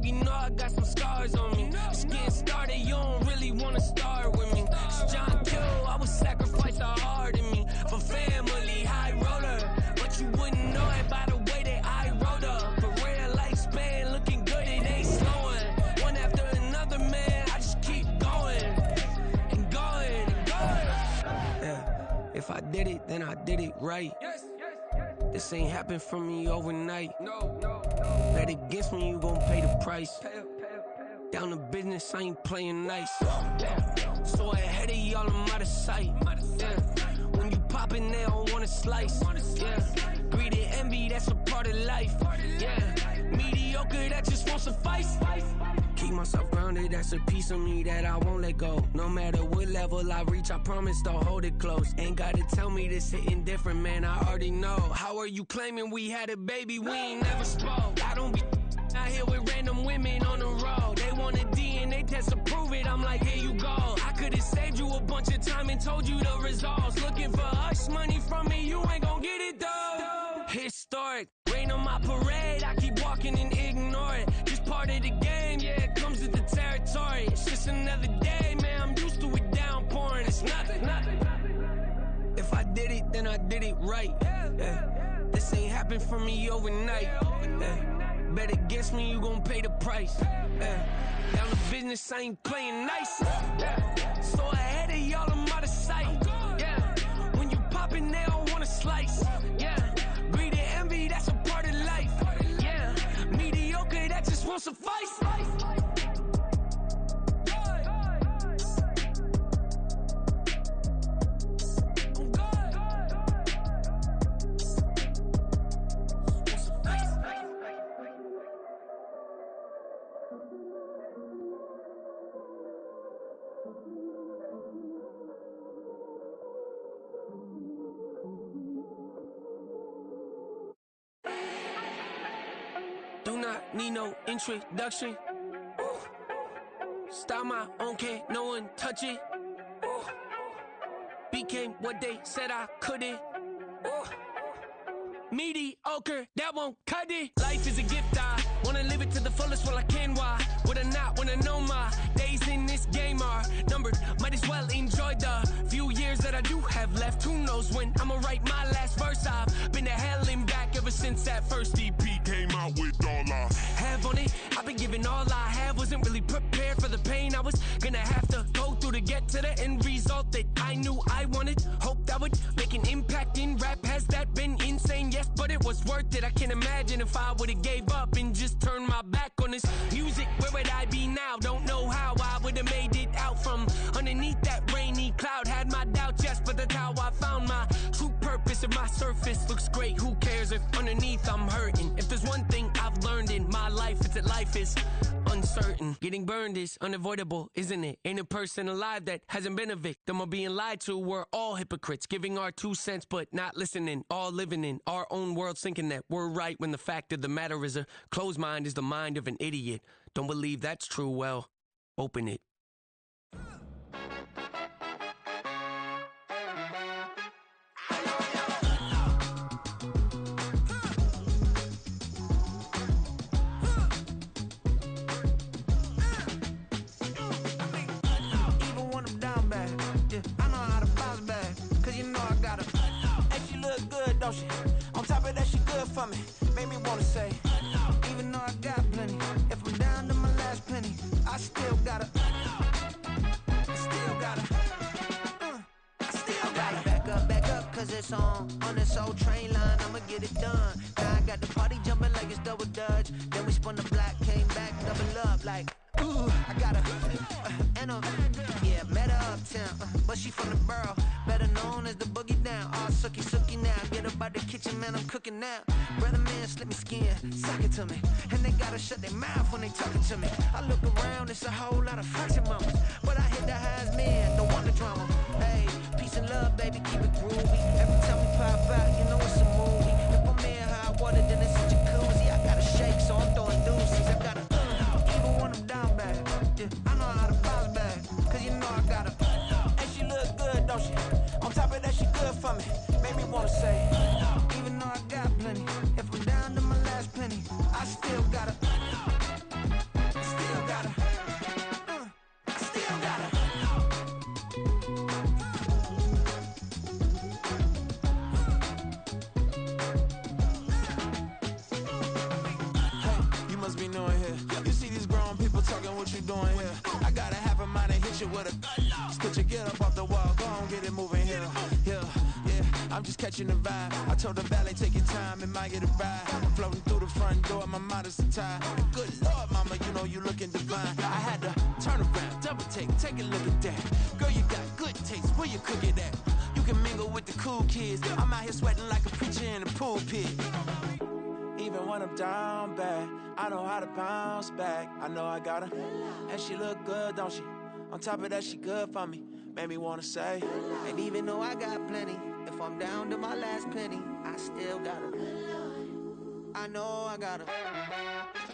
dog, you know I got some scars on me. Just getting started, you don't really wanna start with me. It's John Kill, I would sacrifice a heart in me for family, high roller. But you wouldn't know it by the way that I wrote up. A real lifespan, looking good, it ain't slowing. One after another, man, I just keep going and going and going. Yeah, if I did it, then I did it right. This ain't happened for me overnight. Bet against me, you gon' pay the price. Down to business, I ain't playing nice. So ahead of y'all, I'm out of sight. When you poppin', they don't wanna slice. Greed and envy, that's a part of life. Mediocre, that just won't suffice. Keep myself grounded, that's a piece of me that I won't let go. No matter what level I reach, I promise to hold it close. Ain't gotta tell me this hitting different, man, I already know. How are you claiming we had a baby, we ain't never spoke? I don't be out here with random women on the road. They want a DNA test to prove it, I'm like, here you go. I could've saved you a bunch of time and told you the results. Looking for hush money from me, you ain't gon' get it though. Historic, rain on my parade, I keep walking and ignore it. Just part of the game, yeah, it comes with the territory. It's just another day, man, I'm used to it downpouring. It's nothing. If I did it, then I did it right. This ain't happened for me overnight. Bet against me, you gon' pay the price. Down to business, I ain't playing nice. So ahead of y'all, I'm out of sight. When you poppin', they don't wanna slice. Greed and envy, that's a part of life. Mediocre, that just won't suffice. Do not need no introduction. Style my own, can't no one touch it. Became what they said I couldn't. Mediocre, that won't cut it. Life is a gift, I wanna live it to the fullest while I can. Why would I not wanna know my days in this game are numbered? Might as well enjoy the few years that I do have left. Who knows when I'ma write my last verse? I've been to hell and back ever since that first EP came out with all I have on it. I've been giving all I have, wasn't really prepared for the pain I was gonna have to go through to get to the end result that I knew I wanted. Hoped I would make an impact in rap. Has that been insane? Yes, but it was worth it. I can't imagine if I would've gave up and just turned my back on this music. Where would I be now? Don't know how I would've made it out from underneath that rainy cloud. Had my doubts, yes, but that's how I found my true purpose. If my surface looks great, who cares if underneath I'm hurting? If there's one thing I've learned in my life, it's that life is uncertain. Getting burned is unavoidable, isn't it? Ain't a person alive that hasn't been a victim of being lied to. We're all hypocrites, giving our 2 cents but not listening. All living in our own world, thinking that we're right when the fact of the matter is a closed mind is the mind of an idiot. Don't believe that's true? Well, open it. On top of that, she good for me. Made me wanna say, even though I got plenty, if I'm down to my last penny, I still gotta back up, cause it's on this old train line, I'ma get it done. Now I got the party jumping like it's double dutch. Then we spun the block, came back, double up like, ooh, I got a, yeah, met her uptown, but she from the borough, better known as the boogie down. All sookie now, get up out the kitchen, man, I'm cooking now. Brother man, slip me skin, suck it to me, and they gotta shut their mouth when they talking to me. I look around, it's a whole lot of fraction mamas, but I hit the highs, man, don't want the drama. Hey, peace and love, baby, keep it groovy. Every time we pop out, you know it's a movie. If I'm in hot water, then it's a jacuzzi. I gotta shake, so I'm throwing deuces. I gotta, even when I'm down bad, yeah, I know how to bounce back, cause you know I gotta. And she look good, don't she? On top of that, she good for me. Made me wanna say, even though I got plenty, if I'm down to my last penny, I still gotta. with a just put your get up off the wall, go on, get it moving here. Yeah, I'm just catching the vibe. I told the valet, take your time, it might get a ride. I'm floating through the front door, my modest attire. Good Lord, mama, you know you looking divine. I had to turn around, double take a look at that. Girl, you got good taste, where you cook it at? You can mingle with the cool kids. I'm out here sweating like a preacher in a pulpit. Even when I'm down bad, I know how to bounce back. I know I got her, and she look good, don't she? On top of that, she good for me. Made me wanna say, and even though I got plenty, if I'm down to my last penny, I still got her. I know I got her.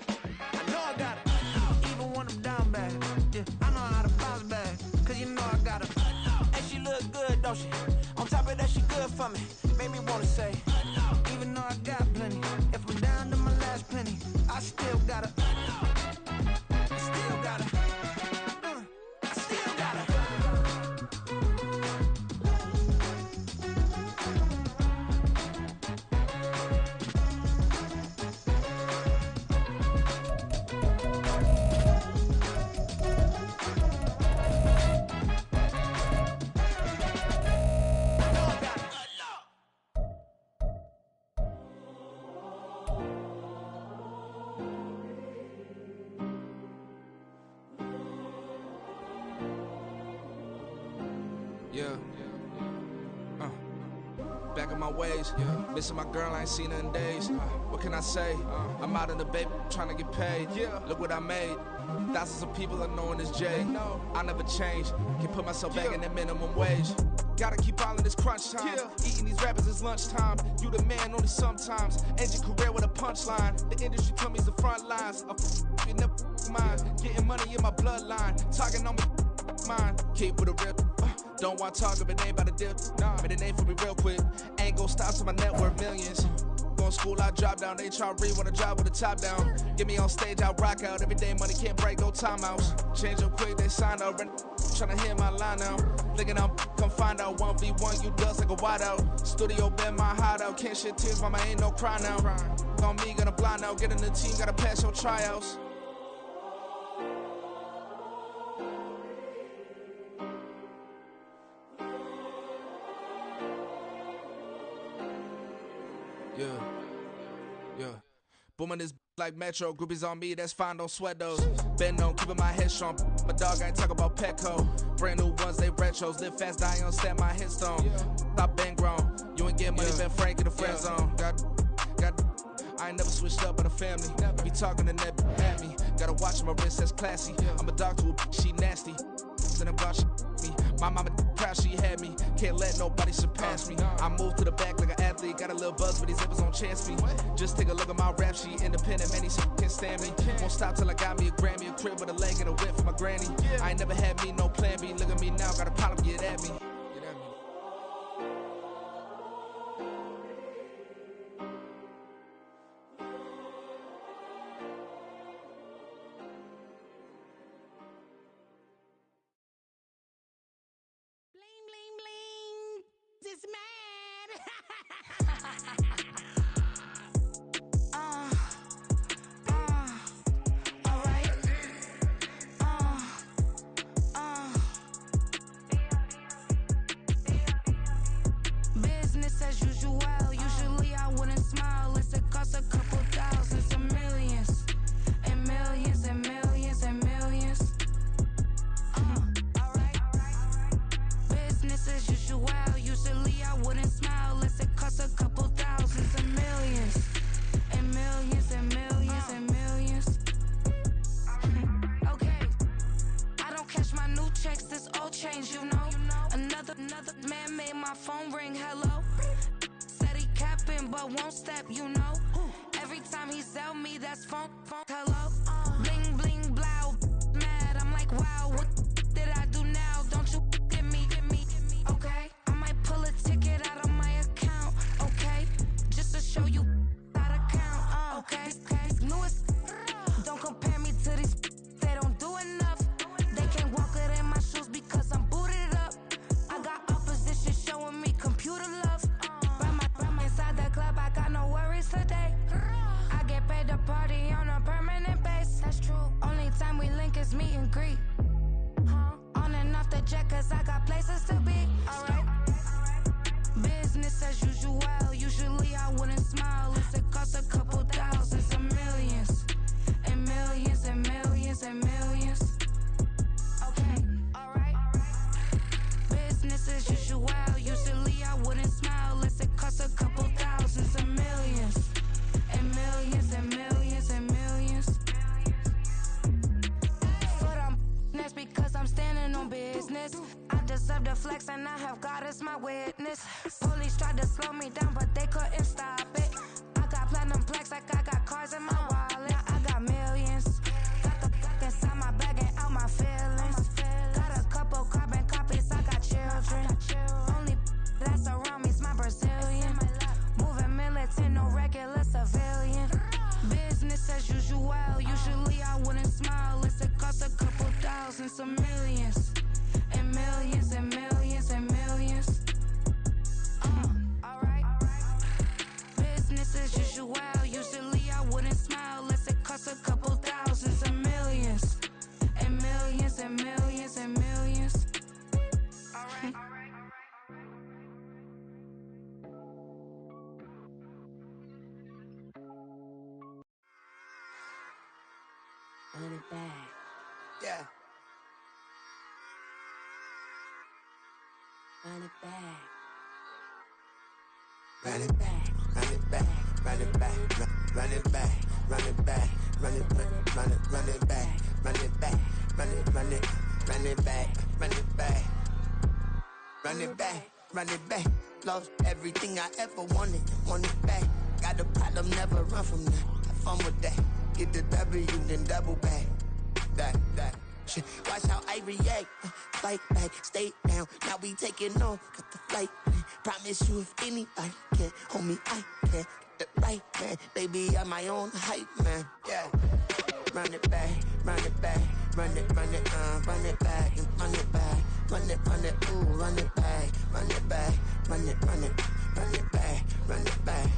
I know I got her. Even when I'm down bad, yeah, I know how to bounce back. Cause you know I got her. And she look good, don't she? On top of that, she good for me. Made me wanna say, even though I got plenty, if I'm down to my last penny, I still got her. I still got her. I still got her. Back in my ways, missing my girl, I ain't seen her in days. What can I say? I'm out in the baby, trying to get paid. Look what I made. Thousands of people are knowing this Jay. I never change. Can put myself back in the minimum wage. Gotta keep all in this crunch time. Eating these rappers is lunchtime. You the man only sometimes. End your career with a punchline. The industry told me the front lines. In the mind. Getting money in my bloodline. Talking on me mine. Keep with a rip. Don't want to talk if it ain't about a dip. But it ain't for me real quick. Ain't gon' stop till my net worth millions. Going school, I drop down. They try to read when I drive with the top down. Get me on stage, I rock out. Every day money can't break, no timeouts. Change up quick, they sign up. Tryna hear my line now. Thinking I'm come find out 1v1, you dust like a wideout. Studio been my hideout. Can't shed tears, mama ain't no cry now. On me, gonna blind out. Get in the team, gotta pass your tryouts. Yeah. Booming this like Metro, groupies on me, that's fine, don't sweat those. Been on, keeping my head strong. My dog ain't talk about Petco. Brand new ones, they retros. Live fast, die on set, my headstone. Stop been grown. You ain't getting money, been frank in the friend zone. I ain't never switched up on the family. Be talking to that at me. Gotta watch my wrist, that's classy. I'm a dog to a she nasty. Then I'm God, she me. My mama proud she had me. Can't let nobody surpass me. I move to the back like an athlete. Got a little buzz for these zippers on chance me. Just take a look at my rap sheet. Independent, man, these can't stand me. Won't stop till I got me a Grammy, a crib with a leg and a whip for my granny. I ain't never had me no plan B. Look at me now, got a problem, get at me. This mad. All right. Business as usual. Usually I wouldn't smile. It's a cost a couple thousands to millions, and millions and millions and millions. All right. Business as usual. Usually I wouldn't smile unless it cost a couple thousands and millions, and millions and millions and millions. Okay, I don't cash my new checks, this old change, you know. Another man made my phone ring, hello. Said he capping but won't step, you know. Every time he sell me, that's phone, hello. Bling bling blow, mad, I'm like wow, what did I do now? Don't you get me, okay? Pull a ticket out of my account, okay? Just to show you how to count, okay? Newest, don't compare me to these. They don't do enough. They can't walk it in my shoes because I'm booted up. I got opposition showing me computer love. Run my inside the club, I got no worries today. I get paid to party on a and I have God as my witness. Police tried to slow me down, but they couldn't stop it. I got platinum plaques like I got cars in my wallet. I got millions. Got the inside my bag and out my feelings. Got a couple carbon copies, I got children. Only that's around me's my Brazilian. Moving militant, no regular civilian. Business as usual, usually I wouldn't smile. It costs a couple thousands, some millions. And millions and millions and millions. Alright. Business as usual, usually I wouldn't smile. Unless it costs a couple thousands and millions. And millions and millions and millions. Alright. Run it back. Yeah. Run it back. Run it back, run it back, run it back, run it back, run it back, run it back, run it back, run it back, run it back, run it back, run it back, run it back. Lost everything I ever wanted, want it back. Got a problem, never run from that. Have fun with that. Get the W, then double back. That. Shit. Watch how I react. Fight back, stay down. Now we taking off. Got the flight. Promise you, if anybody can hold me, I can. Get the right man. Baby, I'm my own hype man. Yeah. Run it back, run it back, run it back, and run it back, ooh, run it back, run it back, run it back, run it back.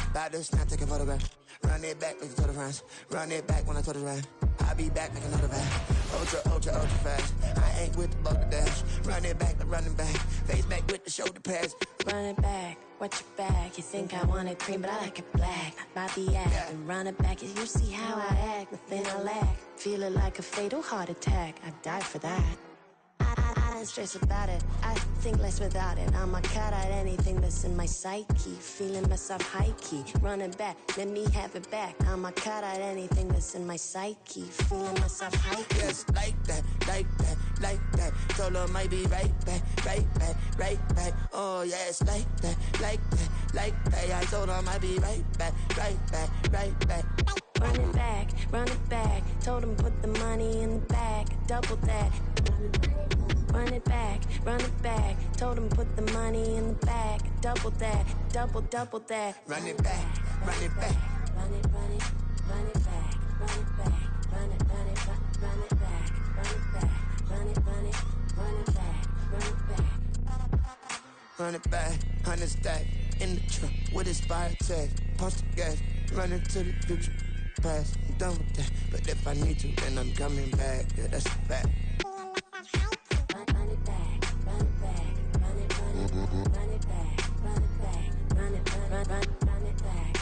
About this now, take a photograph. Run it back like you told the friends. Run it back when I told the rhyme. I'll be back like another bag. Ultra fast. I ain't with the bug dash. Run it back like running back. Face back with the shoulder pads. Run it back, watch your back. You think I want it cream, but I like it black. Bobby act Yeah. and run it back. You see how I act, nothing I lack. Feel it like a fatal heart attack. I'd die for that. I don't stress about it. I think less without it. I'ma cut out anything that's in my psyche. Feeling myself high key. Running back, let me have it back. I'ma cut out anything that's in my psyche. Feeling myself high key. Yes, like that. Told her might be right back. Oh, yes, like that. I told her might be right back. Run it back. Told him put the money in the bag. Double that. Run it back. Told him put the money in the bag. Double that. Double that. Run it back. Run it back. Run it back. Run it back. Run it back. Run it back. Run it back. Run it back. 100 stack in the truck with his fire tag. Punch the gas, running to the future. Past, I'm done with that. But if I need to, then I'm coming back. Yeah, that's a fact. Run it back. Run it back. Run it back. Run it back. Run it back. Run it back. Run it back.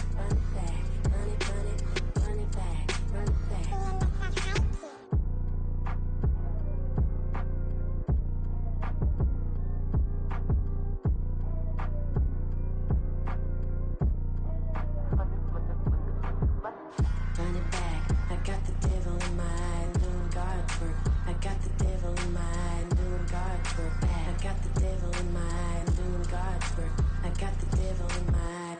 Run it back. Run it back. Run it back. I got the devil in my eye doing guard work. I got the devil in my eye doing guard work. I got the devil in my eye doing guard work. I got the devil in my eye.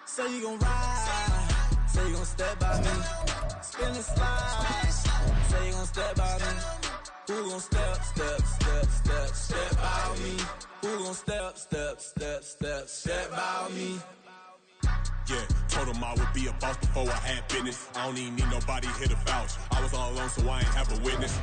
Say you gon' ride, say you gon' step by me, spin the slide, say you gon' step by me. Who gon' step by me? Who gon' step by me? Yeah, Told him I would be a boss before I had business. I don't even need nobody here to vouch. I was all alone, so I ain't have a witness.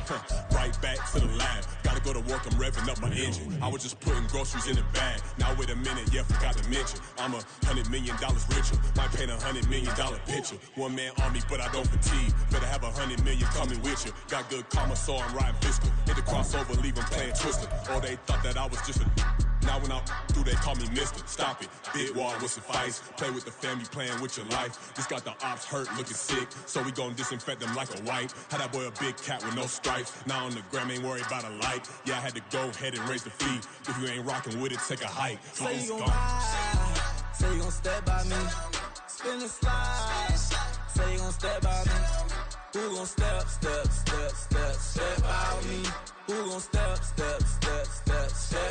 Right back to the lab. Gotta go to work, I'm revving up my engine. I was just putting groceries in the bag. Now wait a minute, yeah, forgot to mention. I'm $100 million richer. Might paint $100 million picture. One man army, but I don't fatigue. Better have $100 million coming with you. Got good karma, so I'm riding fiscal. Hit the crossover, leave them playing Twister. Or they thought that I was just a... Now when I do, they call me mister. Stop it. Big wall will suffice. Play with the family, playing with your life. Just got the ops hurt, looking sick. So we gon' disinfect them like a wipe. Had that boy a big cat with no stripes. Now on the gram, ain't worried about a light. Yeah, I had to go ahead and raise the fee. If you ain't rocking with it, take a hike. Say you gon' ride. Say you gon' step by me. Spin the slide. Say you gon' step by me. Who gon' step by me? Who gon' step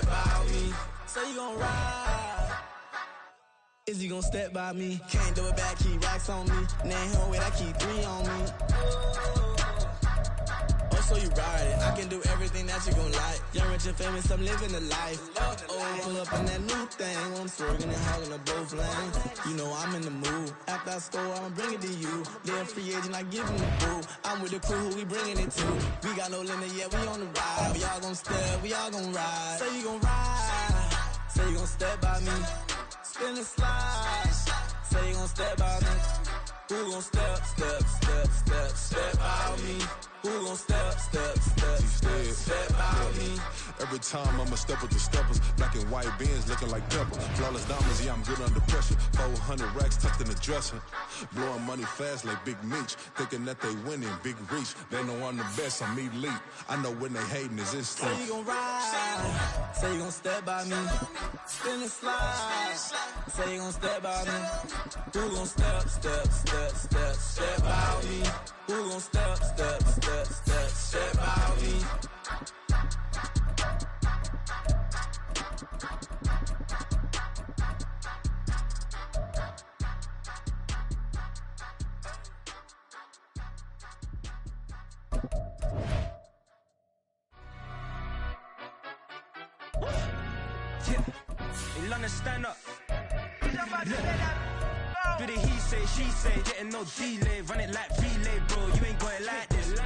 by me? Say you gon' ride. Is he gon' step by me? Can't do it back, keep racks on me. Name him with I keep 3 on me. Oh, so you ride it. I can do everything that you gon' like. Young, rich, and famous, I'm living the life. Oh, pull up in that new thing. When I'm swerving and hogging up both lanes. You know I'm in the mood. After I score, I'ma bring it to you. They're a free agent, I give him the boo. I'm with the crew, who we bringing it to. We got no limit, yeah, we on the ride. We all gon' step, we all gon' ride. Say you gon' ride. Say you gon' step by me. Spin the slide. Say you gon' step by me. Who gon' step by me? Who gon' step by me? Every time I'ma step with the steppers. Black and white beans looking like pepper. Flawless diamonds, yeah, I'm good under pressure. 400 racks tucked in the dresser. Blowing money fast like Big Meech. Thinking that they winning, big reach. They know I'm the best, I'm elite. I know when they hating is instinct. Say you gon' ride. Say you gon' step by me. Spin the slide. Say you gon' step by me. Who gon' step by me? Who gon' step by me? Yeah, hey, London, stand up. Bit of he say, she say, getting no delay, run it like relay, bro. You ain't got it like this.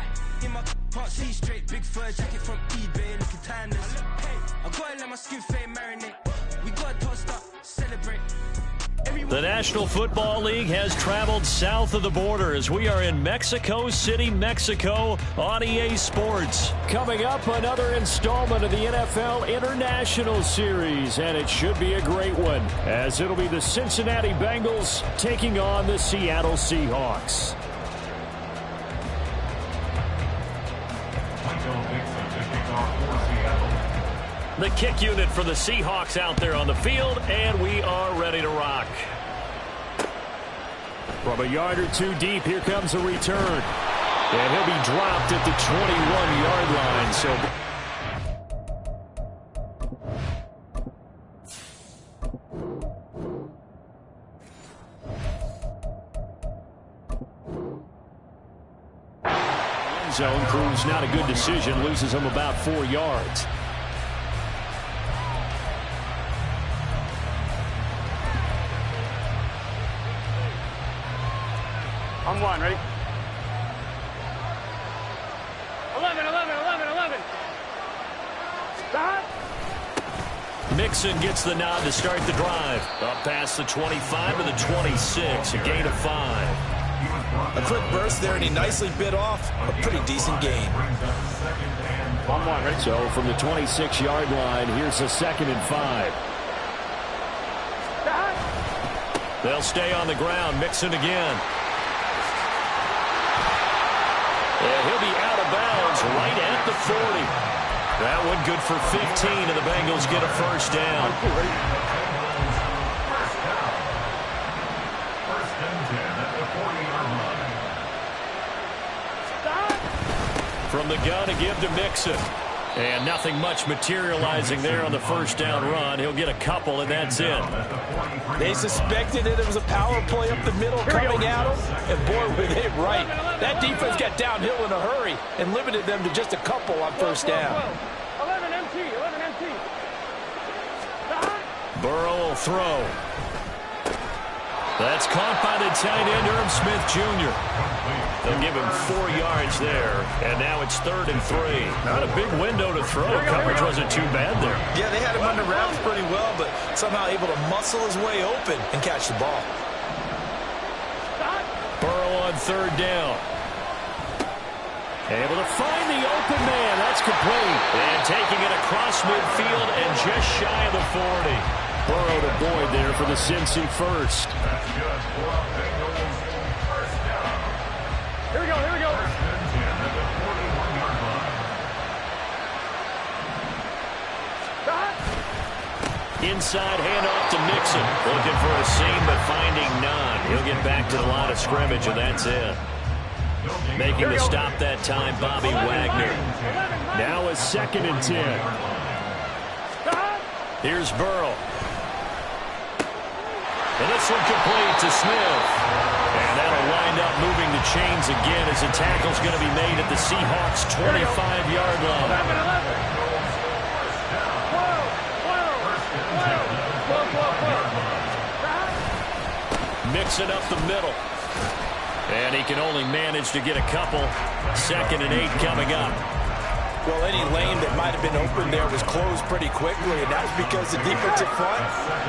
In my can't see straight, big fur jacket from eBay, looking timeless. Hey, I gotta let my skin fade marinate. We gotta toast up, celebrate. The National Football League has traveled south of the border as we are in Mexico City, Mexico on EA Sports. Coming up, another installment of the NFL International Series, and it should be a great one, as it'll be the Cincinnati Bengals taking on the Seattle Seahawks. The kick unit for the Seahawks out there on the field, and we are ready to rock. From a yard or two deep, here comes a return. And he'll be dropped at the 21-yard line. Zone proves not a good decision, loses him about 4 yards. On one, ready? 11. Stop! Mixon gets the nod to start the drive. Up past the 25 to the 26, a gain of 5. A quick burst there, and he nicely bit off a pretty decent gain. On one, ready? So from the 26-yard line, here's a 2nd and 5. Stop! They'll stay on the ground. Mixon again. And he'll be out of bounds right at the 40. That one good for 15, and the Bengals get a first down. From the gun to give to Mixon. And nothing much materializing there on the first down run. He'll get a couple, and that's it. They suspected it was a power play up the middle coming at them, and boy, were they right. That defense got downhill in a hurry and limited them to just a couple on first down. 11 empty. Burrow will throw. That's caught by the the tight end, Irv Smith Jr. They'll give him 4 yards there, and now it's 3rd and 3. Not a big window to throw. Coverage wasn't too bad there. Yeah, they had him under wraps pretty well, but somehow able to muscle his way open and catch the ball. Burrow on 3rd down. Able to find the open man. That's complete. And taking it across midfield and just shy of the 40. Burrow to Boyd there for the Cincy first. Here we go, here we go. Inside handoff to Mixon. Looking for a seam, but finding none. He'll get back to the line of scrimmage, and that's it. Making the stop that time, Bobby Wagner. Now a 2nd and 10. Here's Burrow. And this one complete to Smith. And that'll wind up moving the chains again as the tackle's going to be made at the Seahawks' 25-yard line. Mixing up the middle. And he can only manage to get a couple. 2nd and 8 coming up. Well, any lane that might have been open there was closed pretty quickly, and that's because the defensive front,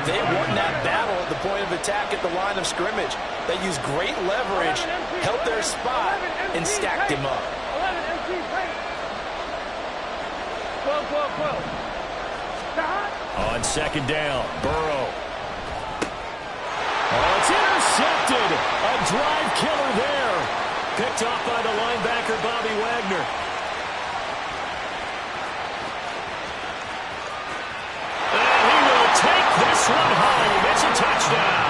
they won that battle at the point of attack at the line of scrimmage. They used great leverage, held their spot, and stacked him up. 12. On 2nd down, Burrow. Oh, it's intercepted. A drive killer there. Picked off by the linebacker, Bobby Wagner. And he will take this one home. It's a touchdown.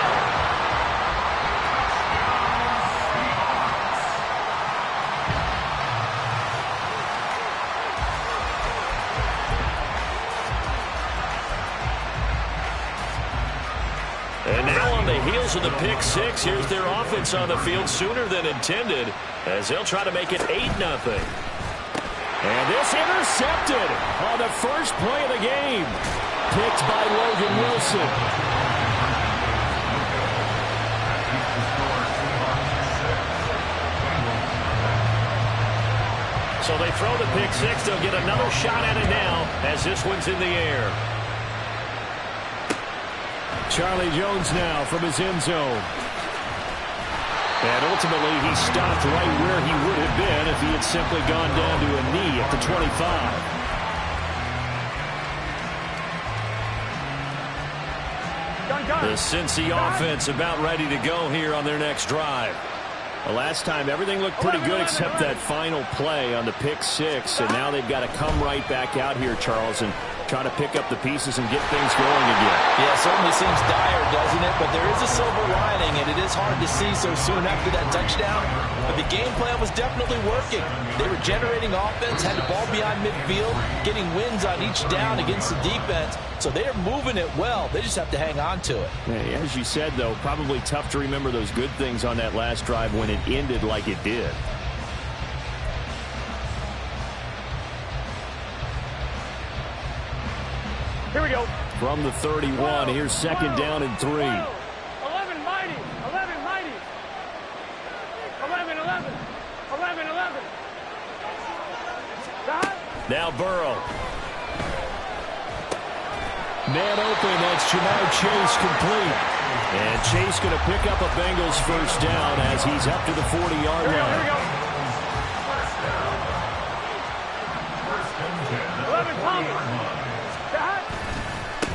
And now on the heels of the pick six, here's their offense on the field sooner than intended as they'll try to make it 8-0. And this intercepted on the first play of the game. Picked by Logan Wilson. So they throw the pick six. They'll get another shot at it now as this one's in the air. Charlie Jones now from his end zone. And ultimately, he stopped right where he would have been if he had simply gone down to a knee at the 25. The Cincy offense about ready to go here on their next drive. The last time, everything looked pretty good except that final play on the pick six. And now they've got to come right back out here, Charles, and try to pick up the pieces and get things going again. Yeah, it certainly seems dire, doesn't it? But there is a silver lining, and it is hard to see so soon after that touchdown. But the game plan was definitely working. They were generating offense, had the ball behind midfield, getting wins on each down against the defense. So they are moving it well. They just have to hang on to it. Hey, as you said, though, probably tough to remember those good things on that last drive when it ended like it did. Here we go. From the 31, here's second down and 3. 11 mighty. 11 mighty. 11. Now Burrow. Man open, that's Jamar Chase complete. And Chase going to pick up a Bengals first down as he's up to the 40-yard line. Here we go. 11 Thomas.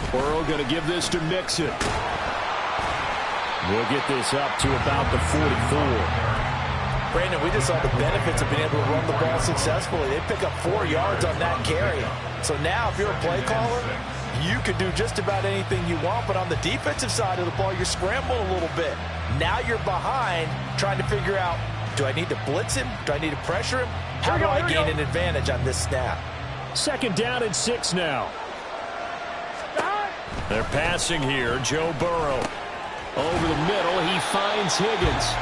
Burrow going to give this to Mixon. We'll get this up to about the 44. Brandon, we just saw the benefits of being able to run the ball successfully. They pick up 4 yards on that carry. So now if you're a play caller, you can do just about anything you want. But on the defensive side of the ball, you're scrambling a little bit. Now you're behind trying to figure out, do I need to blitz him? Do I need to pressure him? How do I gain an advantage on this snap? Second down and 6 now. They're passing here. Joe Burrow over the middle. He finds Higgins.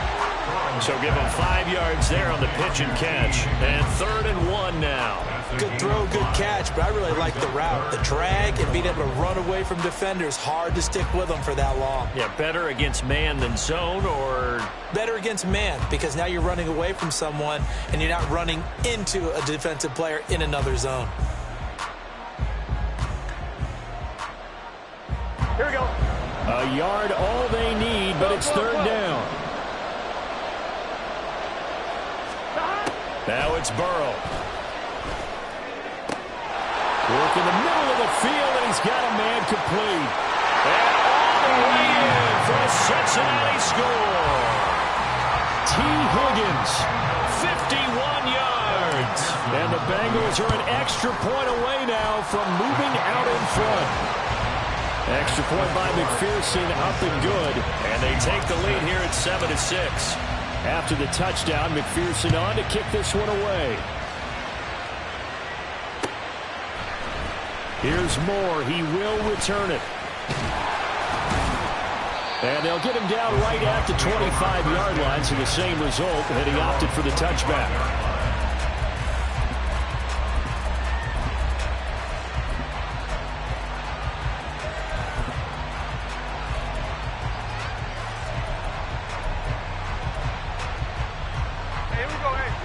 So give him 5 yards there on the pitch and catch. And 3rd and 1 now. Good throw, good catch, but I really like the route. The drag and being able to run away from defenders, hard to stick with them for that long. Yeah, better against man than zone, or? Better against man, because now you're running away from someone and you're not running into a defensive player in another zone. Here we go. A yard all they need, but it's 3rd down. Now it's Burrow. Work in the middle of the field, and he's got a man complete. And all the way in for a Cincinnati score. T. Higgins, 51 yards. And the Bengals are an extra point away now from moving out in front. Extra point by McPherson, up and good. And they take the lead here at 7-6. After the touchdown, McPherson on to kick this one away. Here's Moore. He will return it. And they'll get him down right at the 25-yard line, so the same result, and he opted for the touchback.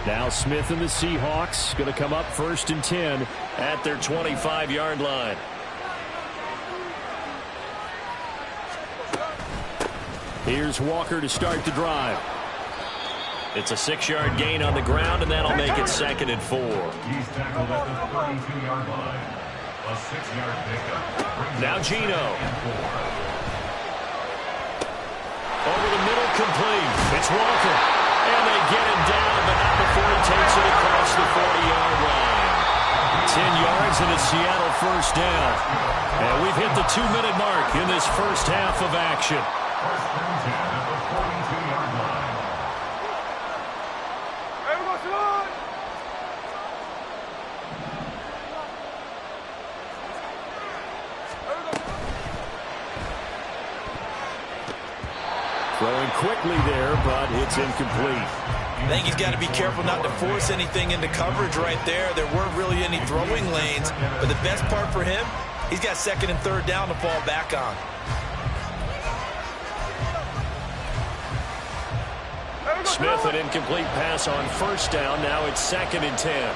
Now Smith and the Seahawks going to come up 1st and 10 at their 25-yard line. Here's Walker to start the drive. It's a 6-yard gain on the ground, and that'll make it 2nd and 4. He's tackled at the 32-yard line. A 6-yard pickup. Now Geno. Over the middle, complete. It's Walker. And they get him down, but not before he takes it across the 40-yard line. 10 yards and a Seattle 1st down. And we've hit the 2-minute mark in this first half of action. 1st and 10 at the 42-yard line. Throwing quickly there, but it's incomplete. I think he's got to be careful not to force anything into coverage right there. There weren't really any throwing lanes, but the best part for him, he's got 2nd and 3rd down to fall back on. Smith, an incomplete pass on 1st down. Now it's 2nd and 10.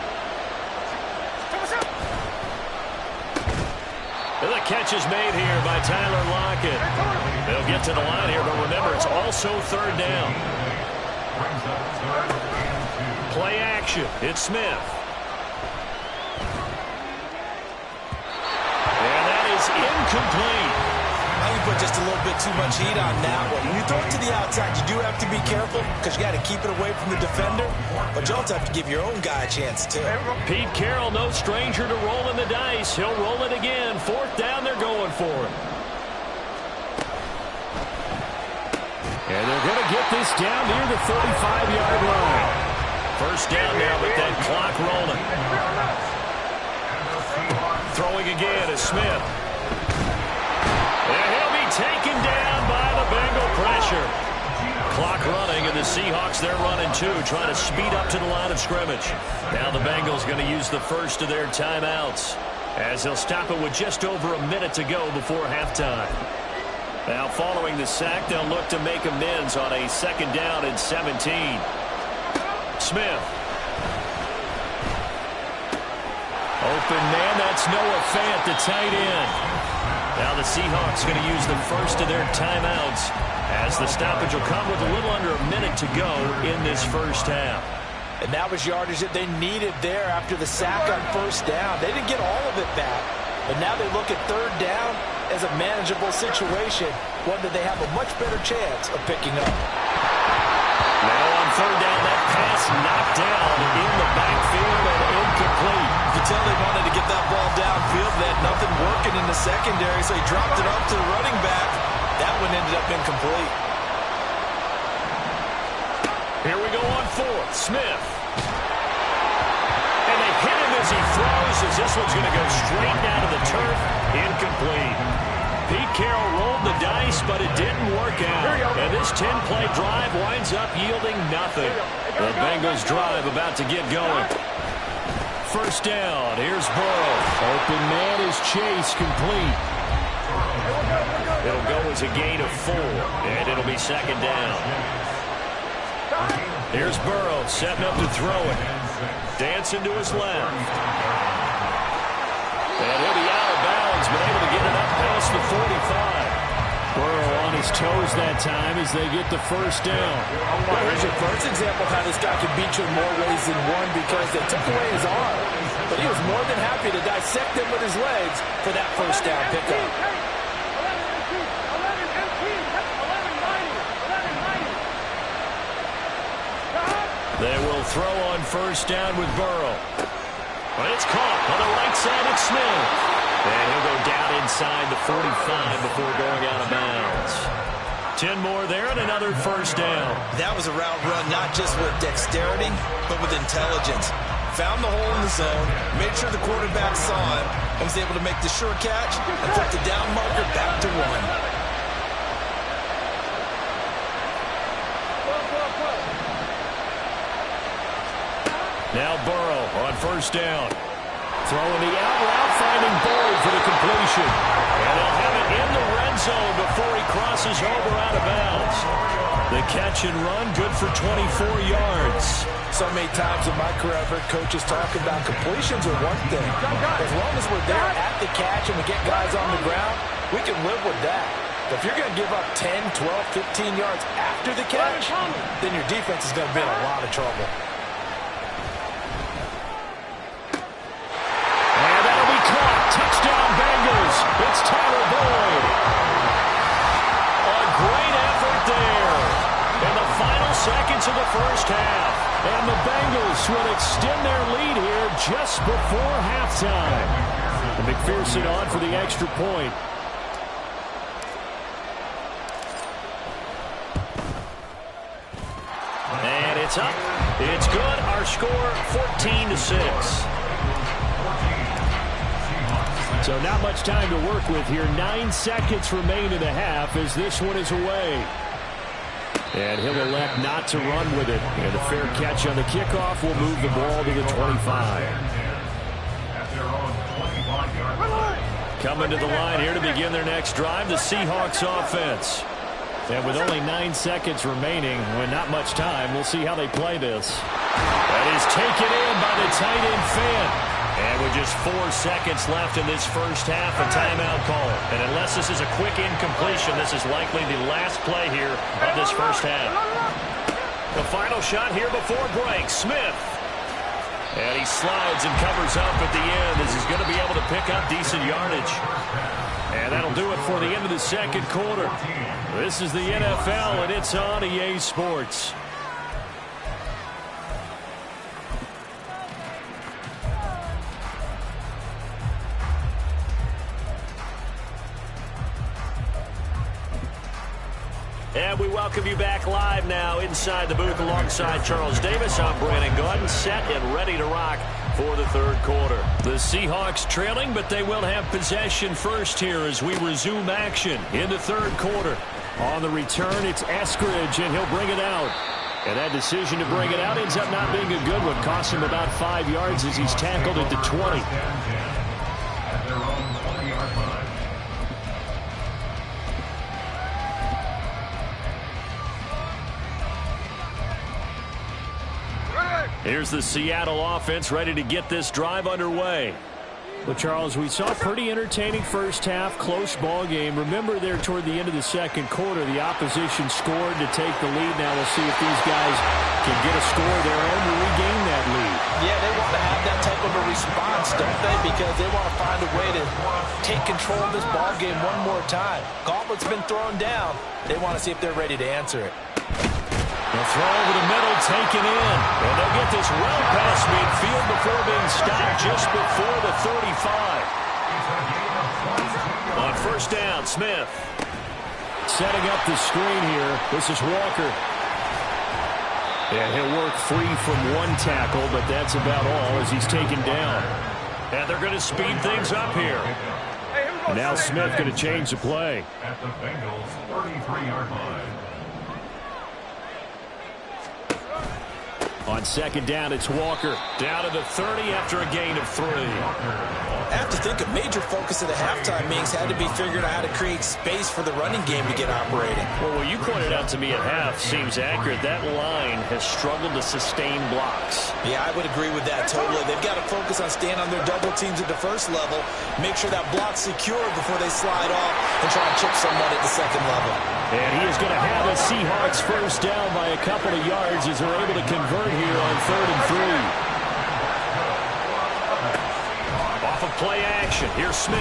And the catch is made here by Tyler Lockett. They'll get to the line here, but remember, it's also 3rd down. Play action. It's Smith. And that is incomplete. I think you put just a little bit too much heat on that one. When you throw it to the outside, you do have to be careful because you got to keep it away from the defender, but you also have to give your own guy a chance too. Pete Carroll, no stranger to rolling the dice. He'll roll it again. 4th down, they're going for it. And they're going to get this down near the 35-yard line. 1st down now with that clock rolling. Throwing again is Smith. And he'll be taken down by the Bengal pressure. Clock running, and the Seahawks, they're running too, trying to speed up to the line of scrimmage. Now the Bengals going to use the first of their timeouts, as they'll stop it with just over a minute to go before halftime. Now following the sack, they'll look to make amends on a 2nd down and 17. Smith. Open man, that's Noah Fant, the tight end. Now the Seahawks going to use the first of their timeouts, as the stoppage will come with a little under a minute to go in this first half. And that was yardage that they needed there after the sack on 1st down. They didn't get all of it back, but now they look at 3rd down as a manageable situation, one that they have a much better chance of picking up. Now on 3rd down, that pass knocked down in the backfield and incomplete. You could tell they wanted to get that ball downfield. They had nothing working in the secondary, so he dropped it up to the running back. That one ended up incomplete. Here we go on 4th. Smith. And they hit him as he throws, as this one's going to go straight down to the turf. Incomplete. Pete Carroll rolled the dice, but it didn't work out. And this 10-play drive winds up yielding nothing. The Bengals drive about to get going. First down. Here's Burrow. Open man is Chase, complete. It'll go as a gain of 4, and it'll be second down. Here's Burrow setting up to throw it. Dancing to his left. And he'll be out of bounds, but able to get it up past the 45. Burrow on his toes that time as they get the first down. Well, here's your first example of how this guy can beat you in more ways than one, because they took away his arm. But he was more than happy to dissect him with his legs for that first down pickup. They will throw on first down with Burrow. But it's caught on the right side of Smith. And he'll go down inside the 45 before going out of bounds. 10 more there and another first down. That was a route run not just with dexterity, but with intelligence. Found the hole in the zone, made sure the quarterback saw it, and was able to make the sure catch and put the down marker back to 1. Now Burrow on first down. Throwing the out route, finding Boyd for the completion. And they'll have it in the red zone before he crosses over out of bounds. The catch and run, good for 24 yards. So many times in my career I've heard coaches talk about completions are one thing. As long as we're there at the catch and we get guys on the ground, we can live with that. But if you're going to give up 10, 12, 15 yards after the catch, then your defense is going to be in a lot of trouble. Touchdown Bengals. It's Tyler Boyd. A great effort there. In the final seconds of the first half. And the Bengals will extend their lead here just before halftime. And McPherson on for the extra point. And it's up. It's good. Our score 14-6. So not much time to work with here. 9 seconds remain in the half as this one is away. And he'll elect not to run with it. And a fair catch on the kickoff will move the ball to the 25. Coming to the line here to begin their next drive, the Seahawks offense. And with only 9 seconds remaining, with not much time, we'll see how they play this. That is taken in by the tight end Fant. And with just 4 seconds left in this first half, a timeout call. And unless this is a quick incompletion, this is likely the last play here of this first half. The final shot here before break, Smith. And he slides and covers up at the end as he's going to be able to pick up decent yardage. And that'll do it for the end of the second quarter. This is the NFL, and it's on EA Sports. And we welcome you back live now inside the booth alongside Charles Davis. I'm Brandon Gaudin, set and ready to rock for the third quarter. The Seahawks trailing, but they will have possession first here as we resume action in the third quarter. On the return, it's Eskridge, and he'll bring it out. And that decision to bring it out ends up not being a good one. Cost him about 5 yards as he's tackled at the 20. Here's the Seattle offense ready to get this drive underway. Well, Charles, we saw a pretty entertaining first half, close ball game. Remember there toward the end of the second quarter, the opposition scored to take the lead. Now we'll see if these guys can get a score of their own to regain that lead. Yeah, they want to have that type of a response, don't they? Because they want to find a way to take control of this ball game one more time. Gauntlet's been thrown down. They want to see if they're ready to answer it. The throw over the middle taken in. And they'll get this well past midfield before being stopped just before the 35. On first down, Smith. Setting up the screen here. This is Walker. And he'll work free from one tackle, but that's about all as he's taken down. And they're going to speed things up here. Now Smith going to change the play. At the Bengals' 33-yard line. On second down, it's Walker. Down to the 30 after a gain of 3. I have to think a major focus of the halftime meetings had to be figuring out how to create space for the running game to get operating. Well, what you pointed out to me at half seems accurate. That line has struggled to sustain blocks. Yeah, I would agree with that totally. They've got to focus on staying on their double teams at the first level, make sure that block's secure before they slide off and try and chip someone at the second level. And he is going to have the Seahawks first down by a couple of yards as they're able to convert here on 3rd and 3. Off of play action, here's Smith.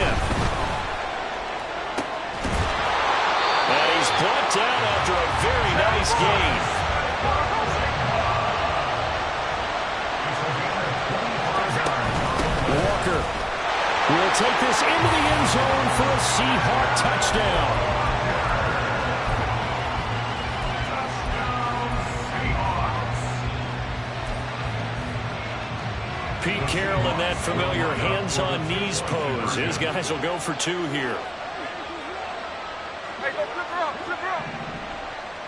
And he's brought down after a very nice gain. Walker will take this into the end zone for a Seahawk touchdown. Pete Carroll in that familiar hands-on-knees pose. His guys will go for 2 here.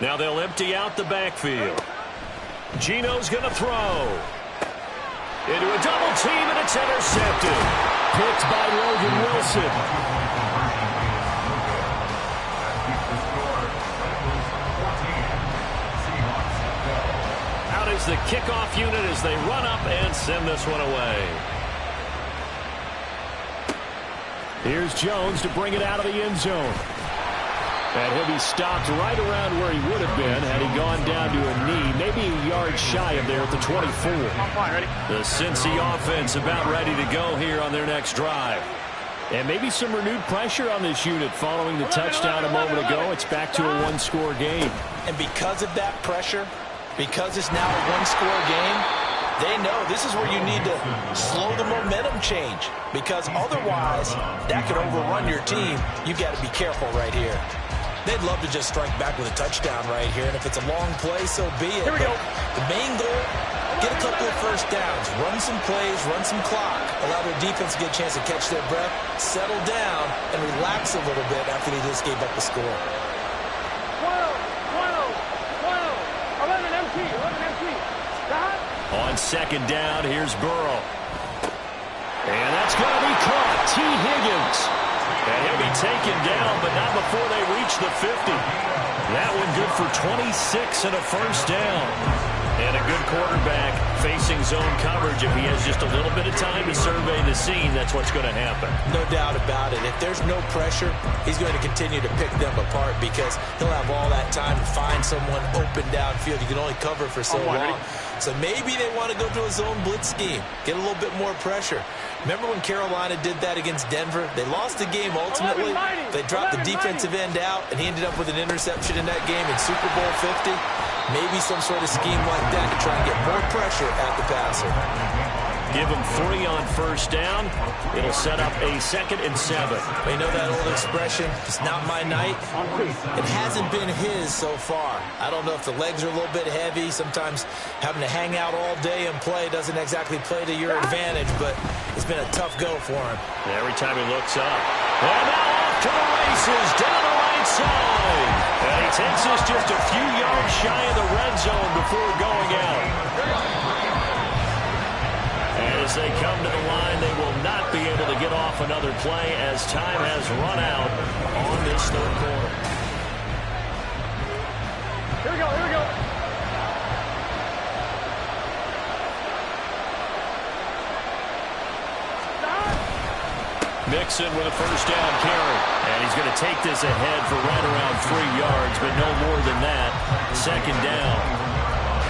Now they'll empty out the backfield. Gino's going to throw. Into a double team, and it's intercepted. Picked by Logan Wilson. Is the kickoff unit as they run up and send this one away. Here's Jones to bring it out of the end zone. And he'll be stopped right around where he would have been had he gone down to a knee, maybe a yard shy of there at the 24. The Cincy offense about ready to go here on their next drive. And maybe some renewed pressure on this unit following the touchdown a moment ago. It's back to a one-score game. And because of that pressure, because it's now a one-score game, they know this is where you need to slow the momentum change. Because otherwise, that could overrun your team. You've got to be careful right here. They'd love to just strike back with a touchdown right here. And if it's a long play, so be it. Here we go. The main goal, get a couple of first downs. Run some plays, run some clock. Allow their defense to get a chance to catch their breath, settle down, and relax a little bit after they just gave up the score. 11 empty. On second down, here's Burrow. And that's going to be caught. T. Higgins. And he'll be taken down, but not before they reach the 50. That one good for 26 and a first down. And a good quarterback facing zone coverage. If he has just a little bit of time to survey the scene, that's what's going to happen. No doubt about it. If there's no pressure, he's going to continue to pick them apart because he'll have all that time to find someone open downfield. You can only cover for so long. So maybe they want to go to a zone blitz scheme, get a little bit more pressure. Remember when Carolina did that against Denver? They lost the game ultimately. They dropped the defensive end out, and he ended up with an interception in that game in Super Bowl 50. Maybe some sort of scheme like that to try and get more pressure at the passer. Give him 3 on first down. It'll set up a 2nd and 7. You know that old expression, it's not my night? It hasn't been his so far. I don't know if the legs are a little bit heavy. Sometimes having to hang out all day and play doesn't exactly play to your advantage, but it's been a tough go for him. Every time he looks up. And now off to the races, down the right side. And he takes us just a few yards shy of the red zone before going out. As they come to the line, they will not be able to get off another play as time has run out on this third quarter. Here we go. Mixon with a first down carry. And he's going to take this ahead for right around 3 yards, but no more than that. Second down.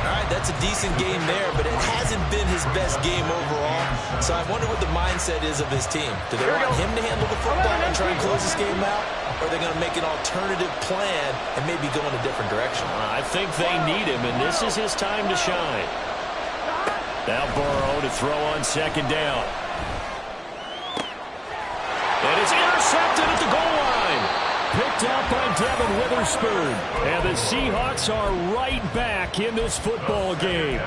All right, that's a decent game there, but it hasn't been his best game overall. So I wonder what the mindset is of his team. Do they want him to handle the football and try and close this game out? Or are they going to make an alternative plan and maybe go in a different direction? I think they need him, and this is his time to shine. Now Burrow to throw on second down. And it's intercepted at the goal line. Picked out by Devin Witherspoon. And the Seahawks are right back in this football game.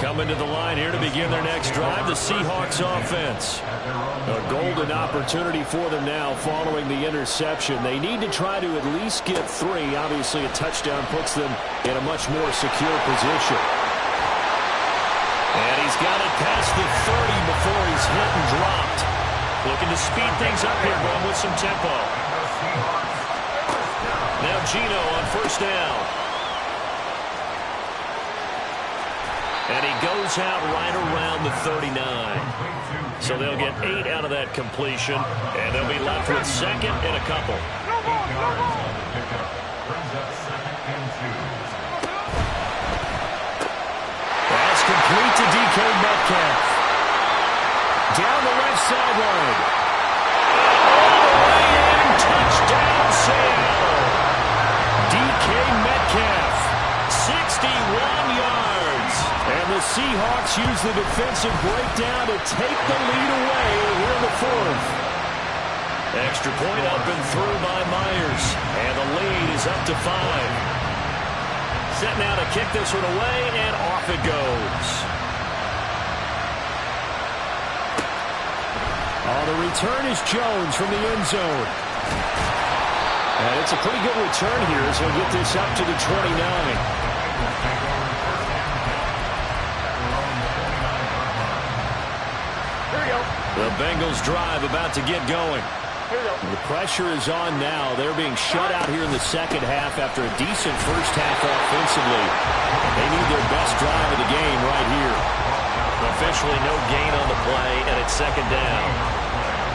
Coming to the line here to begin their next drive, the Seahawks offense. A golden opportunity for them now following the interception. They need to try to at least get 3. Obviously, a touchdown puts them in a much more secure position. And he's got it past the 30 before he's hit and dropped. Looking to speed things up here, going with some tempo. Now Gino on first down. And he goes out right around the 39. So they'll get 8 out of that completion, and they'll be left with second and a couple. Pass complete to DK Metcalf. Down the left sideline. And touchdown, Seattle. DK Metcalf, 61 yards. And the Seahawks use the defensive breakdown to take the lead away here in the 4th. Extra point up and through by Myers. And the lead is up to 5. Set now to kick this one away, and off it goes. The return is Jones from the end zone. And it's a pretty good return here as he'll get this up to the 29. The Bengals drive about to get going. The pressure is on now. They're being shut out here in the second half after a decent first half offensively. They need their best drive of the game right here. Officially no gain on the play, and it's second down.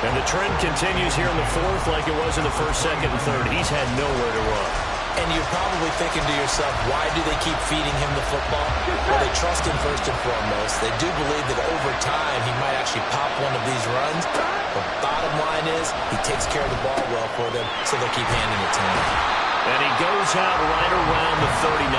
And the trend continues here in the 4th like it was in the 1st, 2nd, and 3rd. He's had nowhere to run. And you're probably thinking to yourself, why do they keep feeding him the football? Well, they trust him first and foremost. They do believe that over time he might actually pop one of these runs. The bottom line is he takes care of the ball well for them, so they'll keep handing it to him. And he goes out right around the 39.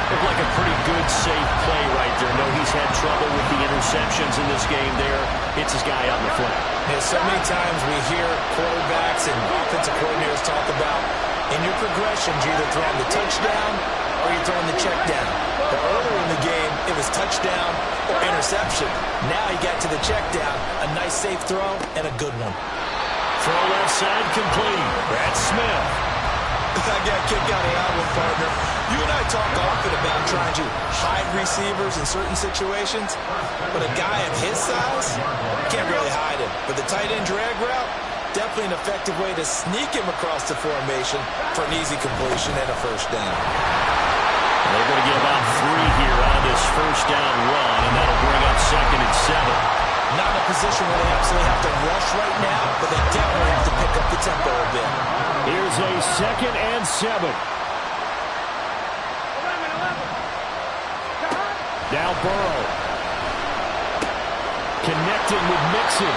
Looked like a pretty good, safe play right there. No, he's had trouble with the interceptions in this game there. It's his guy out in the front. Yeah, so many times we hear quarterbacks and offensive coordinators talk about in your progressions, you're either throwing the touchdown or you're throwing the check down. But earlier in the game, it was touchdown or interception. Now he got to the check down, a nice safe throw, and a good one. Throw left side complete. Brad Smith. I got a kick out of that one, partner. You and I talk often about trying to hide receivers in certain situations, but a guy of his size, can't really hide him. But the tight end drag route, definitely an effective way to sneak him across the formation for an easy completion and a first down. They're going to get about 3 here on this first down run, and that'll bring up second and 7. Not in a position where they absolutely have to rush right now, but they definitely have to pick up the tempo a bit. Here's a second and 7. Now Burrow. Connecting with Mixon.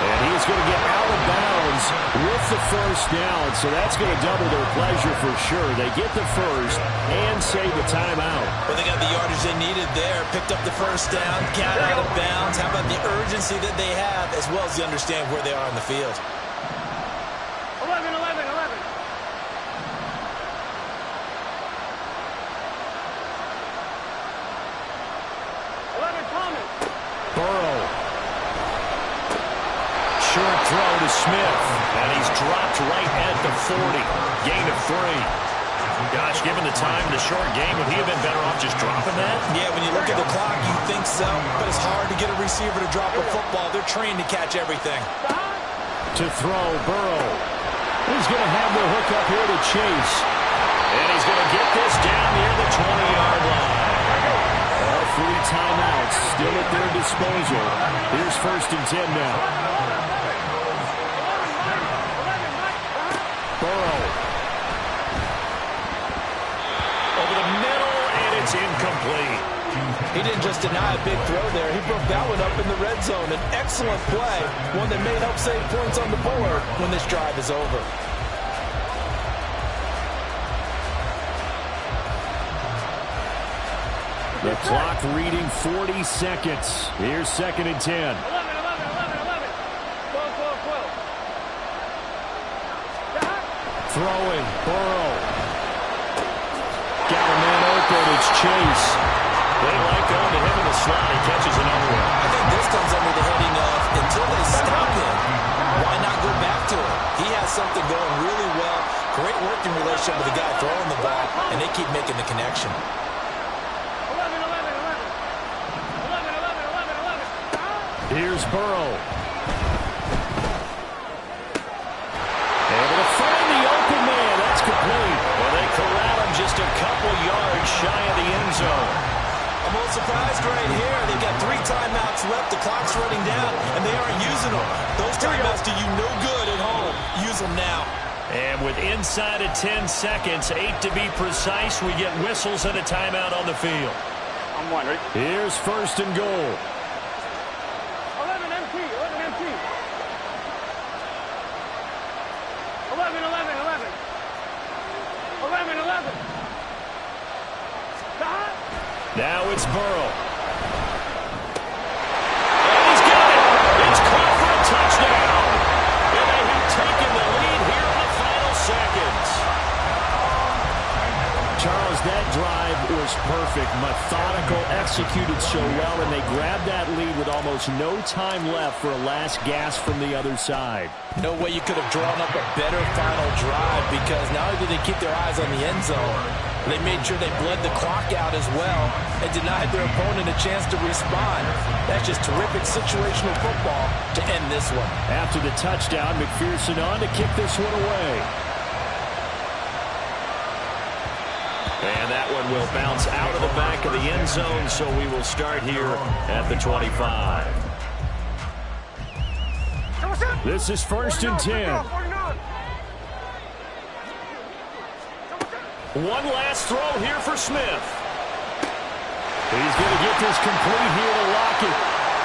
And he's going to get out of bounds with the first down. So that's going to double their pleasure for sure. They get the first and save the timeout. Well, they got the yardage they needed there. Picked up the first down, got out of bounds. How about the urgency that they have, as well as they understand where they are on the field? 11. Thomas. Burrow. Short throw to Smith, and he's dropped right at the 40. Gain of 3. Gosh, given the time in the short game, would he have been better off just dropping that? Yeah, when you look at the clock, you think so, but it's hard to get a receiver to drop a football. They're trained to catch everything. To throw, Burrow. He's going to have the hook up here to Chase. And he's going to get this down near the 20-yard line. All 3 timeouts still at their disposal. Here's first and 10 now. Burrow. Over the middle, and it's incomplete. He didn't just deny a big throw there. He broke that one up in the red zone. An excellent play, one that may help save points on the board when this drive is over. The clock reading 40 seconds. Here's second and 10. 11. 12. Throwing, Burrow. Got a man open, it's Chase. They like going to him in the slot. He catches another one. I think this comes under the heading of, until they stop him, why not go back to him? He has something going really well. Great working relationship with the guy throwing the ball, and they keep making the connection. 11. Here's Burrow. Able to find the open man. That's complete. Well, they corral him just a couple yards shy of the end zone. I'm a little surprised right here. They've got 3 timeouts left. The clock's running down, and they aren't using them. Those timeouts do you no good at home. Use them now. And with inside of 10 seconds, 8 to be precise, we get whistles and a timeout on the field. I'm one, ready? Here's first and goal. 11 empty. 11 empty. 11. 11. Now it's Burrow. And he's got it. It's caught for a touchdown. And they have taken the lead here in the final seconds. Charles, that drive was perfect. Methodical, executed so well, and they grabbed that lead with almost no time left for a last gasp from the other side. No way you could have drawn up a better final drive, because not only did they keep their eyes on the end zone, they made sure they bled the clock out as well and denied their opponent a chance to respond. That's just terrific situational football to end this one. After the touchdown, McPherson on to kick this one away. And that one will bounce out of the back of the end zone, so we will start here at the 25. This is first and 10. One last throw here for Smith. He's going to get this complete here to Lockett.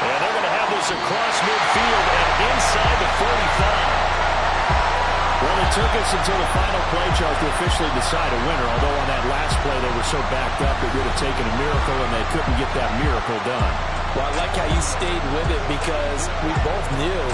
And they're going to have this across midfield and inside the 45. Well, it took us until the final play, Charles, to officially decide a winner. Although on that last play they were so backed up it would have taken a miracle, and they couldn't get that miracle done. Well, I like how you stayed with it, because we both knew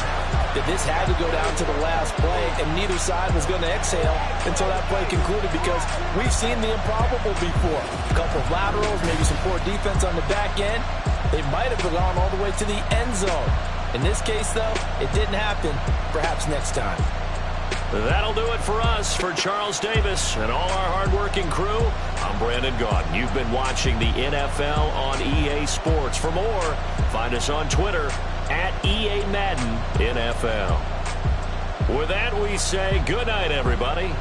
that this had to go down to the last play, and neither side was going to exhale until that play concluded, because we've seen the improbable before. A couple of laterals, maybe some poor defense on the back end. They might have gone all the way to the end zone. In this case, though, it didn't happen. Perhaps next time. That'll do it for us. For Charles Davis and all our hardworking crew, I'm Brandon Gaudin. You've been watching the NFL on EA Sports. For more, find us on Twitter at EA Madden NFL. With that, we say good night, everybody.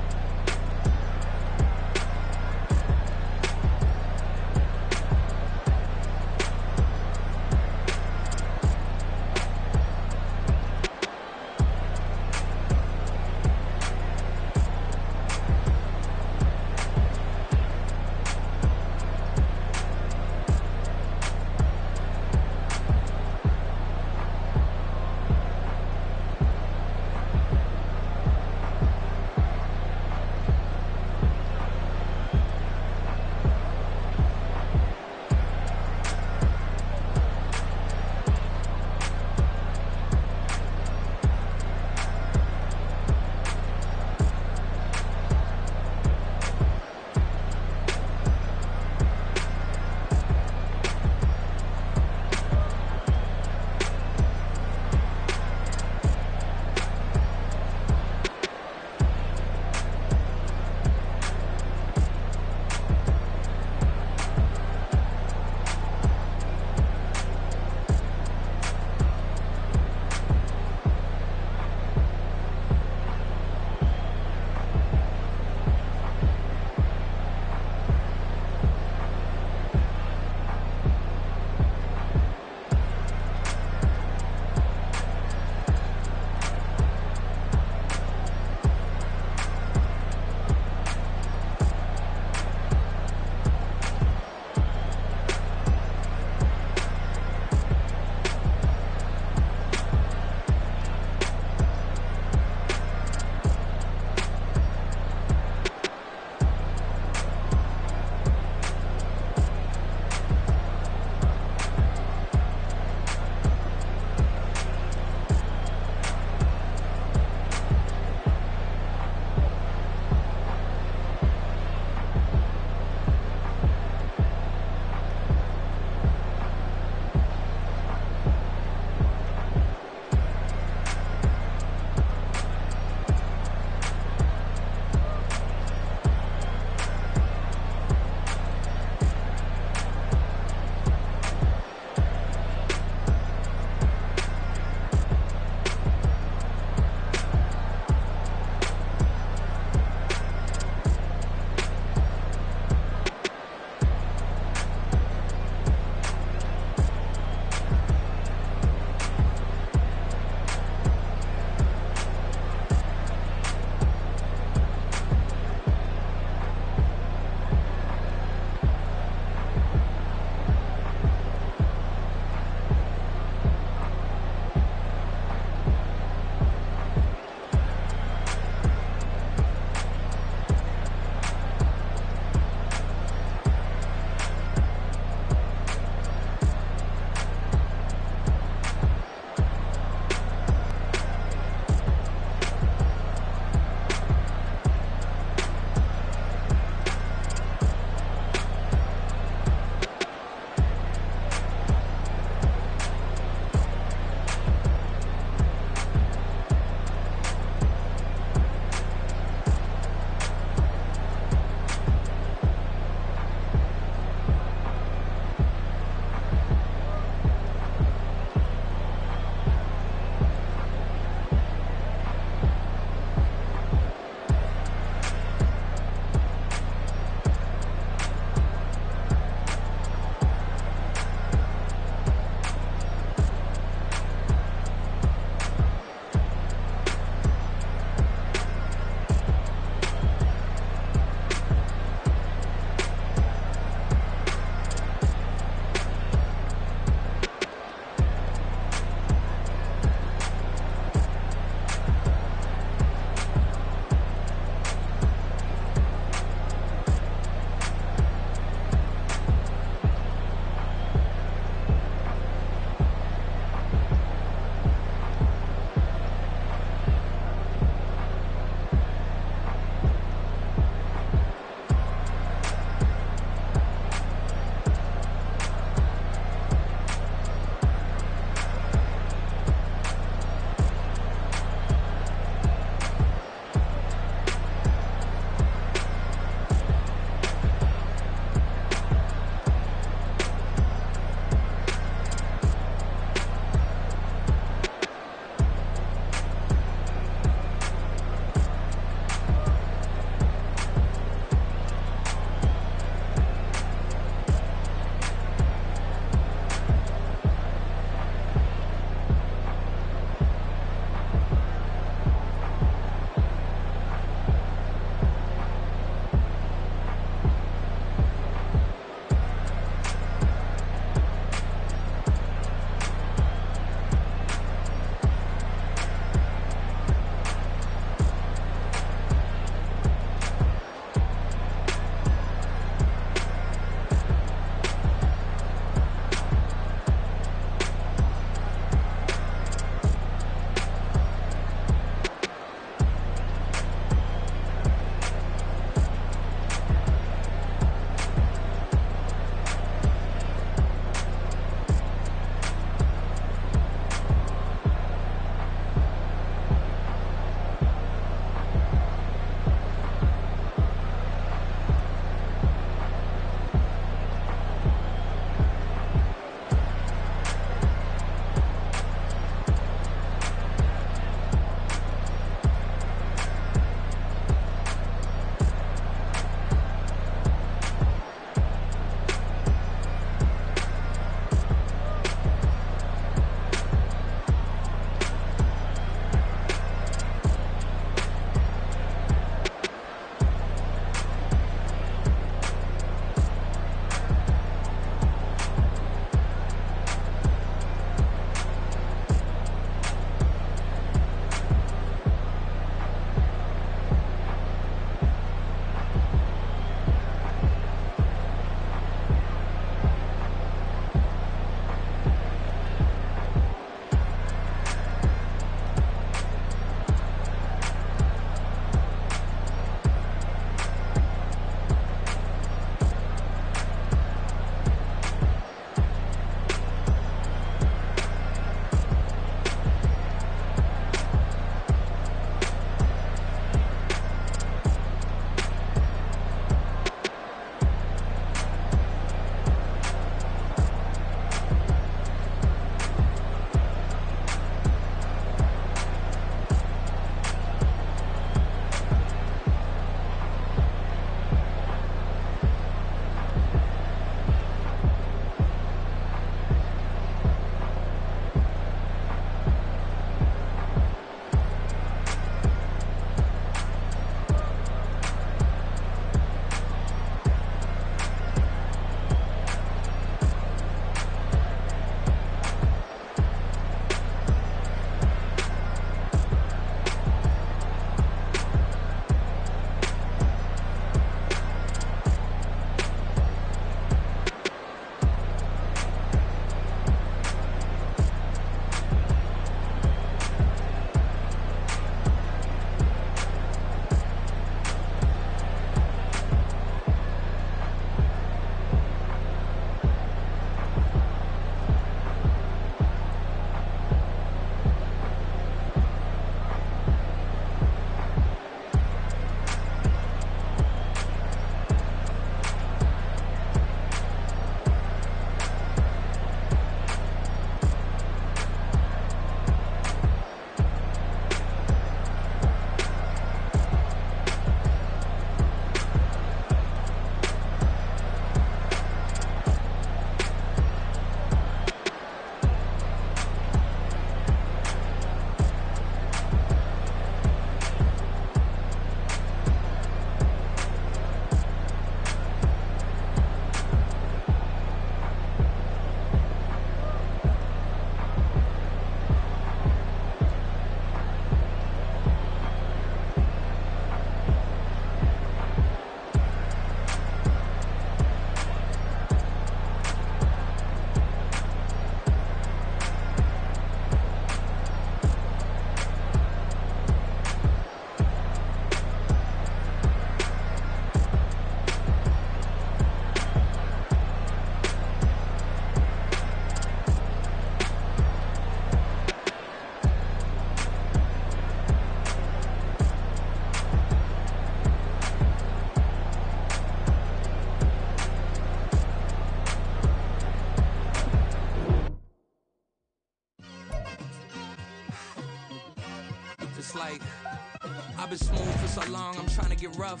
I've been smooth for so long, I'm trying to get rough.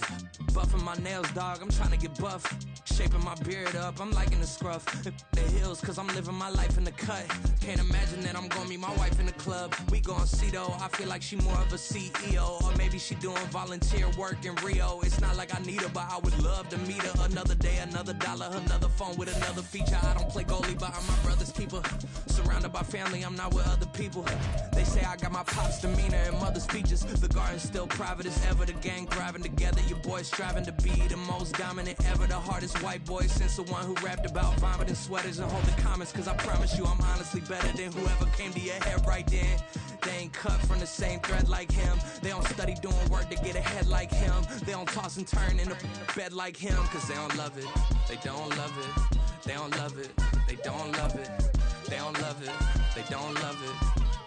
Buffing my nails, dog, I'm trying to get buff. Shaping my beard up, I'm liking the scruff. The hills, cause I'm living my life in the cut. Can't imagine that I'm gonna meet my wife in the club. We gon' see though, I feel like she more of a CEO. Or maybe she doing volunteer work in Rio. It's not like I need her, but I would love to meet her. Another day, another dollar, another phone with another feature. I don't play goalie, but I'm my brother's keeper. Surrounded by family, I'm not with other people. They say I got my pop's demeanor and mother's features. The garden's still private as ever. The gang thriving together. Your boys striving to be the most dominant ever. The hardest white boy since the one who rapped about vomiting sweaters and hold the comments. Cause I promise you I'm honestly better than whoever came to your head right then. They ain't cut from the same thread like him. They don't study doing work to get ahead like him. They don't toss and turn in the bed like him. Cause they don't love it. They don't love it. They don't love it. They don't love it. They don't love it. They don't love it.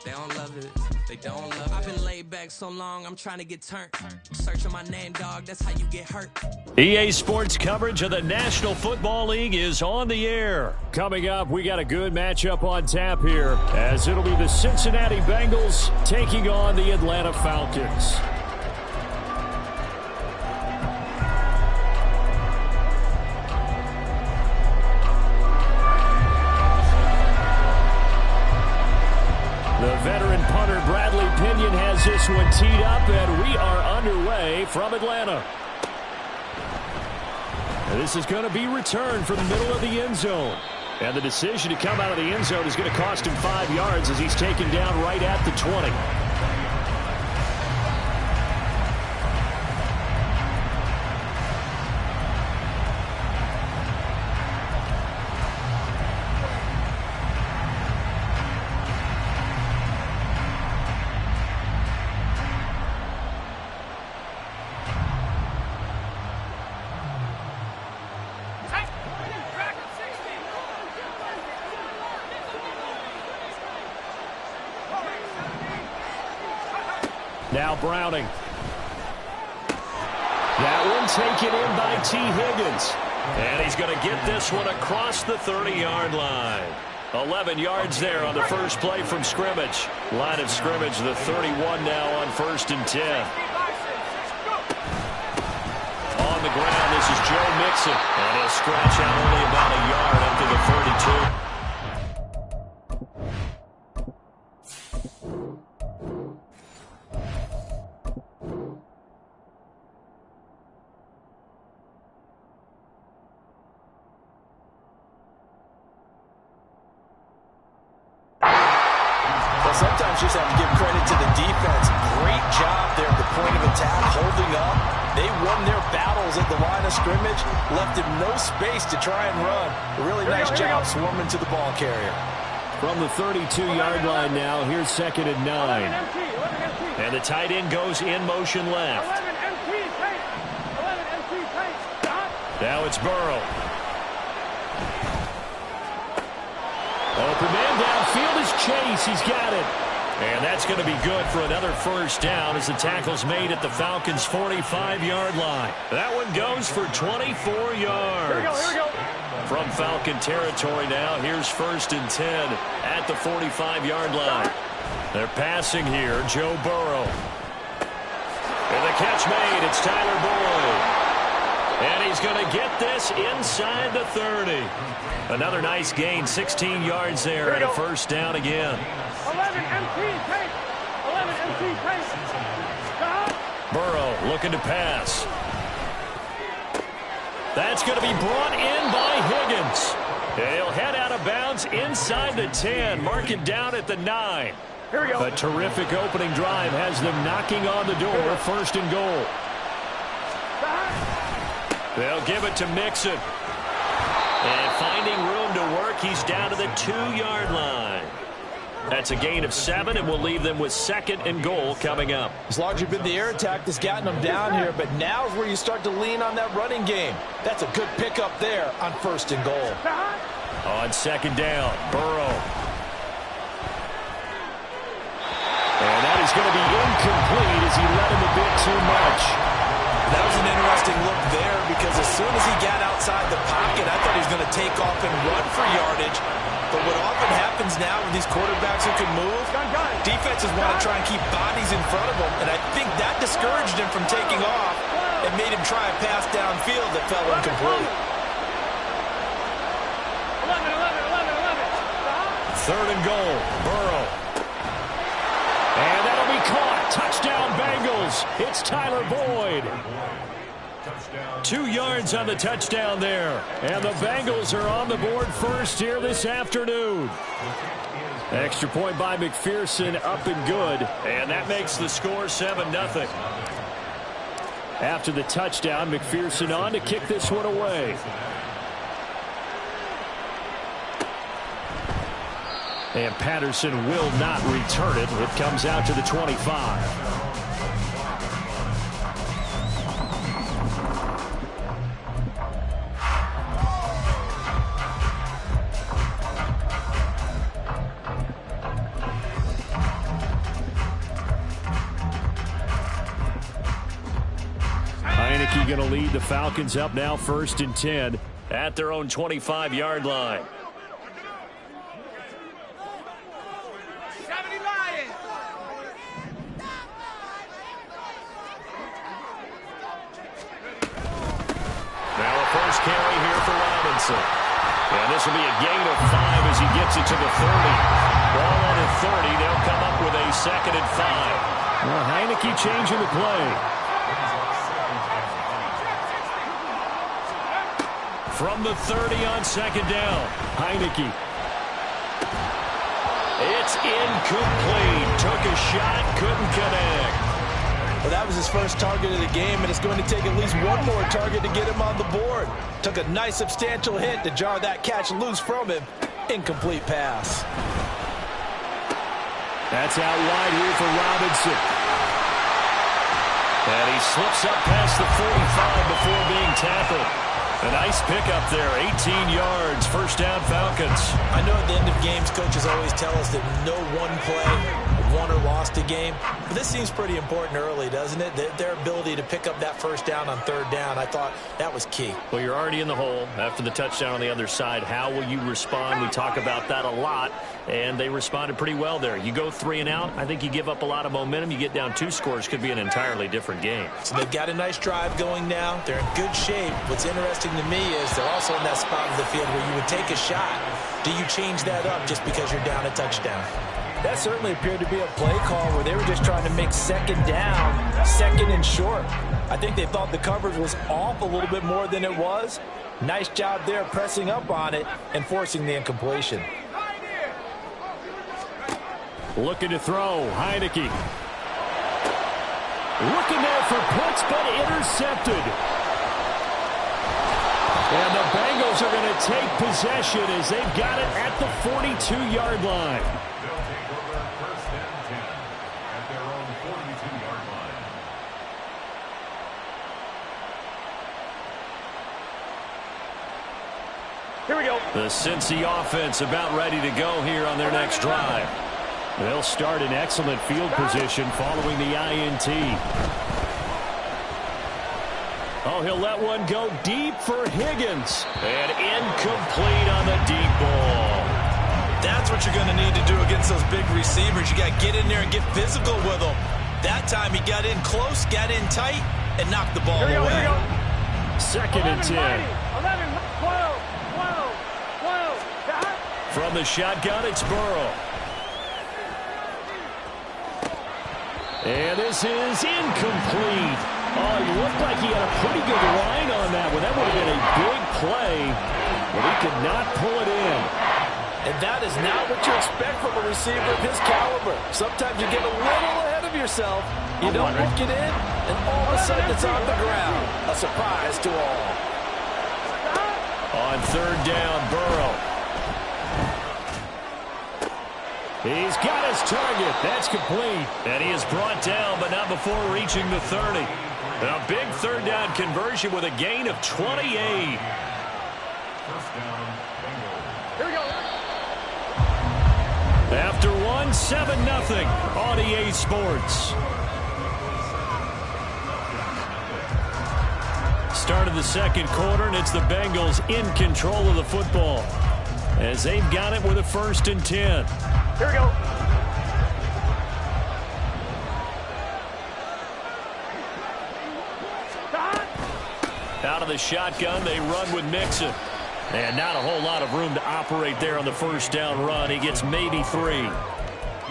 They don't love it. They don't love it. I've been laid back so long, I'm trying to get turned. Searching my name, dog, that's how you get hurt. EA Sports coverage of the National Football League is on the air. Coming up, we got a good matchup on tap here, as it'll be the Cincinnati Bengals taking on the Atlanta Falcons. The veteran punter Bradley Pinion has this one teed up, and we are underway from Atlanta. And this is going to be returned from the middle of the end zone. And the decision to come out of the end zone is going to cost him 5 yards as he's taken down right at the 20. Now Browning. That one taken in by T. Higgins. And he's going to get this one across the 30-yard line. 11 yards there on the first play from scrimmage. Line of scrimmage, the 31 now on 1st and 10. On the ground, this is Joe Mixon. And he'll scratch out only about a yard up to the 32. Sometimes you just have to give credit to the defense. Great job there at the point of attack, holding up. They won their battles at the line of scrimmage, left him no space to try and run. A really nice job swarming to the ball carrier. From the 32-yard line now, here's 2nd and 9. And the tight end goes in motion left. Now it's Burrow. Open man downfield is Chase. He's got it. And that's going to be good for another first down as the tackle's made at the Falcons' 45-yard line. That one goes for 24 yards. Here we go. From Falcon territory now, here's 1st and 10 at the 45-yard line. They're passing here, Joe Burrow. And the catch made, it's Tyler Boyd. And he's going to get this inside the 30. Another nice gain, 16 yards there, and a first down again. 11 MT pace. 11 MT pace. Burrow looking to pass. That's going to be brought in by Higgins. And he'll head out of bounds inside the 10, mark it down at the 9. Here we go. A terrific opening drive has them knocking on the door, 1st and goal. They'll give it to Mixon. And finding room to work, he's down to the 2-yard line. That's a gain of 7, and will leave them with 2nd and goal coming up. It's largely been the air attack that's gotten them down here, but now is where you start to lean on that running game. That's a good pickup there on 1st and goal. On 2nd down, Burrow. And that is going to be incomplete as he let him a bit too much. That was an interesting look there because as soon as he got outside the pocket, I thought he was going to take off and run for yardage. But what often happens now with these quarterbacks who can move, defenses want to try and keep bodies in front of them, and I think that discouraged him from taking off and made him try a pass downfield that fell incomplete. 3rd and goal, Burrow. And that'll be caught. Touchdown, Bengals. It's Tyler Boyd. 2 yards on the touchdown there. And the Bengals are on the board first here this afternoon. Extra point by McPherson, up and good. And that makes the score 7-0. After the touchdown, McPherson on to kick this one away. And Patterson will not return it. It comes out to the 25. Heineke going to lead the Falcons up now 1st and 10 at their own 25-yard line. Carry here for Robinson. And this will be a gain of 5 as he gets it to the 30. Ball on the 30. They'll come up with a 2nd and 5. Well, Heineke changing the play. From the 30 on 2nd down. Heineke. It's incomplete. Took a shot, couldn't connect. Well, that was his first target of the game, and it's going to take at least one more target to get him on the board. Took a nice substantial hit to jar that catch loose from him. Incomplete pass. That's out wide here for Robinson. And he slips up past the 45 before being tackled. A nice pickup there, 18 yards, 1st down Falcons. I know at the end of games, coaches always tell us that no one play won or lost a game. But this seems pretty important early, doesn't it? Their ability to pick up that 1st down on 3rd down, I thought that was key. Well, you're already in the hole after the touchdown on the other side. How will you respond? We talk about that a lot, and they responded pretty well there. You go 3 and out, I think you give up a lot of momentum. You get down 2 scores, could be an entirely different game. So they've got a nice drive going now. They're in good shape. What's interesting to me is they're also in that spot of the field where you would take a shot. Do you change that up just because you're down a touchdown? That certainly appeared to be a play call where they were just trying to make 2nd down, 2nd and short. I think they thought the coverage was off a little bit more than it was. Nice job there pressing up on it and forcing the incompletion. Looking to throw, Heineke. Looking there for Pitts, but intercepted. And the Bengals are going to take possession as they've got it at the 42-yard line. They'll take over 1st and 10 at their own 42-yard line. Here we go. The Cincy offense about ready to go here on their next drive. They'll start in excellent field position following the INT. Oh, he'll let one go deep for Higgins. And incomplete on the deep ball. That's what you're going to need to do against those big receivers. You got to get in there and get physical with them. That time he got in close, got in tight, and knocked the ball away. Here we go. 2nd and 10. 11, 12, 12. From the shotgun, it's Burrow. And this is incomplete. Oh, he looked like he had a pretty good line on that one. That would have been a big play, but he could not pull it in. And that is not what you expect from a receiver of his caliber. Sometimes you get a little ahead of yourself. You don't look it in, and all of a sudden it's on the ground. A surprise to all. On 3rd down, Burrow. He's got his target. That's complete. And he is brought down, but not before reaching the 30. A big 3rd down conversion with a gain of 28. 1st down, Bengals. Here we go. After 7-0 on EA Sports. Start of the 2nd quarter, and it's the Bengals in control of the football. as they've got it with a 1st and 10. Here we go. Out of the shotgun, they run with Mixon. And not a whole lot of room to operate there on the 1st down run. He gets maybe 3.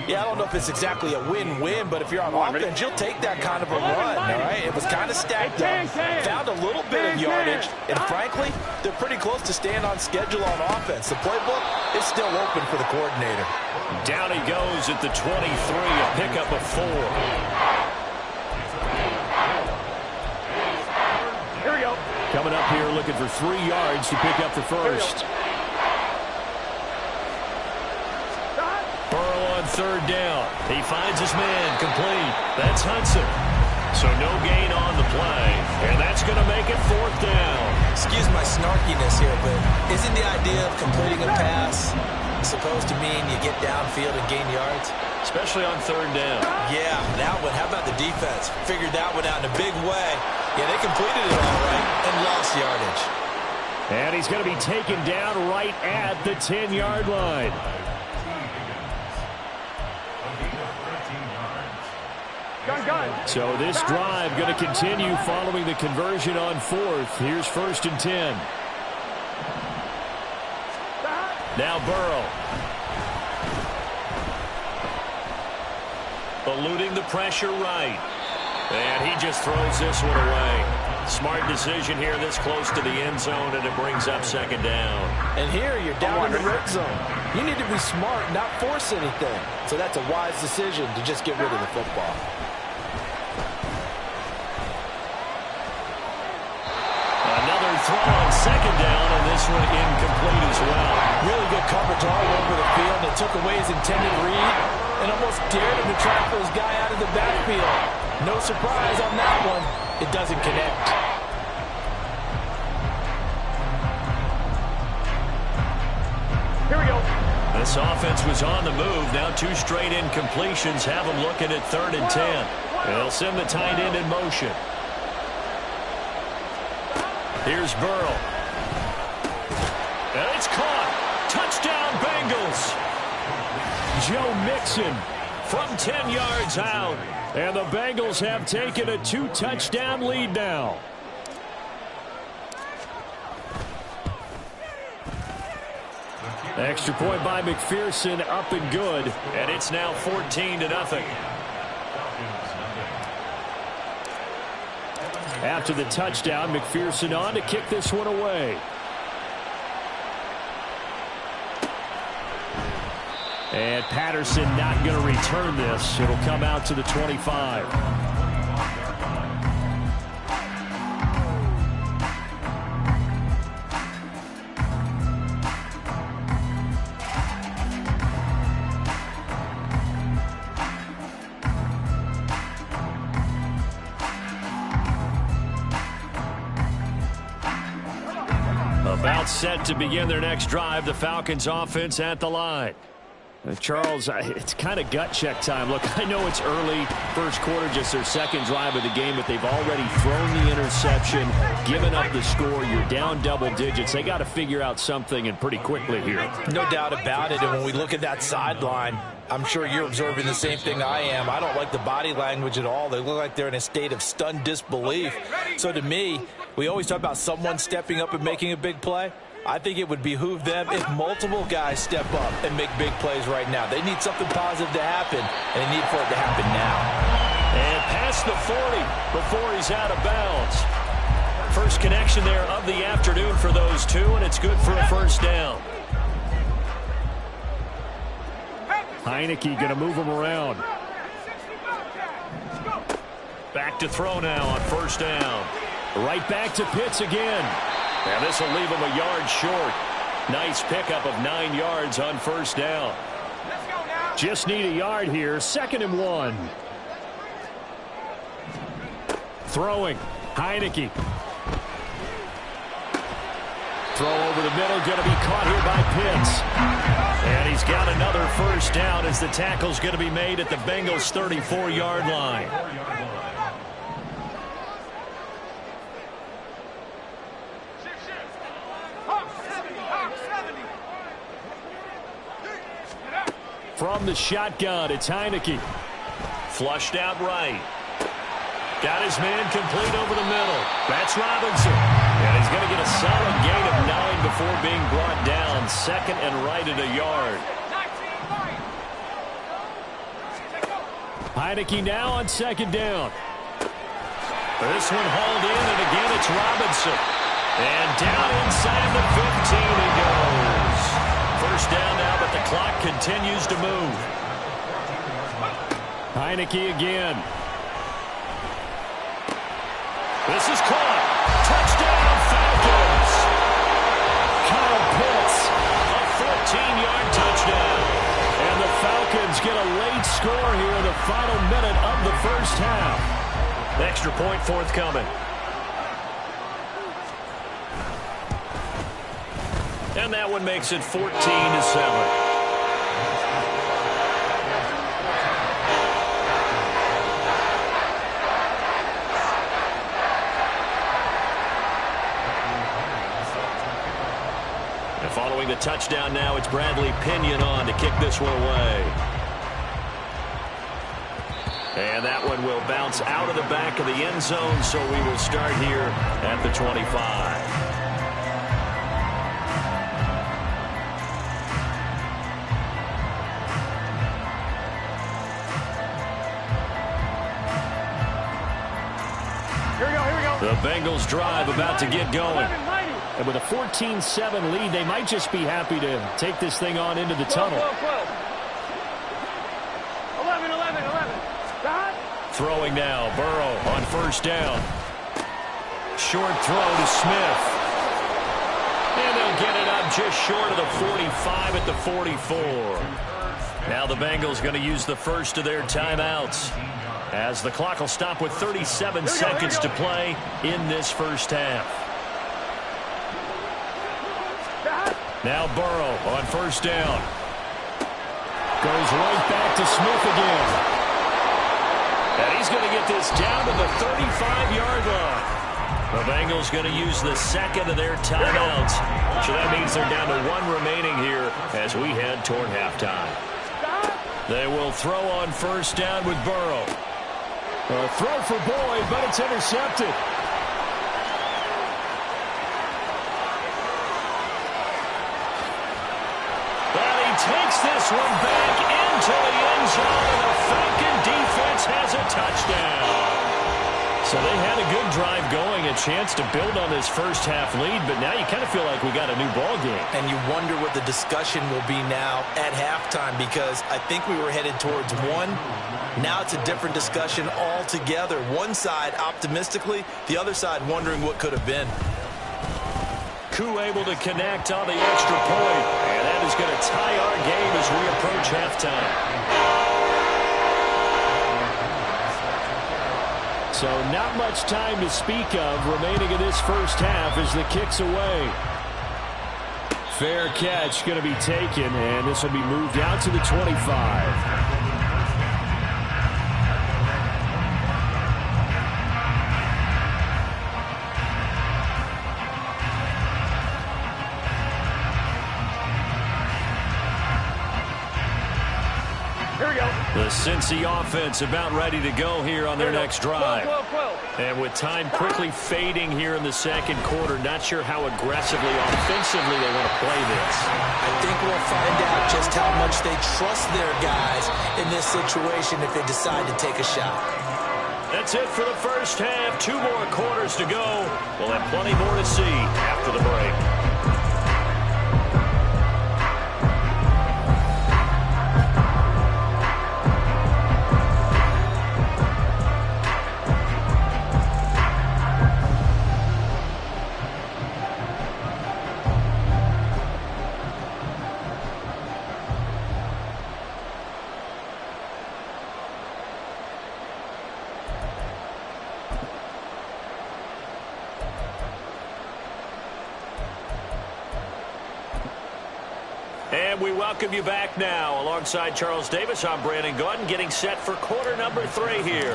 Yeah, I don't know if it's exactly a win-win, but if you're on offense, you'll take that kind of a run, all right? It was kind of stacked up, found a little bit of yardage, and frankly, they're pretty close to staying on schedule on offense. The playbook is still open for the coordinator. Down he goes at the 23, a pickup of 4. Here we go. Coming up here looking for 3 yards to pick up the 1st. Burrow on 3rd down. He finds his man complete. That's Hudson. So no gain on the play. And that's going to make it 4th down. Excuse my snarkiness here, but isn't the idea of completing a pass supposed to mean you get downfield and gain yards? Especially on 3rd down. Yeah, that one. How about the defense? Figured that one out in a big way. Yeah, they completed it all right and lost yardage. And he's going to be taken down right at the 10-yard line. So this drive going to continue following the conversion on 4th. Here's 1st and 10. Now Burrow. Eluding the pressure right. And he just throws this one away. Smart decision here this close to the end zone, and it brings up 2nd down. And here you're down in the red zone. You need to be smart, not force anything. So that's a wise decision to just get rid of the football. Another throw on 2nd down, and this one incomplete as well. Really good coverage all over the field. They took away his intended read and almost dared him to try for his guy out of the backfield. No surprise on that one. It doesn't connect. Here we go. This offense was on the move. Now 2 straight incompletions have them looking at 3rd and 10. They'll send the tight end in motion. Here's Burrow. And it's caught. Touchdown, Bengals. Joe Mixon from 10 yards out. And the Bengals have taken a 2-touchdown lead now. Extra point by McPherson, up and good. And it's now 14-0. After the touchdown, McPherson on to kick this one away. And Patterson not going to return this. It'll come out to the 25. About set to begin their next drive. The Falcons offense at the line. Charles, it's kind of gut check time. Look, I know it's early, 1st quarter, just their 2nd drive of the game, but they've already thrown the interception, given up the score. You're down double digits. They got to figure out something, and pretty quickly here. No doubt about it. And when we look at that sideline, I'm sure you're observing the same thing I am. I don't like the body language at all. They look like they're in a state of stunned disbelief. So to me, we always talk about someone stepping up and making a big play. I think it would behoove them if multiple guys step up and make big plays right now. They need something positive to happen, and they need for it to happen now. And past the 40 before he's out of bounds. First connection there of the afternoon for those two, and it's good for a 1st down. Heineke going to move him around. Back to throw now on 1st down. Right back to Pitts again. And this will leave him a yard short. Nice pickup of 9 yards on 1st down. Just need a yard here. 2nd and 1. Throwing. Heineke. Throw over the middle. Going to be caught here by Pitts. And he's got another 1st down as the tackle's going to be made at the Bengals' 34-yard line. From the shotgun, it's Heineke. Flushed out right. Got his man complete over the middle. That's Robinson. And he's going to get a solid gain of 9 before being brought down. Second and right at a yard. Heineke now on second down. This one hauled in, and again it's Robinson. And down inside the 15 he goes. First down now, but the clock continues to move. Heineke again. This is caught. Touchdown, Falcons. Kyle Pitts, a 14-yard touchdown. And the Falcons get a late score here in the final minute of the first half. Extra point forthcoming. And that one makes it 14-7. Following the touchdown now, it's Bradley Pinion on to kick this one away. And that one will bounce out of the back of the end zone, so we will start here at the 25. The Bengals drive about to get going. And with a 14-7 lead, they might just be happy to take this thing on into the tunnel. 11. Throwing now, Burrow on first down. Short throw to Smith. And they'll get it up just short of the 45 at the 44. Now the Bengals going to use the first of their timeouts, as the clock will stop with 37 seconds to play in this first half. Now Burrow on first down. Goes right back to Smith again. And he's going to get this down to the 35-yard line. The Bengals going to use the second of their timeouts. So that means they're down to one remaining here as we head toward halftime. They will throw on first down with Burrow. A throw for Boyd, but it's intercepted. But he takes this one back into the end zone, and the Falcon defense has a touchdown. So they had a good drive going, a chance to build on this first half lead, but now you kind of feel like we got a new ball game. And you wonder what the discussion will be now at halftime, because I think we were headed towards one. Now it's a different discussion altogether. One side optimistically, the other side wondering what could have been. Koo able to connect on the extra point, and that is going to tie our game as we approach halftime. So not much time to speak of remaining in this first half as the kick's away. Fair catch going to be taken, and this will be moved out to the 25. The Cincy offense about ready to go here on their next drive. And with time quickly fading here in the second quarter, not sure how aggressively, offensively they want to play this. I think we'll find out just how much they trust their guys in this situation if they decide to take a shot. That's it for the first half. 2 more quarters to go. We'll have plenty more to see after the break. And we welcome you back now. Alongside Charles Davis, I'm Brandon Gaudin, getting set for quarter number 3 here.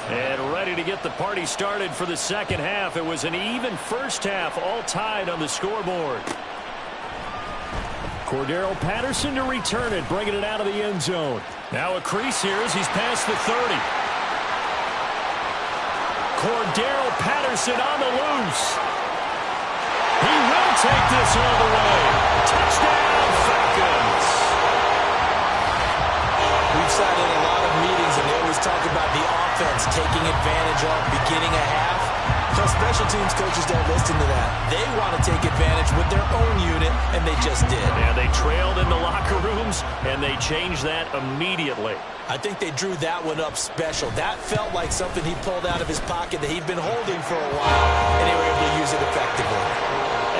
And ready to get the party started for the second half. It was an even first half, all tied on the scoreboard. Cordero Patterson to return it, bringing it out of the end zone. Now a crease here as he's past the 30. Cordero Patterson on the loose. He will take this all the way. Touchdown, Falcons. We've sat in a lot of meetings, and they always talk about the offense taking advantage of beginning a half. So special teams coaches don't listen to that. They want to take advantage with their own unit, and they just did. Yeah, they trailed in the locker rooms, and they changed that immediately. I think they drew that one up special. That felt like something he pulled out of his pocket that he'd been holding for a while, and they were able to use it effectively.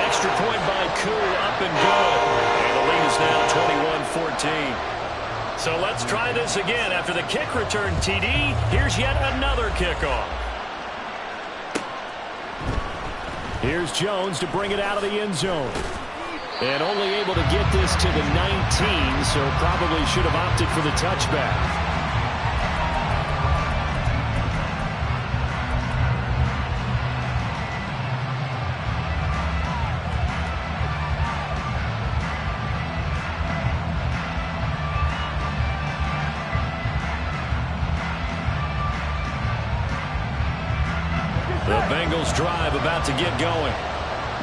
Extra point by Koo, up and good. And the lead is now 21-14. So let's try this again. After the kick return TD, here's yet another kickoff. Here's Jones to bring it out of the end zone. And only able to get this to the 19, so probably should have opted for the touchback. The Bengals drive about to get going.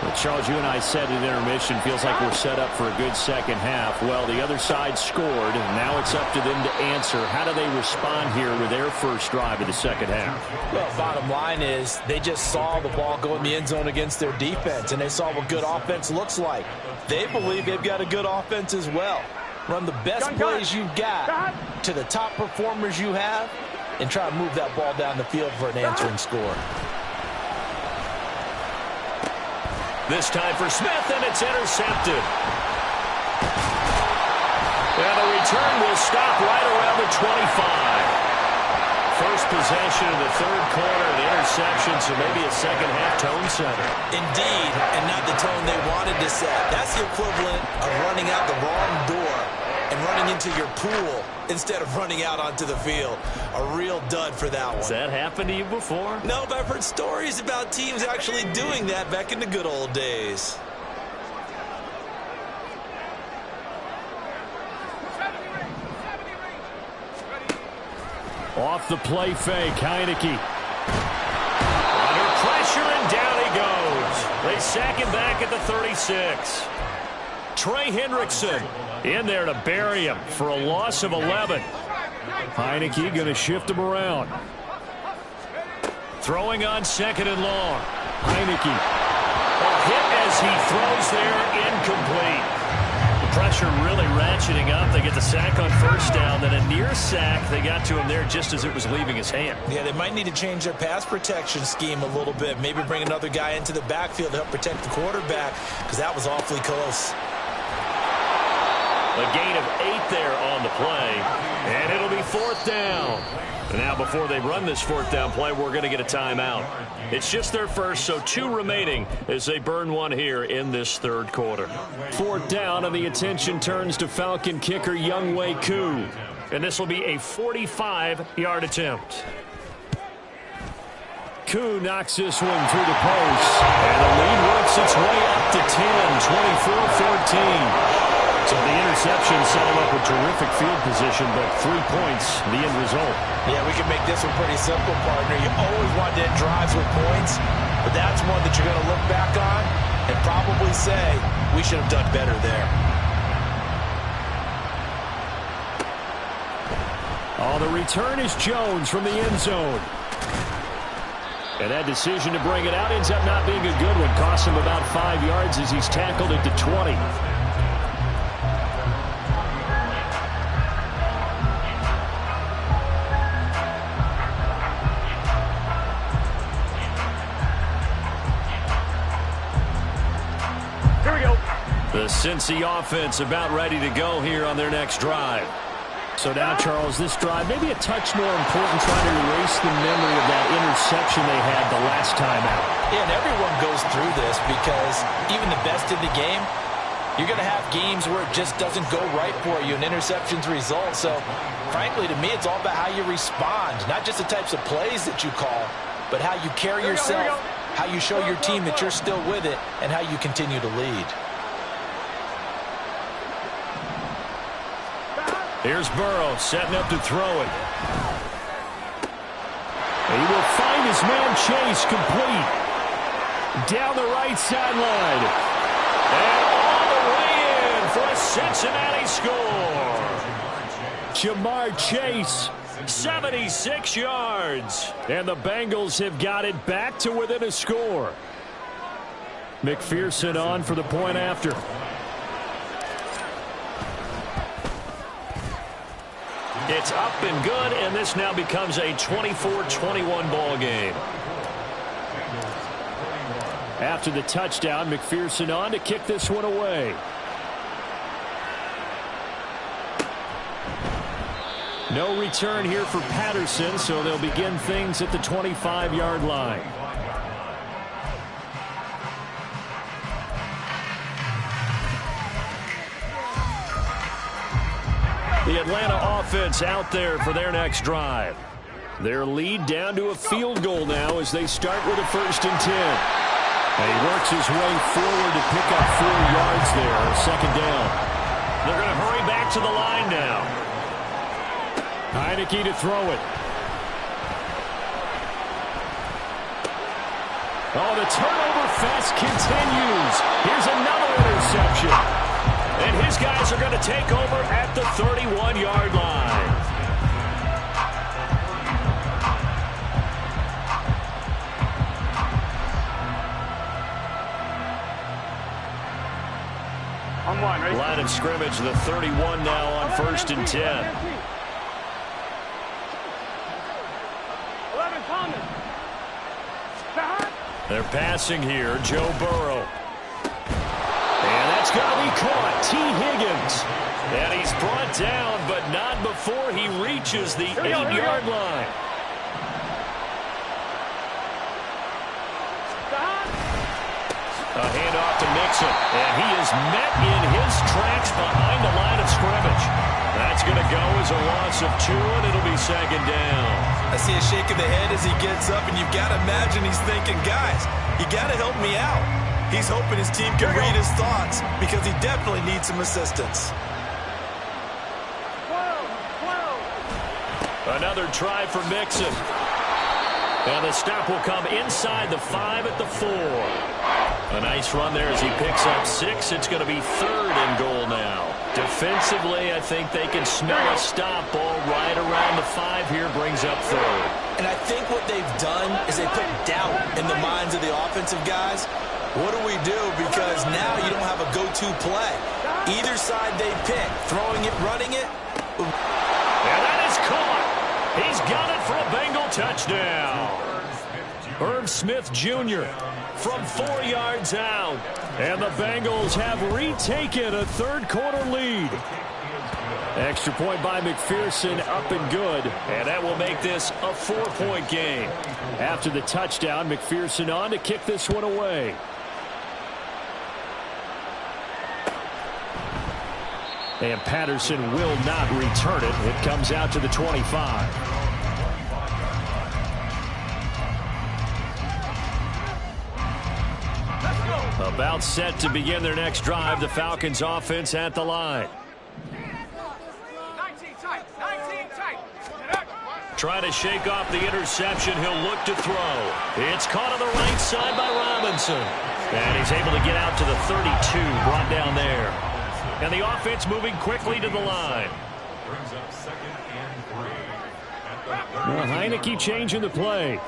Well, Charles, you and I said at intermission, feels like we're set up for a good second half. Well, the other side scored, and now it's up to them to answer. How do they respond here with their first drive of the second half? Well, bottom line is they just saw the ball go in the end zone against their defense, and they saw what good offense looks like. They believe they've got a good offense as well. Run the best plays you've got to the top performers you have, and try to move that ball down the field for an answering score. This time for Smith, and it's intercepted. And the return will stop right around the 25. First possession of the third quarter, the interception, so maybe a second-half tone setter. Indeed, and not the tone they wanted to set. That's the equivalent of running out the wrong door and running into your pool instead of running out onto the field. A real dud for that one. Has that happened to you before? No, but I've heard stories about teams actually doing that back in the good old days. Off the play fake, Heineke. Under pressure, and down he goes. They sack him back at the 36. Trey Hendrickson in there to bury him for a loss of 11. Heineke going to shift him around. Throwing on second and long. Heineke. A hit as he throws there, incomplete. The pressure really ratcheting up. They get the sack on first down, then a near sack. They got to him there just as it was leaving his hand. Yeah, they might need to change their pass protection scheme a little bit. Maybe bring another guy into the backfield to help protect the quarterback, because that was awfully close. A gain of 8 there on the play, and it'll be fourth down. And now before they run this fourth down play, we're going to get a timeout. It's just their first, so 2 remaining as they burn one here in this third quarter. Fourth down, and the attention turns to Falcon kicker Younghoe Koo. And this will be a 45-yard attempt. Koo knocks this one through the post, and the lead works its way up to 10, 24-14. So the interception set him up with terrific field position, but 3 points, the end result. Yeah, we can make this one pretty simple, partner. You always want to end drives with points, but that's one that you're going to look back on and probably say, we should have done better there. Oh, the return is Jones from the end zone. And that decision to bring it out ends up not being a good one. Costs him about 5 yards as he's tackled it to 20. The Cincy offense about ready to go here on their next drive. So now, Charles, this drive maybe a touch more important, trying to erase the memory of that interception they had the last time out. Yeah, and everyone goes through this because even the best in the game, you're going to have games where it just doesn't go right for you, and interceptions result. So, frankly, to me, it's all about how you respond, not just the types of plays that you call, but how you carry yourself, how you show your team that you're still with it, and how you continue to lead. Here's Burrow setting up to throw it. He will find his man Chase complete. Down the right sideline. And all the way in for a Cincinnati score. Jamar Chase, 76 yards. And the Bengals have got it back to within a score. McPherson on for the point after. It's up and good, and this now becomes a 24-21 ball game. After the touchdown, McPherson on to kick this one away. No return here for Patterson, so they'll begin things at the 25-yard line. The Atlanta offense out there for their next drive. Their lead down to a field goal now as they start with a 1st and 10. And he works his way forward to pick up 4 yards there, 2nd down. They're going to hurry back to the line now. Heineke to throw it. Oh, the turnover fest continues. Here's another interception. And his guys are going to take over at the 31-yard line. On one, right? Line of scrimmage, the 31 now on 1st and 10. 11, Thomas. They're passing here, Joe Burrow. And that's going to be caught. T. Higgins. And he's brought down, but not before he reaches the 8-yard line. A handoff to Mixon. And he is met in his tracks behind the line of scrimmage. That's going to go as a loss of 2, and it'll be 2nd down. I see a shake of the head as he gets up, and you've got to imagine he's thinking, guys, you got to help me out. He's hoping his team can read his thoughts because he definitely needs some assistance. Another try for Mixon. And the stop will come inside the 5 at the 4. A nice run there as he picks up 6. It's going to be 3rd and goal now. Defensively, I think they can smell a stop. Ball right around the 5 here brings up 3rd. And I think what they've done is they put doubt in the minds of the offensive guys. What do we do? Because now you don't have a go-to play. Either side they pick, throwing it, running it. And that is caught. He's got it for a Bengal touchdown. Herb Smith Jr. from 4 yards out. And the Bengals have retaken a 3rd-quarter lead. Extra point by McPherson, up and good. And that will make this a 4-point game. After the touchdown, McPherson on to kick this one away. And Patterson will not return it. It comes out to the 25. About set to begin their next drive. The Falcons offense at the line. 19 tight. Trying to shake off the interception. He'll look to throw. It's caught on the right side by Robinson. And he's able to get out to the 32, brought down there. And the offense moving quickly to the line. Brings up 2nd and 3. Well, Heineke changing the play.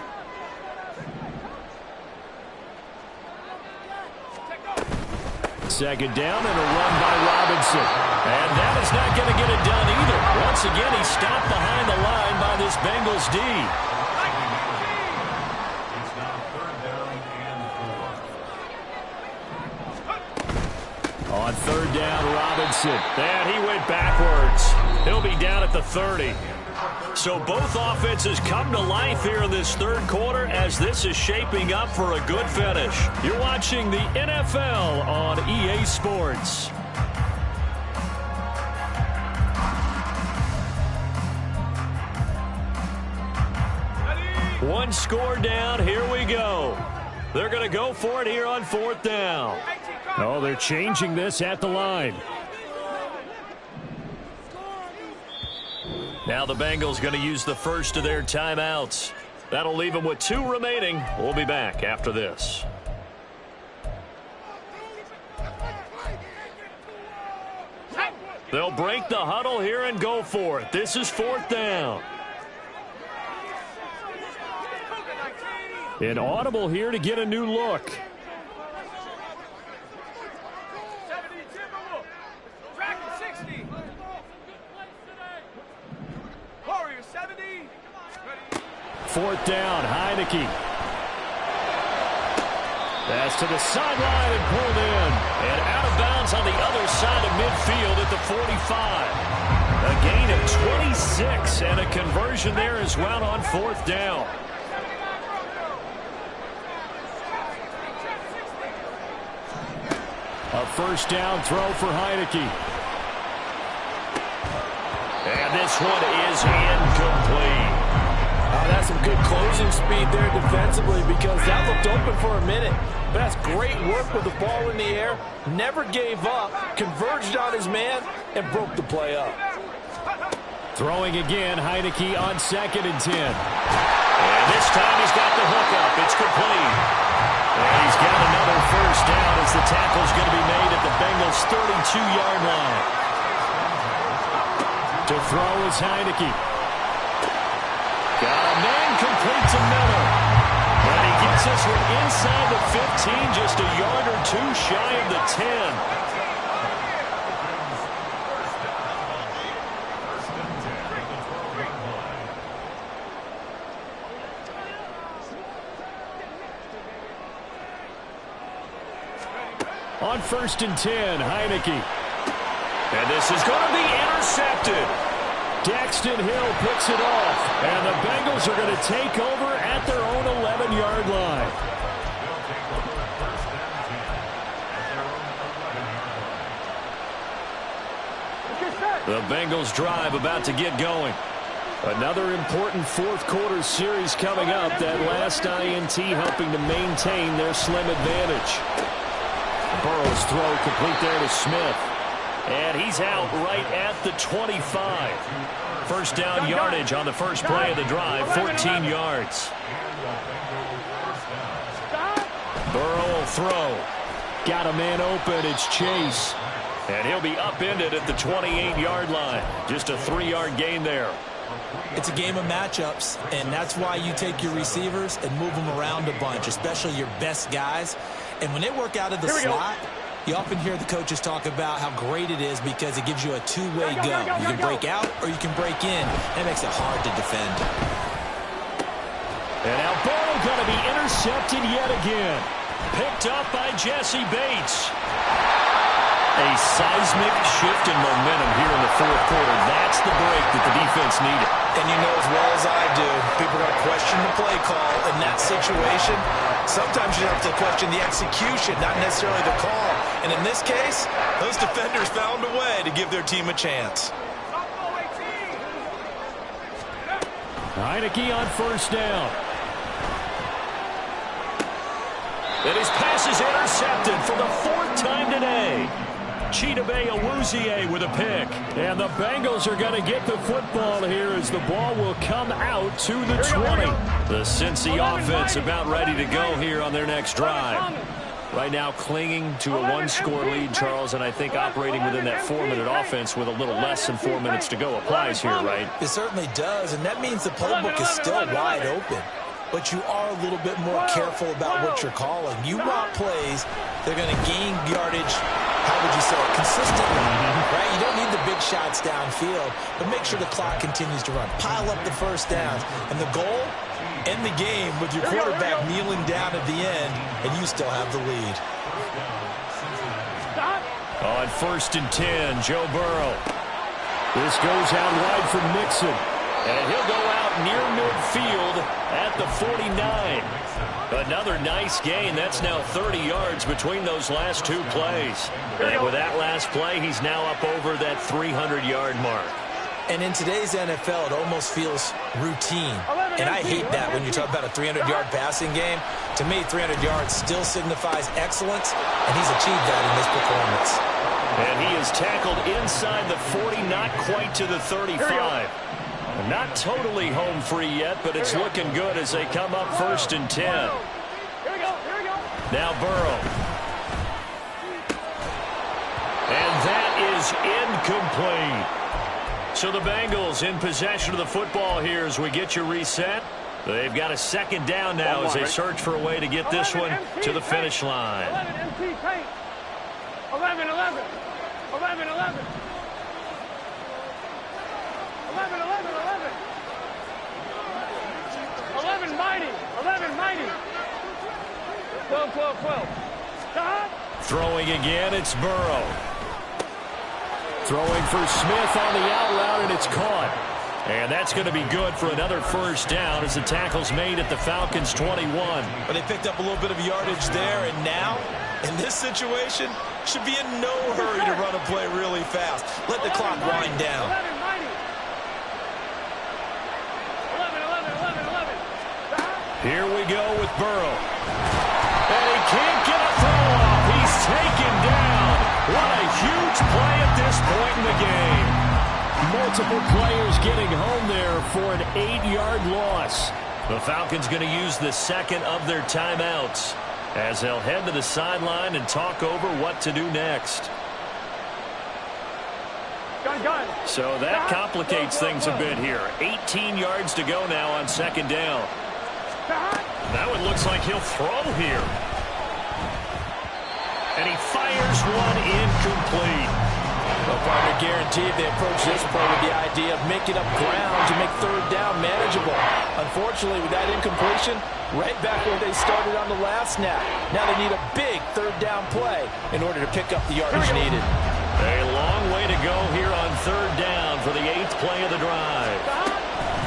Second down and a run by Robinson. And that is not going to get it done either. Once again, he's stopped behind the line by this Bengals D. It's now 3rd down and 4. On 3rd down, Robinson. And he went backwards. He'll be down at the 30. So both offenses come to life here in this 3rd quarter as this is shaping up for a good finish. You're watching the NFL on EA Sports. One score down. Here we go. They're going to go for it here on 4th down. Oh, they're changing this at the line. Now the Bengals going to use the first of their timeouts. That'll leave them with 2 remaining. We'll be back after this. They'll break the huddle here and go for it. This is 4th down. An audible here to get a new look. Fourth down, Heineke. Pass to the sideline and pulled in. And out of bounds on the other side of midfield at the 45. A gain of 26 and a conversion there as well on 4th down. A first down throw for Heineke. And this one is incomplete. That's some good closing speed there defensively because that looked open for a minute. But that's great work with the ball in the air. Never gave up, converged on his man, and broke the play up. Throwing again, Heineke on 2nd and 10. And this time he's got the hook up. It's complete. And he's got another first down as the tackle's going to be made at the Bengals' 32-yard line. To throw is Heineke. Got a man complete to Miller. And he gets this one inside the 15, just a yard or 2 shy of the 10. On 1st and 10, Heineke. And this is going to be intercepted. Daxton Hill picks it off, and the Bengals are going to take over at their own 11-yard line. The Bengals drive about to get going. Another important 4th quarter series coming up. That last INT helping to maintain their slim advantage. Burrow's throw complete there to Smith. And he's out right at the 25. First down yardage on the first play of the drive, 14 yards. Burrow will throw. Got a man open, it's Chase. And he'll be upended at the 28-yard line. Just a 3-yard gain there. It's a game of matchups, and that's why you take your receivers and move them around a bunch, especially your best guys. And when they work out of the slot, you often hear the coaches talk about how great it is because it gives you a 2-way go. You can break out or you can break in. That makes it hard to defend. And now Burrow going to be intercepted yet again. Picked up by Jesse Bates. A seismic shift in momentum here in the 4th quarter. That's the break that the defense needed. And you know as well as I do, people are going to question the play call in that situation. Sometimes you have to question the execution, not necessarily the call. And in this case, those defenders found a way to give their team a chance. Heineke on first down. And his pass is intercepted for the 4th time today. Chidobe Awuzie with a pick. And the Bengals are going to get the football here as the ball will come out to the 20. The Cincy offense about ready to go here on their next drive. Right now clinging to a 1-score lead, Charles, and I think operating within that 4-minute offense with a little less than 4 minutes to go applies here, right? It certainly does, and that means the playbook is still wide open. But you are a little bit more careful about what you're calling. You want plays, they're going to gain yardage, how would you say it, consistently, right? You don't need the big shots downfield, but make sure the clock continues to run. Pile up the first downs. And the goal, end the game with your quarterback kneeling down at the end, and you still have the lead. On 1st and 10, Joe Burrow. This goes out wide for Mixon. And he'll go out near midfield at the 49. Another nice gain. That's now 30 yards between those last 2 plays. And with that last play, he's now up over that 300-yard mark. And in today's NFL, it almost feels routine. And I hate that when you talk about a 300-yard passing game. To me, 300 yards still signifies excellence, and he's achieved that in this performance. And he is tackled inside the 40, not quite to the 35. Not totally home free yet, but it's looking good as they come up 1st and 10. Here we go. Now Burrow. And that is incomplete. So the Bengals in possession of the football here as we get you reset. They've got a 2nd down now as they search for a way to get this one to the finish line. 11 MC paint. 11. 11 mighty. 12. Stop. Throwing again, it's Burrow. Throwing for Smith on the out route, and it's caught. And that's going to be good for another 1st down as the tackle's made at the Falcons' 21. But they picked up a little bit of yardage there, and now, in this situation, should be in no hurry to run a play really fast. Let the clock wind down. 11 mighty. 11. Here we go with Burrow. And he can't get a throw off. He's taken down. What a huge play at this point in the game. Multiple players getting home there for an 8-yard loss. The Falcons going to use the 2nd of their timeouts as they'll head to the sideline and talk over what to do next. Gun. So that complicates things a bit here. 18 yards to go now on 2nd down. Now it looks like he'll throw here. And he fires one incomplete. Well, partner, guaranteed they approach this play with the idea of making up ground to make 3rd down manageable. Unfortunately, with that incompletion, right back where they started on the last snap. Now they need a big 3rd down play in order to pick up the yardage needed. A long way to go here on 3rd down for the 8th play of the drive.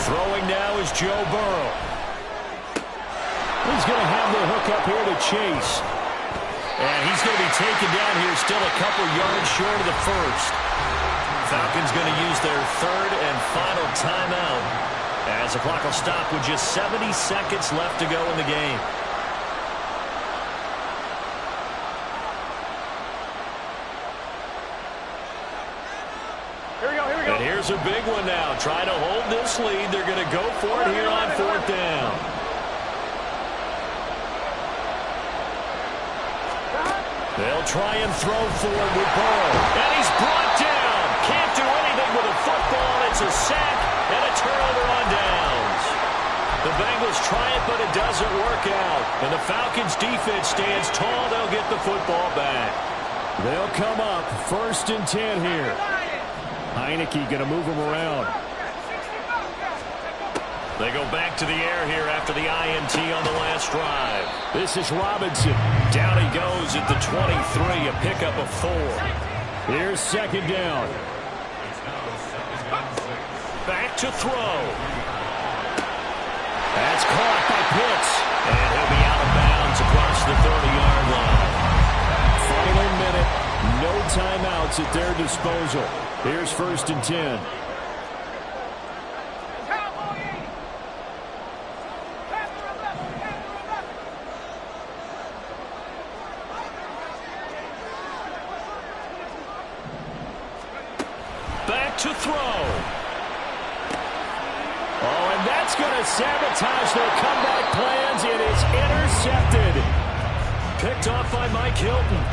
Throwing now is Joe Burrow. He's going to have the hook up here to Chase. And he's going to be taken down here still a couple yards short of the 1st. Falcons going to use their 3rd and final timeout as the clock will stop with just 70 seconds left to go in the game. Here we go. And here's a big one now. Trying to hold this lead. They're going to go for it here on 4th down. They'll try and throw forward with Burrow. And he's brought down. Can't do anything with a football. It's a sack and a turnover on downs. The Bengals try it, but it doesn't work out. And the Falcons' defense stands tall. They'll get the football back. They'll come up 1st and 10 here. Heineke going to move them around. They go back to the air here after the INT on the last drive. This is Robinson. Down he goes at the 23, a pickup of 4. Here's 2nd down. Back to throw. That's caught by Pitts. And he'll be out of bounds across the 30-yard line. Final minute. No timeouts at their disposal. Here's 1st and 10. Back to throw. Oh, and that's going to sabotage their comeback plans. It is intercepted. Picked off by Mike Hilton.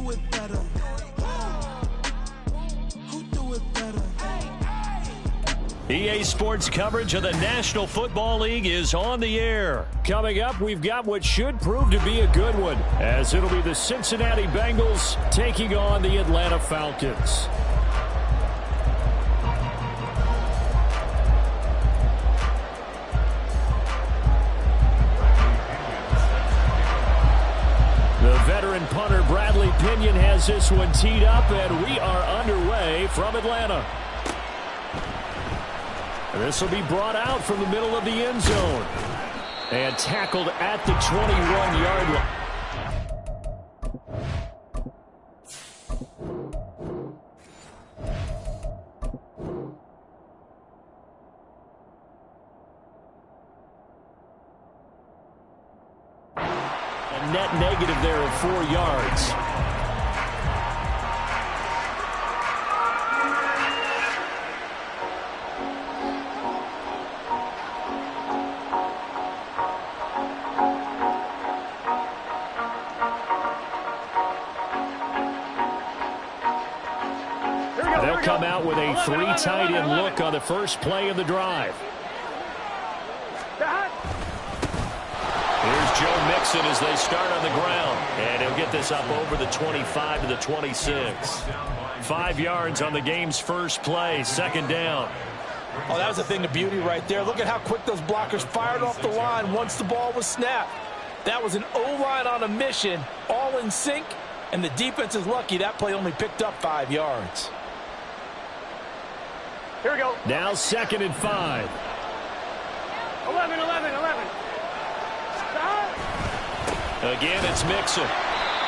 do it better? Who do it better? EA Sports coverage of the National Football League is on the air. Coming up, we've got what should prove to be a good one, as it'll be the Cincinnati Bengals taking on the Atlanta Falcons. The veteran punter Bradley Pinion has this one teed up, and we are underway from Atlanta. This will be brought out from the middle of the end zone and tackled at the 21-yard line. A net negative there of 4 yards. They'll come out with a 3 tight end look on the first play of the drive. Here's Joe Mixon as they start on the ground. And he'll get this up over the 25 to the 26. 5 yards on the game's first play, second down. Oh, that was a thing of beauty right there. Look at how quick those blockers fired off the line once the ball was snapped. That was an O-line on a mission, all in sync, and the defense is lucky that play only picked up 5 yards. Here we go. Now 2nd and 5. 11. Again, it's Mixon.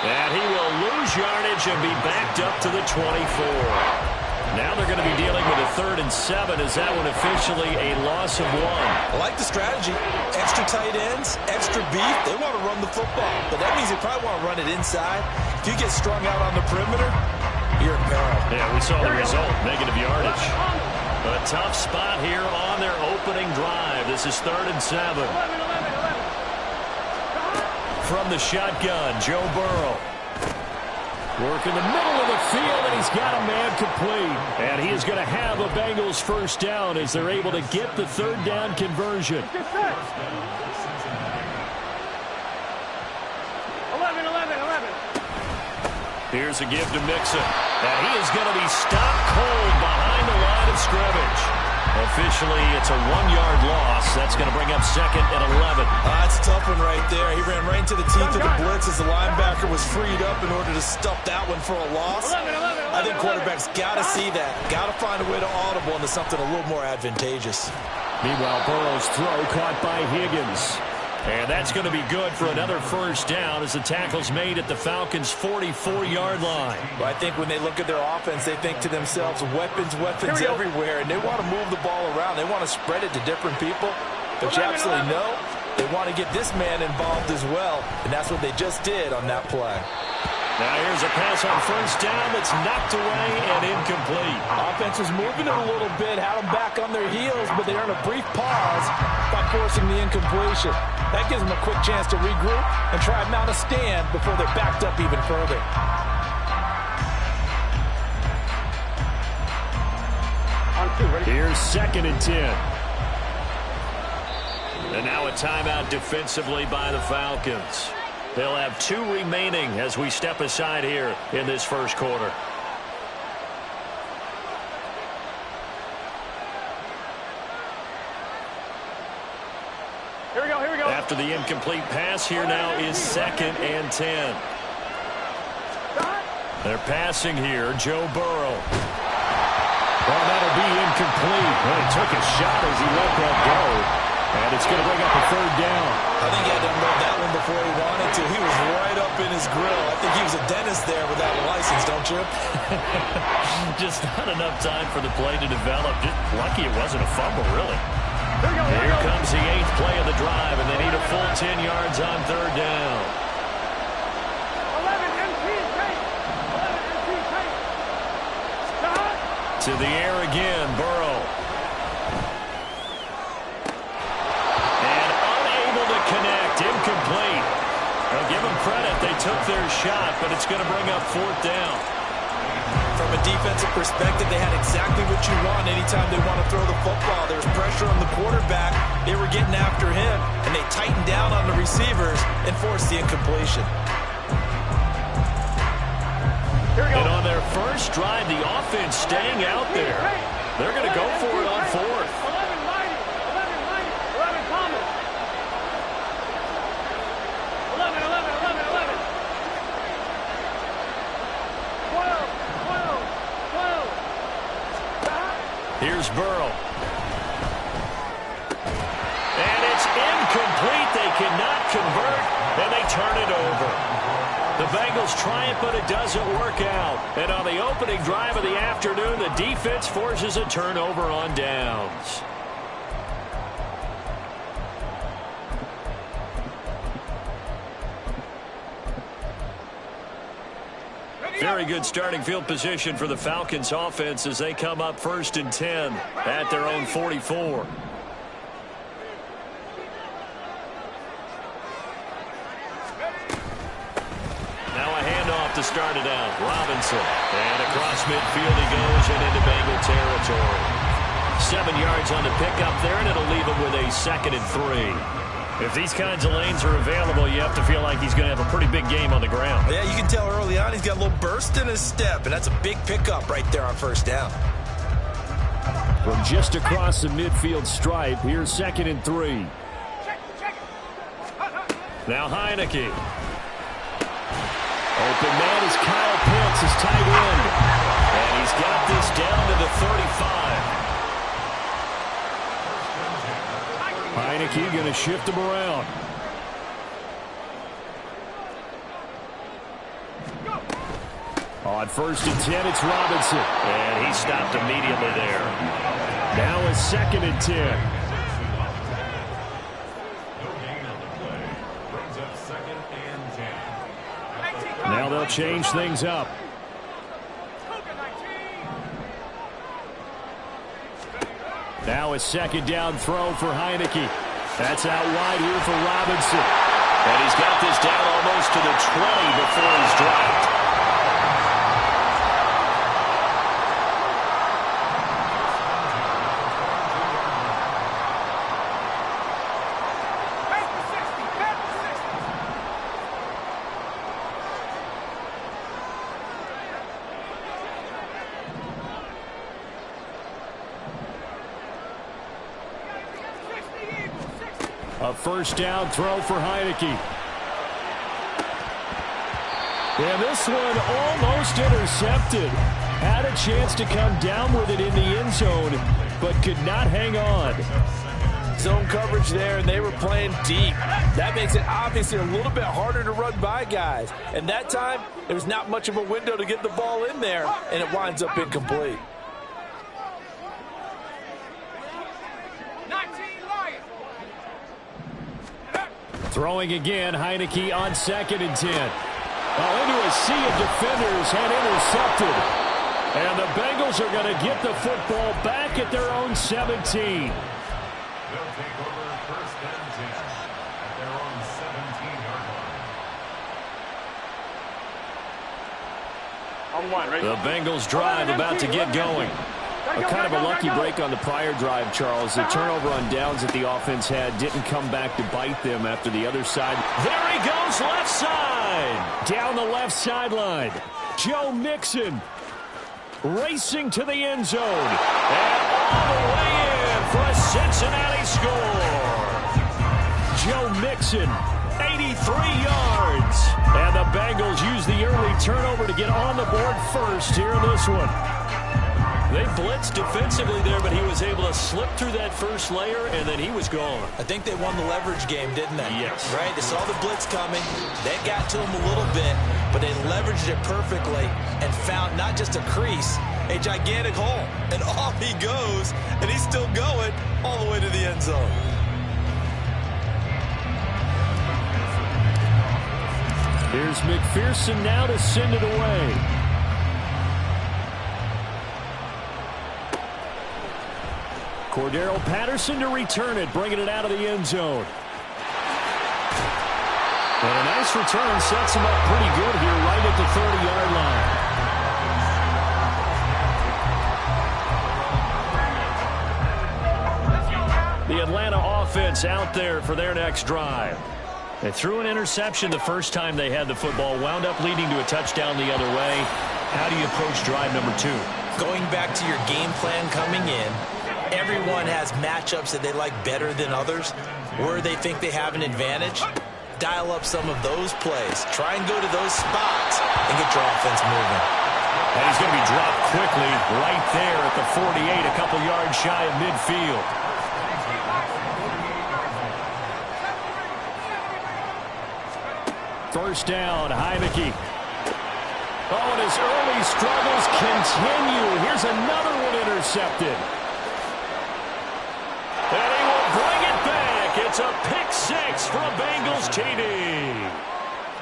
And he will lose yardage and be backed up to the 24. Now they're going to be dealing with a 3rd and 7. Is that one officially a loss of 1? I like the strategy. Extra tight ends, extra beef. They want to run the football, but that means they probably want to run it inside. If you get strung out on the perimeter, you're in peril. Yeah, we saw the result, negative yardage. A tough spot here on their opening drive. This is 3rd and 7. From the shotgun, Joe Burrow. Working the middle of the field, and he's got a man complete. And he is going to have a Bengals first down as they're able to get the 3rd down conversion. 11. Here's a give to Mixon. And he is going to be stopped cold behind the line of scrimmage. Officially, it's a 1-yard loss. That's going to bring up 2nd and 11. That's a tough one right there. He ran right into the teeth of the blitz as the linebacker was freed up in order to stuff that one for a loss. I think quarterbacks got to see that. Got to find a way to audible into something a little more advantageous. Meanwhile, Burrow's throw caught by Higgins. And that's going to be good for another first down as the tackle's made at the Falcons' 44-yard line. Well, I think when they look at their offense, they think to themselves, weapons everywhere, and they want to move the ball around. They want to spread it to different people. But you absolutely know they want to get this man involved as well, and that's what they just did on that play. Now here's a pass on first down that's knocked away and incomplete. Offense was moving it a little bit, had them back on their heels, but they earned a brief pause by forcing the incompletion. That gives them a quick chance to regroup and try and mount a stand before they're backed up even further. Here's 2nd and 10. And now a timeout defensively by the Falcons. They'll have 2 remaining as we step aside here in this first quarter. Here we go. After the incomplete pass, here now is 2nd and 10. They're passing here, Joe Burrow. Well, that'll be incomplete. Well, he took a shot as he let that go. And it's going to bring up a 3rd down. I think he had to unload that one before he wanted to. He was right up in his grill. I think he was a dentist there without a license, don't you? Just not enough time for the play to develop. Just lucky it wasn't a fumble, really. Here comes the 8th play of the drive, and they need a full 10 yards on 3rd down. 11 empty tape. To the air again, Burrow. And unable to connect, incomplete. Well, give them credit. They took their shot, but it's going to bring up 4th down. From a defensive perspective, they had exactly what you want anytime they want to throw the football. There was pressure on the quarterback. They were getting after him, and they tightened down on the receivers and forced the incompletion. And on their first drive, the offense staying out there. They're going to go for it on 4th. 11 Thomas. 11. 12. Here's Burrow. And it's incomplete. They cannot convert, and they turn it over. The Bengals try it, but it doesn't work out. And on the opening drive of the afternoon, the defense forces a turnover on downs. Very good starting field position for the Falcons offense as they come up 1st and 10 at their own 44. To start it out, Robinson. And across midfield he goes and into Bengal territory. 7 yards on the pickup there, and it'll leave him with a 2nd and 3. If these kinds of lanes are available, you have to feel like he's going to have a pretty big game on the ground. Yeah, you can tell early on he's got a little burst in his step, and that's a big pickup right there on 1st down. From just across the midfield stripe, here's 2nd and 3. Now Heineke. Open man is Kyle Pitts, his tight end. And he's got this down to the 35. Heineke going to shift him around. On 1st and 10, it's Robinson. And he stopped immediately there. Now a 2nd and 10. Now they'll change things up. Now a 2nd down throw for Heineke. That's out wide here for Robinson. And he's got this down almost to the 20 before he's dropped. A 1st down throw for Heineke. And this one almost intercepted. Had a chance to come down with it in the end zone, but could not hang on. Zone coverage there, and they were playing deep. That makes it obviously a little bit harder to run by guys. And that time, there was not much of a window to get the ball in there, and it winds up incomplete. Throwing again, Heineke on 2nd and 10. Into a sea of defenders and intercepted. And the Bengals are going to get the football back at their own 17. They'll take over 1st and 10 at their own 17-yard line. The Bengals drive about to get going. A kind of a lucky break on the prior drive, Charles. The turnover on downs that the offense had didn't come back to bite them after the other side. There he goes, left side. Down the left sideline. Joe Mixon racing to the end zone. And all the way in for a Cincinnati score. Joe Mixon, 83 yards. And the Bengals use the early turnover to get on the board first here in this one. They blitzed defensively there, but he was able to slip through that first layer, and then he was gone. I think they won the leverage game, didn't they? Yes. Right? They saw the blitz coming. They got to him a little bit, but they leveraged it perfectly and found not just a crease, a gigantic hole. And off he goes, and he's still going all the way to the end zone. Here's McPherson now to send it away. Cordero Patterson to return it, bringing it out of the end zone. And a nice return sets him up pretty good here right at the 30-yard line. The Atlanta offense out there for their next drive. They threw an interception the first time they had the football, wound up leading to a touchdown the other way. How do you approach drive number 2? Going back to your game plan coming in, everyone has matchups that they like better than others. Where they think they have an advantage, dial up some of those plays. Try and go to those spots and get your offense moving. And he's going to be dropped quickly right there at the 48, a couple yards shy of midfield. First down, Heinicke. Oh, and his early struggles continue. Here's another one intercepted. And he will bring it back. It's a pick 6 for a Bengals TD.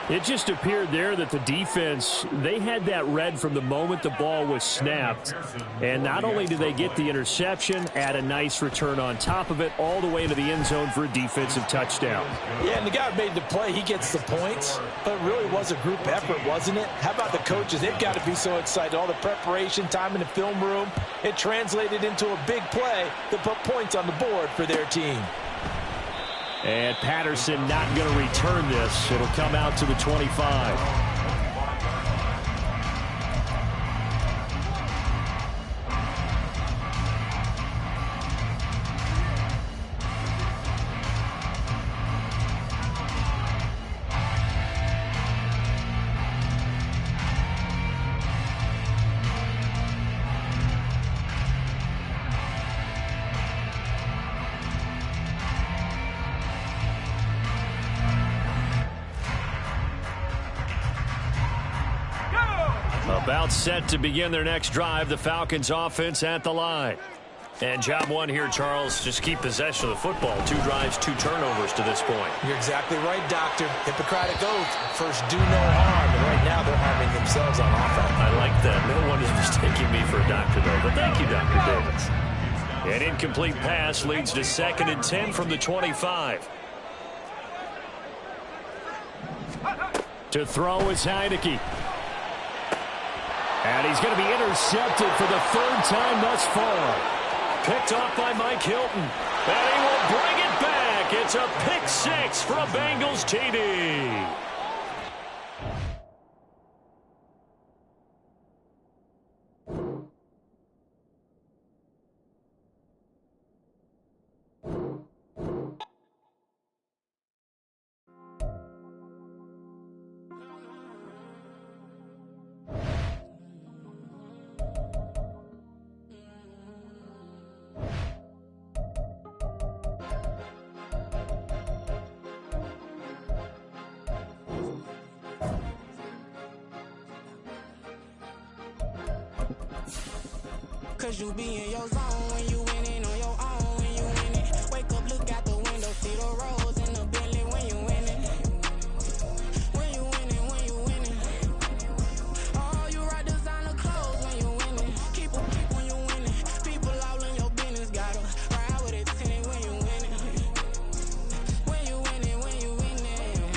It just appeared there that the defense, they had that read from the moment the ball was snapped. And not only did they get the interception, add a nice return on top of it, all the way into the end zone for a defensive touchdown. Yeah, and the guy who made the play, he gets the points. But it really was a group effort, wasn't it? How about the coaches? They've got to be so excited. All the preparation, time in the film room, it translated into a big play that put points on the board for their team. And Patterson not going to return this. It'll come out to the 25. About set to begin their next drive, the Falcons offense at the line. And job one here, Charles, just keep possession of the football. 2 drives, 2 turnovers to this point. You're exactly right, Doctor. Hippocratic oath. First, do no harm. And right now, they're harming themselves on offense. I like that. No one is mistaking me for a doctor, though. But thank you, Dr. Davis. An incomplete pass leads to 2nd and 10 from the 25. To throw is Heinicke. And he's going to be intercepted for the 3rd time thus far. Picked off by Mike Hilton. And he will bring it back. It's a pick 6 for a Bengals TD. Cause you be in your zone when you winning on your own. When you winning, wake up, look out the window, see the rose in the Bentley when you winning. When you winning, when you winning. Oh, you ride designer clothes when you winning. Keep a peep when you winning. People all in your business, gotta ride with it tinted when you winning. When you winning, when you winning.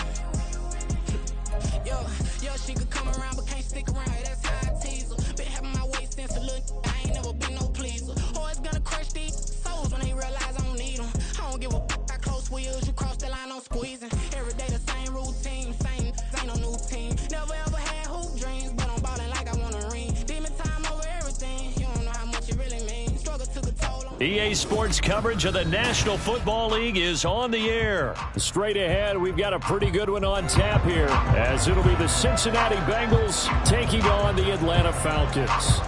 Yo, she could come around but can't stick around. That's how I tease her. Been having my way since a little. I ain't never been no pleaser. Always gonna crush these souls when they realize I don't need them. I don't give a f*** how close wheels. You cross the line, I'm squeezing. Every day the same routine, same, ain't no new team. Never ever had hoop dreams, but I'm ballin' like I want a ring. Demon time over everything. You don't know how much it really means. Struggle took a toll on. EA Sports coverage of the National Football League is on the air. Straight ahead, we've got a pretty good one on tap here, as it'll be the Cincinnati Bengals taking on the Atlanta Falcons.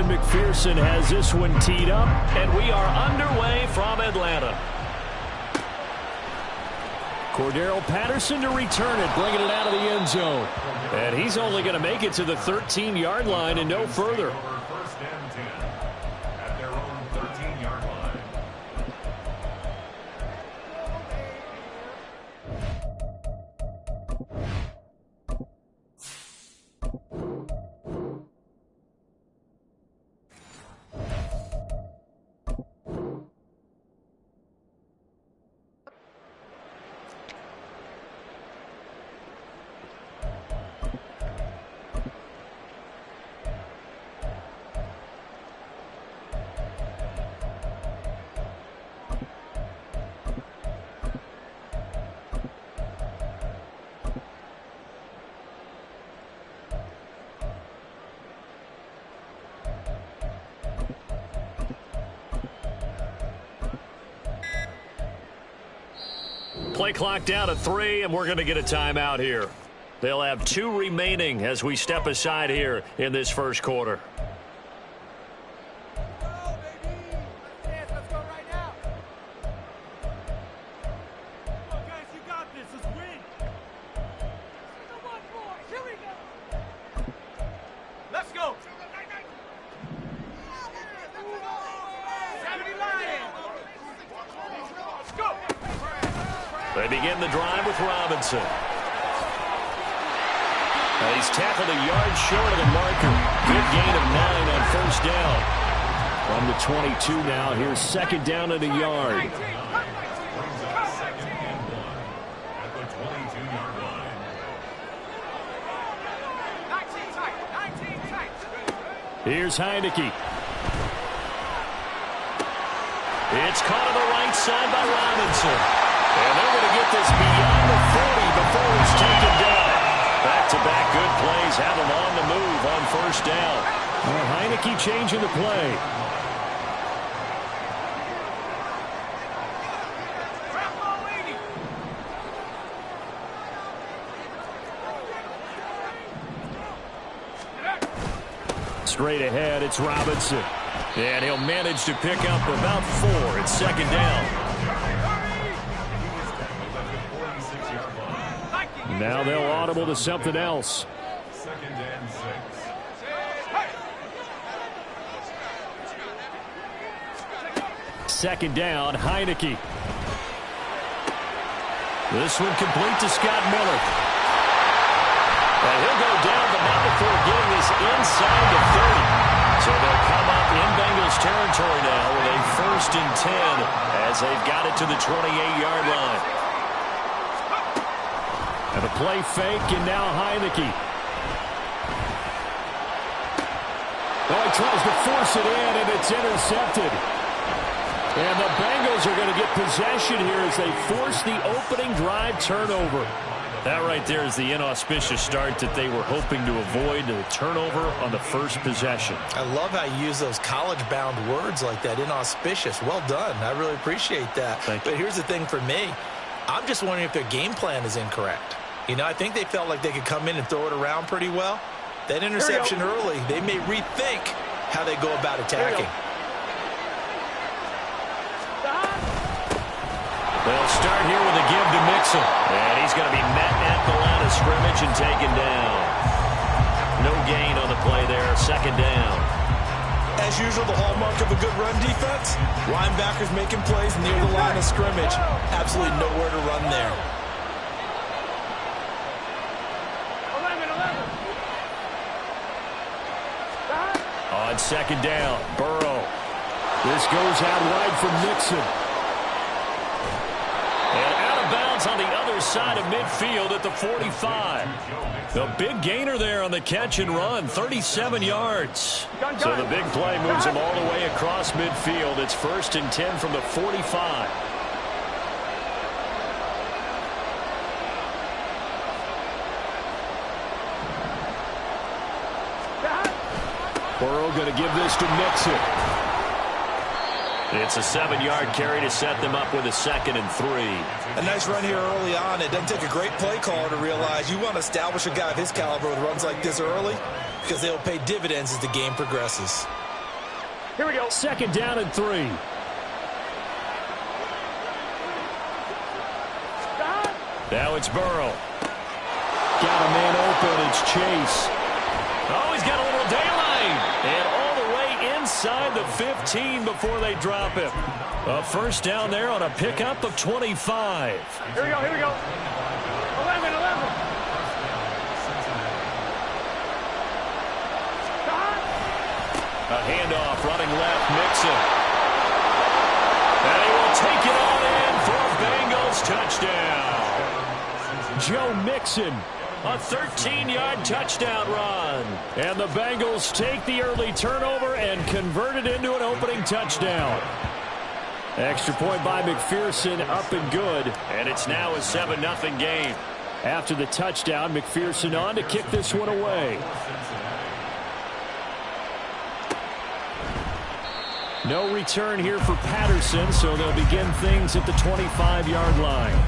McPherson has this one teed up, and we are underway from Atlanta. Cordero Patterson to return it, bringing it out of the end zone. And he's only going to make it to the 13-yard line and no further. First and 10 at their own 13-yard line. Play clock down to 3, and we're going to get a timeout here. They'll have 2 remaining as we step aside here in this first quarter. They begin the drive with Robinson. And he's tackled a yard short of the marker. Good gain of 9 on first down. From the 22 now, here's second down and a yard. Here's Heineke. It's caught on the right side by Robinson. And they're going to get this beyond the 40 before he's taken down. Back-to-back good plays have him on the move on first down. Well, Heineke changing the play. Straight ahead, it's Robinson. And he'll manage to pick up about 4. It's second down. Now they'll audible to something else. Second and 6. Second down, Heineke. This one complete to Scott Miller. And he'll go down, but not before getting this inside the 30. So they'll come up in Bengals territory now with a first and 10 as they've got it to the 28-yard line. And a play fake, and now Heineke. Oh, he tries to force it in, and it's intercepted. And the Bengals are going to get possession here as they force the opening drive turnover. That right there is the inauspicious start that they were hoping to avoid, the turnover on the first possession. I love how you use those college-bound words like that, inauspicious. Well done. I really appreciate that. Thank you. But here's the thing for me. I'm just wondering if their game plan is incorrect. You know, I think they felt like they could come in and throw it around pretty well. That interception early, they may rethink how they go about attacking. They'll start here with a give to Mixon. And he's going to be met at the line of scrimmage and taken down. No gain on the play there. Second down. As usual, the hallmark of a good run defense, linebackers making plays near the line of scrimmage. Absolutely nowhere to run there. On second down, Burrow. This goes out wide for Mixon. And out of bounds on the other side of midfield at the 45. The big gainer there on the catch and run, 37 yards. So the big play moves him all the way across midfield. It's first and 10 from the 45. Burrow going to give this to Mixon. It's a 7-yard carry to set them up with a second and 3. A nice run here early on. It doesn't take a great play caller to realize you want to establish a guy of his caliber with runs like this early because they'll pay dividends as the game progresses. Here we go. Second down and 3. Now it's Burrow. Got a man open. It's Chase. Oh, he's got a little daylight. And all the way inside the 15 before they drop him. A first down there on a pickup of 25. Here we go, here we go. 11. A handoff, running left, Mixon. And he will take it on in for a Bengals touchdown. Joe Mixon, a 13-yard touchdown run. And the Bengals take the early turnover and convert it into an opening touchdown. Extra point by McPherson, up and good. And it's now a 7-0 game. After the touchdown, McPherson on to kick this one away. No return here for Patterson, so they'll begin things at the 25-yard line.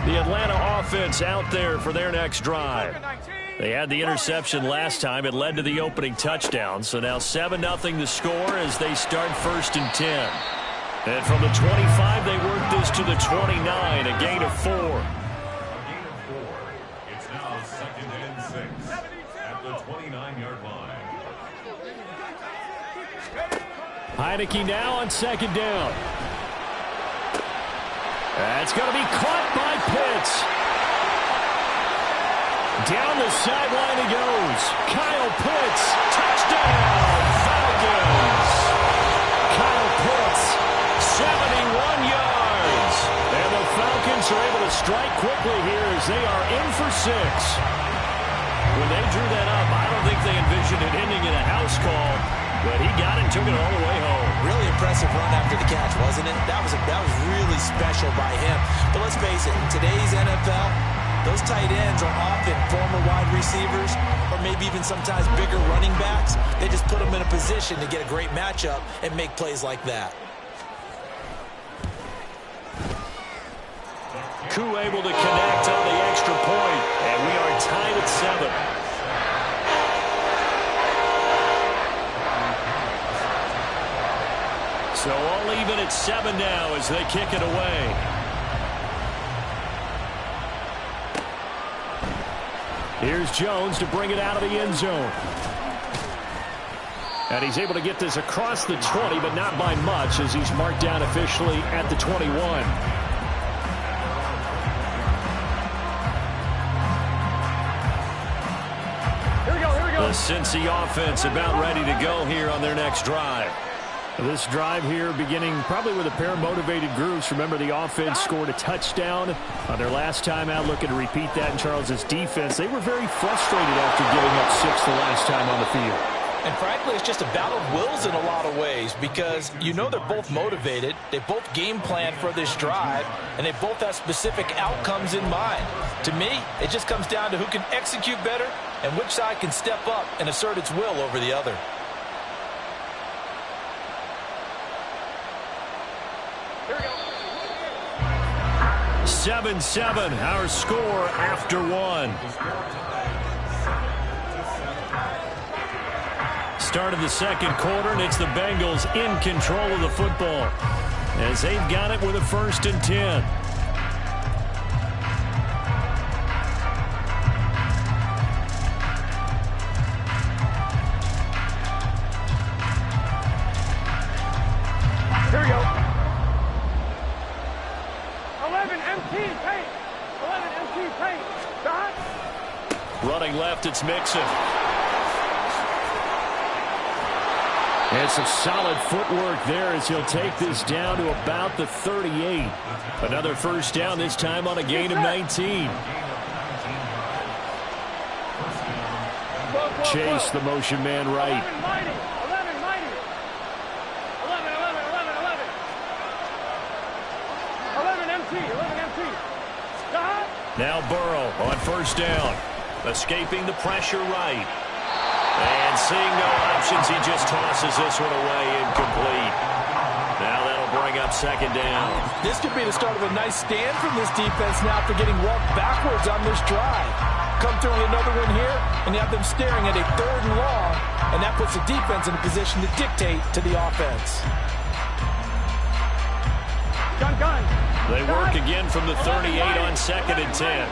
The Atlanta offense out there for their next drive. They had the interception last time. It led to the opening touchdown. So now 7-0 the score as they start 1st and 10. And from the 25, they work this to the 29, a gain of 4. It's now 2nd and 6 at the 29-yard line. Heineke now on 2nd down. That's going to be caught by Pitts. Down the sideline he goes. Kyle Pitts, touchdown, Falcons. Kyle Pitts, 71 yards. And the Falcons are able to strike quickly here as they are in for 6. When they drew that up, I don't think they envisioned it ending in a house call, but he got it and took it all the way home. Really impressive run after the catch, wasn't it? That was really special by him. But let's face it, in today's NFL, those tight ends are often former wide receivers or maybe even sometimes bigger running backs. They just put them in a position to get a great matchup and make plays like that. Koo able to connect on the extra point, and we are tied at 7. So all even at 7 now as they kick it away. Here's Jones to bring it out of the end zone. And he's able to get this across the 20, but not by much as he's marked down officially at the 21. The Cincy offense about ready to go here on their next drive. This drive here beginning probably with a pair of motivated groups. Remember, the offense scored a touchdown on their last time out, looking to repeat that in Charles's defense. They were very frustrated after giving up 6 the last time on the field. And frankly, it's just a battle of wills in a lot of ways because you know they're both motivated. They both game plan for this drive, and they both have specific outcomes in mind. To me, it just comes down to who can execute better and which side can step up and assert its will over the other. Here we go. 7-7, our score after 1. Start of the second quarter, and it's the Bengals in control of the football as they've got it with a 1st and 10. Here we go. 11 empty paint. 11 empty paint. Stop. Running left, it's Mixon. And some solid footwork there as he'll take this down to about the 38. Another first down, this time on a gain of 19. Chase, the motion man right. 11 mighty. 11 mighty. 11, 11, 11, 11. 11 empty. 11 empty. Stop. Now Burrow on first down. Escaping the pressure right. And seeing no options, he just tosses this one away, incomplete. Now that'll bring up second down. This could be the start of a nice stand from this defense now after getting walked backwards on this drive. Come through with another one here, and you have them staring at a 3rd and long, and that puts the defense in a position to dictate to the offense. Gun. They work again from the 38 on 2nd and 10.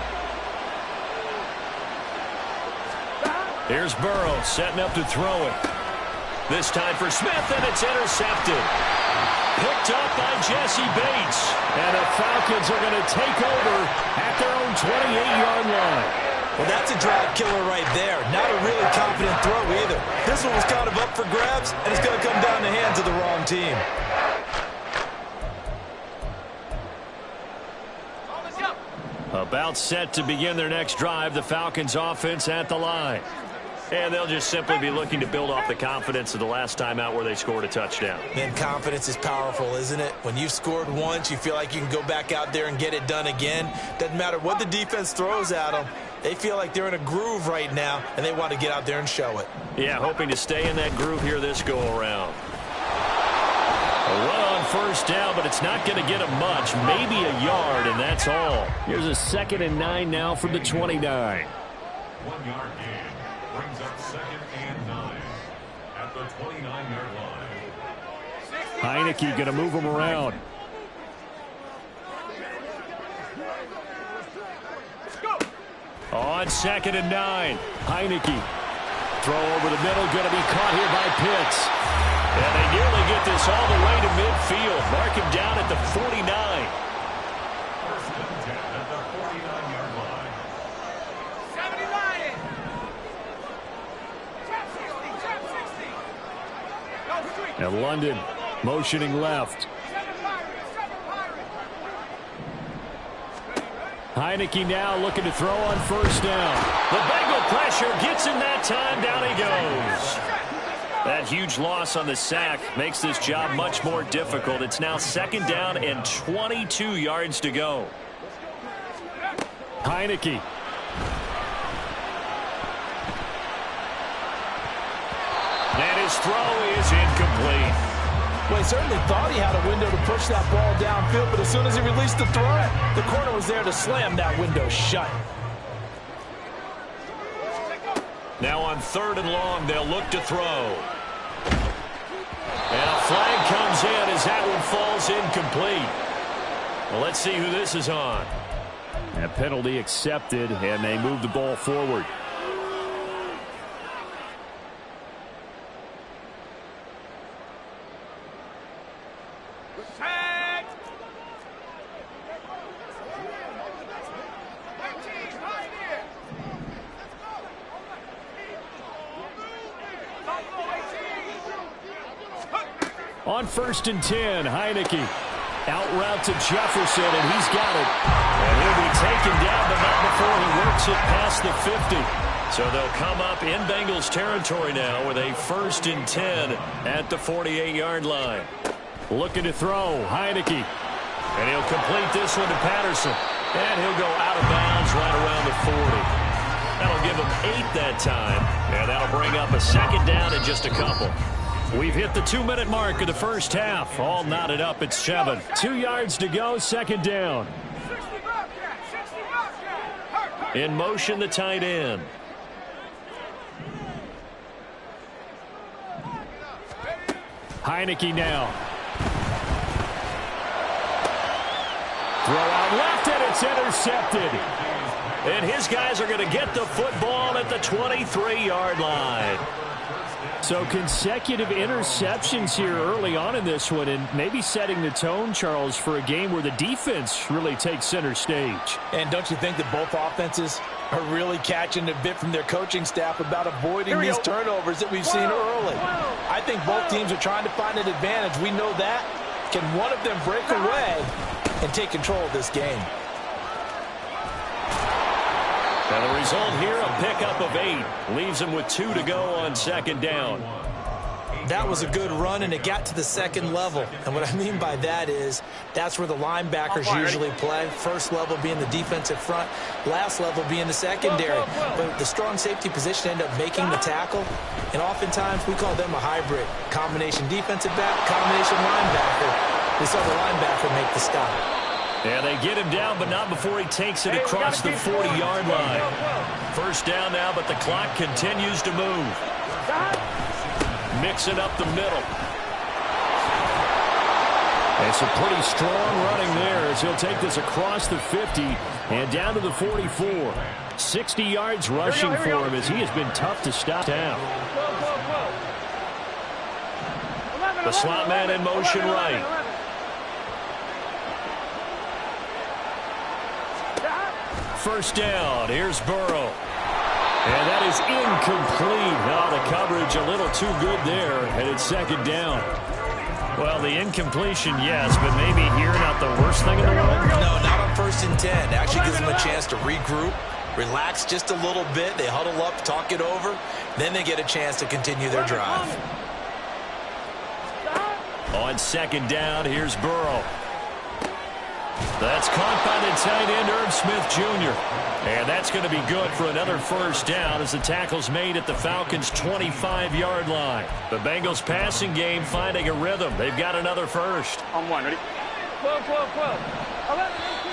Here's Burrow setting up to throw it. This time for Smith, and it's intercepted. Picked up by Jesse Bates. And the Falcons are going to take over at their own 28-yard line. Well, that's a drive killer right there. Not a really confident throw either. This one was kind of up for grabs, and it's going to come down the hands of the wrong team. About set to begin their next drive, the Falcons offense at the line. And they'll just simply be looking to build off the confidence of the last time out where they scored a touchdown. And confidence is powerful, isn't it? When you've scored once, you feel like you can go back out there and get it done again. Doesn't matter what the defense throws at them. They feel like they're in a groove right now, and they want to get out there and show it. Yeah, hoping to stay in that groove here this go-around. A run on first down, but it's not going to get them much. Maybe a yard, and that's all. Here's a 2nd and 9 now from the 29. 1 yard gain brings up 2nd and 9 at the 29-yard line. Heineke going to move him around. On 2nd and 9, Heineke. Throw over the middle, going to be caught here by Pitts. And they nearly get this all the way to midfield. Mark him down at the 49. 1st and 10 at the 49-yard line. 70 Lions. And London motioning left. Heineke now looking to throw on first down. The Bengal pressure gets him that time. Down he goes. That huge loss on the sack makes this job much more difficult. It's now 2nd down and 22 yards to go. Heineke. And his throw is incomplete. Well, he certainly thought he had a window to push that ball downfield, but as soon as he released the throw, the corner was there to slam that window shut. Now on 3rd and long, they'll look to throw. And a flag comes in as that one falls incomplete. Well, let's see who this is on. A penalty accepted, and they move the ball forward. On 1st and 10, Heineke. Out route to Jefferson, and he's got it. And he'll be taken down, but not before he works it past the 50. So they'll come up in Bengals territory now with a 1st and 10 at the 48-yard line. Looking to throw, Heineke. And he'll complete this one to Patterson. And he'll go out of bounds right around the 40. That'll give him 8 that time. And that'll bring up a 2nd down and just a couple. We've hit the 2-minute mark of the first half. All knotted up at 7. 2 yards to go, 2nd down. In motion, the tight end. Heineke now. Throw out left, and it's intercepted. And his guys are going to get the football at the 23-yard line. So consecutive interceptions here early on in this one, and maybe setting the tone, Charles, for a game where the defense really takes center stage. And don't you think that both offenses are really catching a bit from their coaching staff about avoiding these turnovers that we've seen early? I think both teams are trying to find an advantage. We know that. Can one of them break away and take control of this game? And the result here, a pickup of 8. Leaves them with 2 to go on 2nd down. That was a good run, and it got to the second level. And what I mean by that is that's where the linebackers usually play. First level being the defensive front, last level being the secondary. But the strong safety position ended up making the tackle, and oftentimes we call them a hybrid. Combination defensive back, combination linebacker. We saw the linebacker make the stop. Yeah, they get him down, but not before he takes it across the 40-yard line. First down now, but the clock continues to move. Mix it up the middle. And some pretty strong running there as he'll take this across the 50 and down to the 44. 60 yards rushing for him as he has been tough to stop down. The slot man in motion right. First down, here's Burrow. And that is incomplete. Oh, the coverage a little too good there, and it's second down. Well, the incompletion, yes, but maybe here not the worst thing in the world? No, not on 1st and 10. Actually gives them a chance to regroup, relax just a little bit. They huddle up, talk it over. Then they get a chance to continue their drive. On second down, here's Burrow. That's caught by the tight end, Irv Smith Jr. And that's going to be good for another first down as the tackle's made at the Falcons' 25-yard line. The Bengals passing game finding a rhythm. They've got another first. On one, ready? 12.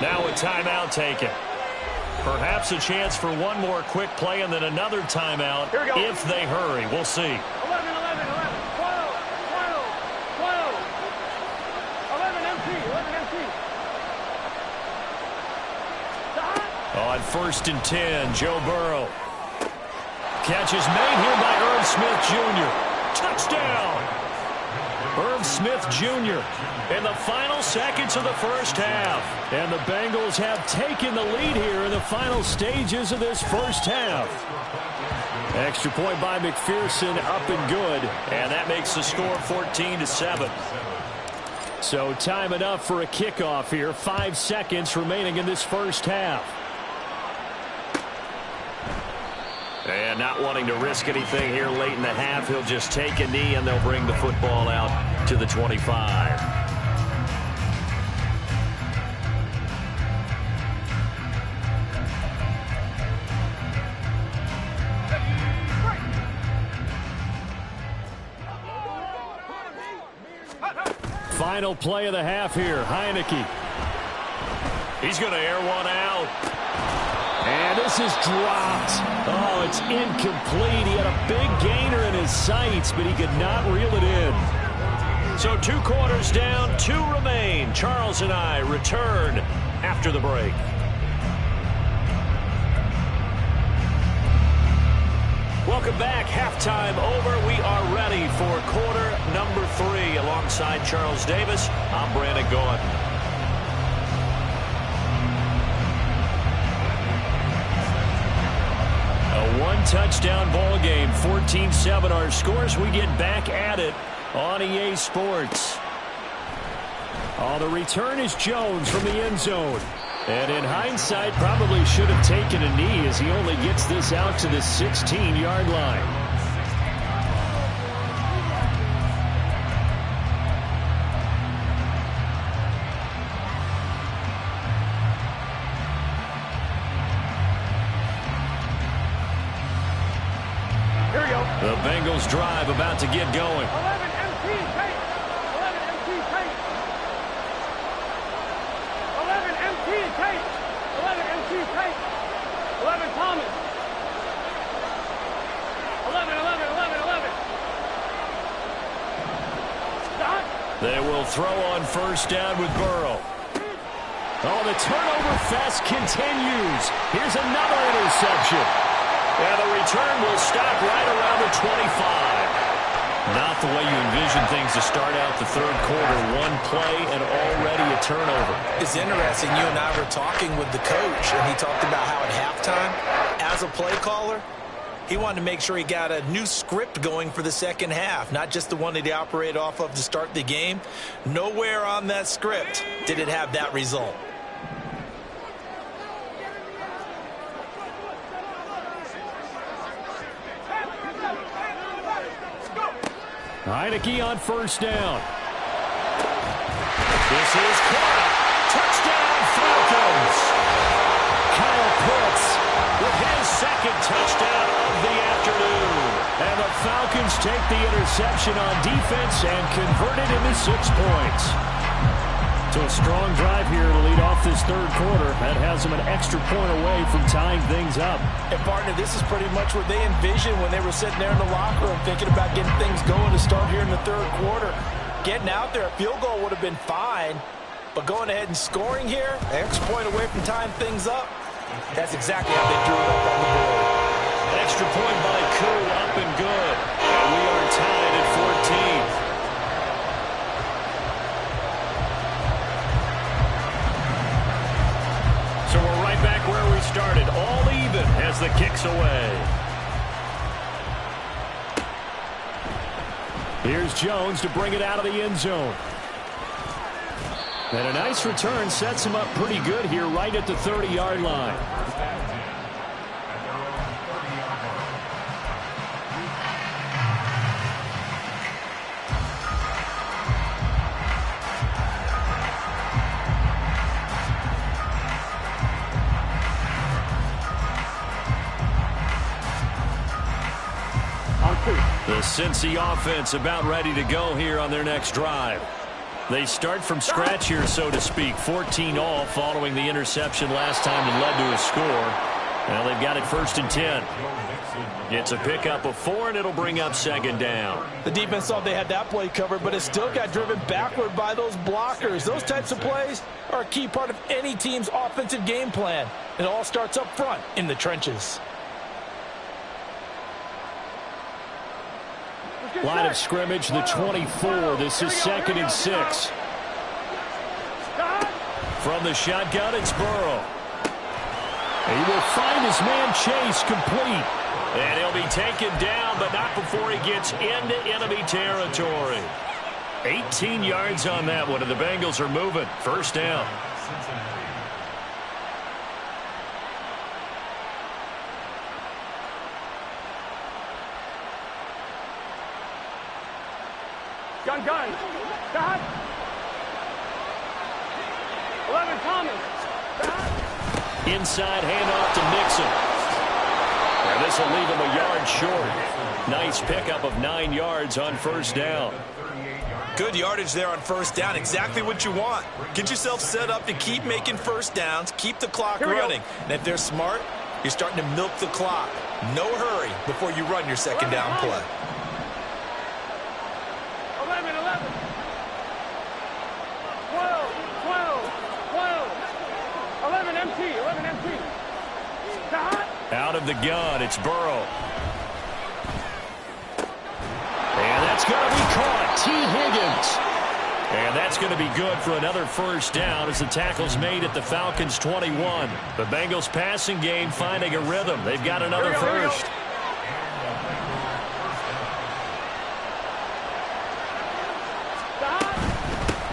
Now a timeout taken. Perhaps a chance for one more quick play and then another timeout if they hurry. We'll see. 11, 12, 11 empty. On 1st and 10, Joe Burrow. Catch is made here by Irv Smith Jr. Touchdown! Irv Smith Jr. in the final seconds of the first half. And the Bengals have taken the lead here in the final stages of this first half. Extra point by McPherson, up and good. And that makes the score 14-7. So time enough for a kickoff here. 5 seconds remaining in this first half. And not wanting to risk anything here late in the half, he'll just take a knee and they'll bring the football out to the 25. Final play of the half here, Heineke. He's going to air one out. And this is dropped. Oh, it's incomplete. He had a big gainer in his sights, but he could not reel it in. So 2 quarters down, 2 remain. Charles and I return after the break. Welcome back. Halftime over. We are ready for quarter number 3. Alongside Charles Davis, I'm Brandon Gaudin. A 1-touchdown ball game, 14-7 our scores. We get back at it on EA Sports. Oh, the return is Jones from the end zone. And in hindsight, probably should have taken a knee as he only gets this out to the 16-yard line. The Bengals drive about to get going. 11 MT tape. 11 MT tape. 11 MT tape. 11 MT tape. 11 Thomas. 11. Stop. They will throw on first down with Burrow. Oh, the turnover fest continues. Here's another interception. And the return will stop right around the 25. Not the way you envision things to start out the third quarter. One play and already a turnover. It's interesting. You and I were talking with the coach, and he talked about how at halftime, as a play caller, he wanted to make sure he got a new script going for the second half, not just the one that he operated off of to start the game. Nowhere on that script did it have that result. Heineke on first down. This is caught. Touchdown, Falcons. Kyle Pitts with his second touchdown of the afternoon. And the Falcons take the interception on defense and convert it into 6 points. So a strong drive here to lead off this third quarter. That has them an extra point away from tying things up. And, partner, this is pretty much what they envisioned when they were sitting there in the locker room thinking about getting things going to start here in the third quarter. Getting out there, a field goal would have been fine. But going ahead and scoring here, an extra point away from tying things up, that's exactly how they drew it up on the board. Extra point by Koo, up and good. And we are tied at 14. So we're right back where we started, all even as the kick's away. Here's Jones to bring it out of the end zone. And a nice return sets him up pretty good here right at the 30-yard line. The Cincy offense about ready to go here on their next drive. They start from scratch here, so to speak. 14 all following the interception last time that led to a score. Now they've got it 1st and 10. It's a pickup of 4, and it'll bring up 2nd down. The defense thought they had that play covered, but it still got driven backward by those blockers. Those types of plays are a key part of any team's offensive game plan. It all starts up front in the trenches. Line of scrimmage, the 24. This is 2nd and 6. From the shotgun, it's Burrow. He will find his man Chase complete. And he'll be taken down, but not before he gets into enemy territory. 18 yards on that one, and the Bengals are moving. 1st down. Gun. Dot. 11 Thomas. Dot. Inside handoff to Mixon. And this will leave him a yard short. Nice pickup of 9 yards on 1st down. Good yardage there on 1st down. Exactly what you want. Get yourself set up to keep making 1st downs, keep the clock running. And if they're smart, you're starting to milk the clock. No hurry before you run your 2nd down play. 11. 12. 11 empty. Out of the gun, it's Burrow. And that's going to be caught. T. Higgins. And that's going to be good for another 1st down as the tackle's made at the Falcons' 21. The Bengals passing game finding a rhythm. They've got another first.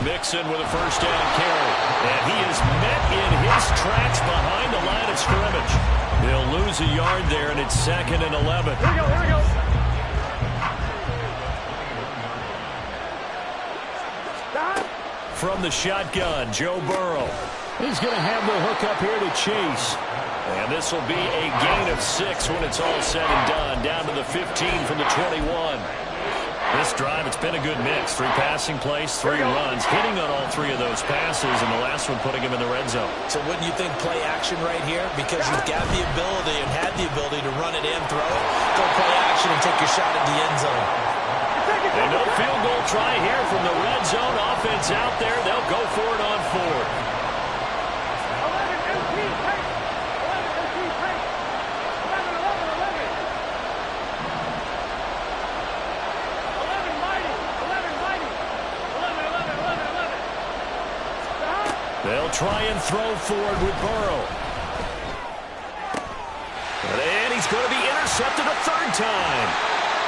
Mixon with a 1st down carry. And he is met in his tracks behind the line of scrimmage. They'll lose a yard there, and it's 2nd and 11. Here we go. From the shotgun, Joe Burrow. He's going to have the hook up here to Chase. And this will be a gain of 6 when it's all said and done. Down to the 15 from the 21. This drive, it's been a good mix. 3 passing plays, 3 runs, hitting on all 3 of those passes, and the last one putting him in the red zone. So wouldn't you think play action right here? Because you've got the ability and had the ability to run it in, throw it, go play action and take your shot at the end zone. And no field goal try here from the red zone. Offense out there. They'll go for it on 4th. They'll try and throw forward with Burrow. And he's going to be intercepted a 3rd time.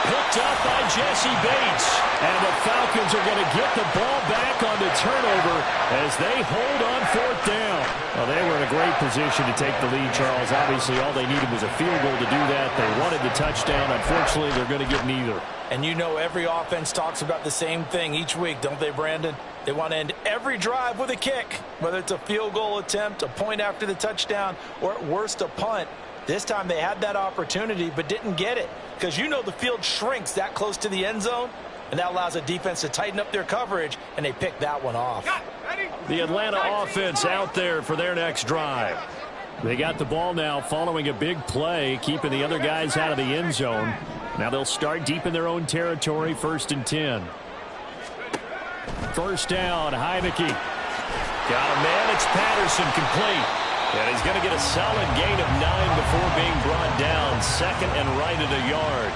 picked up by Jesse Bates. And the Falcons are going to get the ball back on the turnover as they hold on fourth down. Well, they were in a great position to take the lead, Charles. Obviously, all they needed was a field goal to do that. They wanted the touchdown. Unfortunately, they're going to get neither. And you know every offense talks about the same thing each week, don't they, Brandon? They want to end every drive with a kick, whether it's a field goal attempt, a point after the touchdown, or at worst a punt. This time they had that opportunity but didn't get it because you know the field shrinks that close to the end zone, and that allows a defense to tighten up their coverage, and they picked that one off. The Atlanta offense out there for their next drive. They got the ball now following a big play, keeping the other guys out of the end zone. Now they'll start deep in their own territory, 1st and 10. First down, Heineke. Got a man, it's Patterson, complete. And he's going to get a solid gain of 9 before being brought down. 2nd and right at a yard.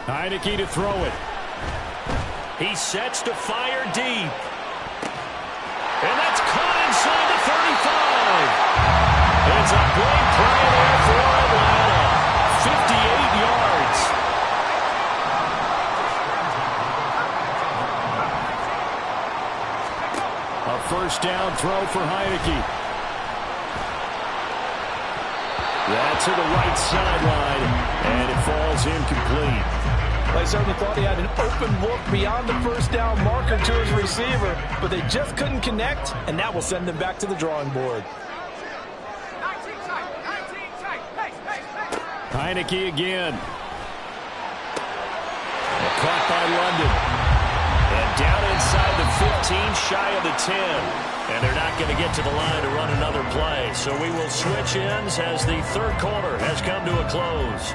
Heineke to throw it. He sets to fire deep. And that's caught inside the 35. It's a big play there for Atlanta. 58 yards. A first down throw for Heineke. That's to the right sideline, and it falls incomplete. I certainly thought he had an open look beyond the first down marker to his receiver, but they just couldn't connect, and that will send them back to the drawing board. Heineke again. Caught by London. And down inside the 15, shy of the 10. And they're not going to get to the line to run another play. So we will switch ends as the third quarter has come to a close.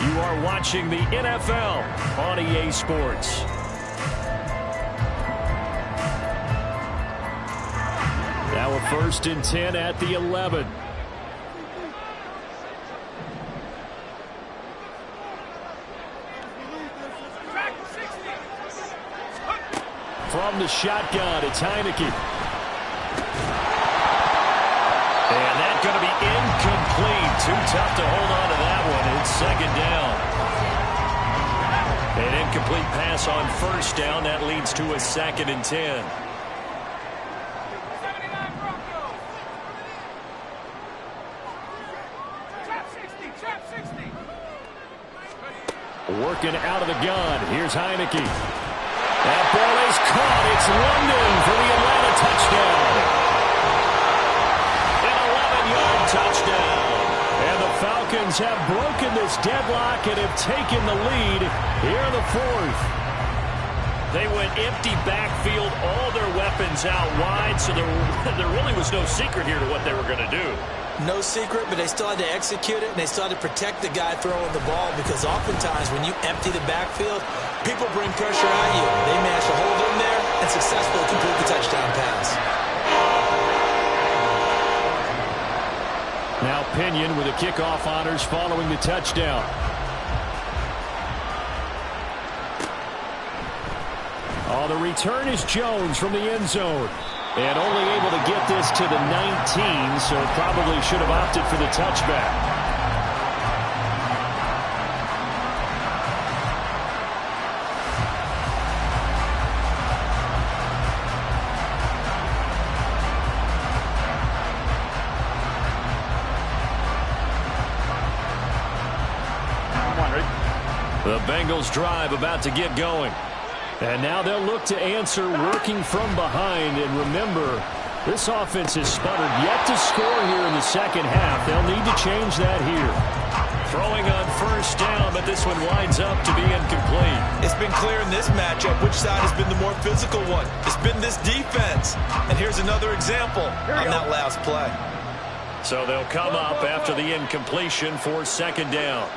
You are watching the NFL on EA Sports. Now a 1st and 10 at the 11. From the shotgun, it's Heineke. And that's going to be incomplete. Too tough to hold on to that one. It's 2nd down. An incomplete pass on 1st down. That leads to a 2nd and 10. Working out of the gun. Here's Heineke. That ball is caught. It's London for the Atlanta touchdown. An 11-yard touchdown. And the Falcons have broken this deadlock and have taken the lead here in the 4th. They went empty backfield, all their weapons out wide, so there really was no secret here to what they were going to do. No secret, but they still had to execute it, and they still had to protect the guy throwing the ball because oftentimes when you empty the backfield, people bring pressure at you. They managed to hold in there and successfully complete the touchdown pass. Now Pinion with the kickoff honors following the touchdown. Oh, the return is Jones from the end zone. And only able to get this to the 19, so probably should have opted for the touchback. The Bengals drive about to get going. And now they'll look to answer working from behind. And remember, this offense has sputtered yet to score here in the second half. They'll need to change that here. Throwing on 1st down, but this one winds up to be incomplete. It's been clear in this matchup which side has been the more physical one. It's been this defense. And here's another example on that last play. So they'll come up after the incompletion for 2nd down.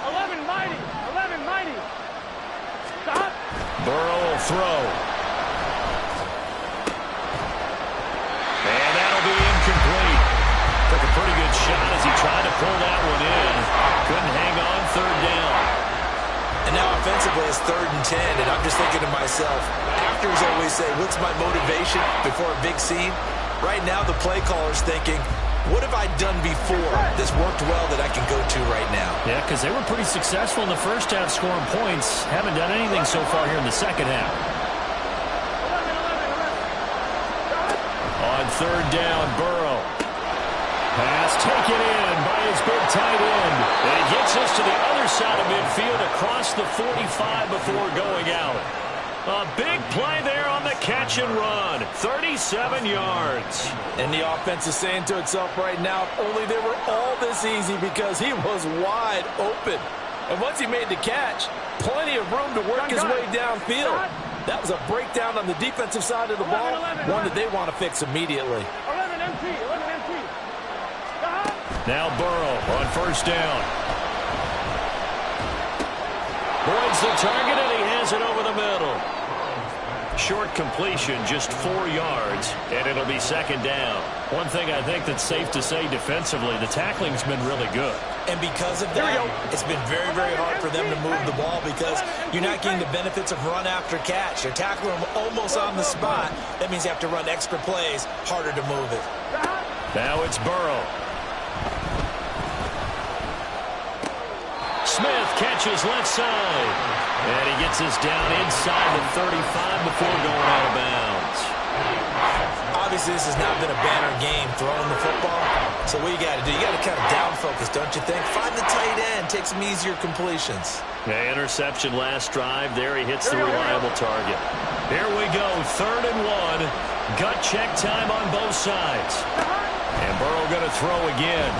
11 mighty. 11 mighty. Stop. Burrow will throw. And that'll be incomplete. Took a pretty good shot as he tried to pull that one in. Couldn't hang on 3rd down. And now offensively it's 3rd and 10, and I'm just thinking to myself, actors always say, what's my motivation before a big scene? Right now the play caller's thinking, What have I done before that's worked well that I can go to right now? Yeah, because they were pretty successful in the first half scoring points. Haven't done anything so far here in the second half. On third down, Burrow. Pass taken in by his big tight end. And he gets us to the other side of midfield across the 45 before going out. A big play there on the catch and run. 37 yards. And the offense is saying to itself right now, if only they were all this easy, because he was wide open. And once he made the catch, plenty of room to work his way downfield. That was a breakdown on the defensive side of the ball, one that they want to fix immediately. 11 MT. Now Burrow on first down. Boyd's the target, and he has it over the middle. Short completion, just 4 yards, and it'll be second down. One thing I think that's safe to say defensively, the tackling's been really good. And because of that, it's been very, very hard for them to move the ball because you're not getting the benefits of run after catch. You're tackling them almost on the spot. That means you have to run extra plays, harder to move it. Now it's Burrow. Smith catches left side. And he gets us down inside the 35 before going out of bounds. Obviously, this has not been a banner game throwing the football. So what you got to do, you got to kind of down focus, don't you think? Find the tight end, take some easier completions. Yeah, interception last drive. There he hits the reliable target. Here we go, 3rd and 1. Gut check time on both sides. And Burrow going to throw again.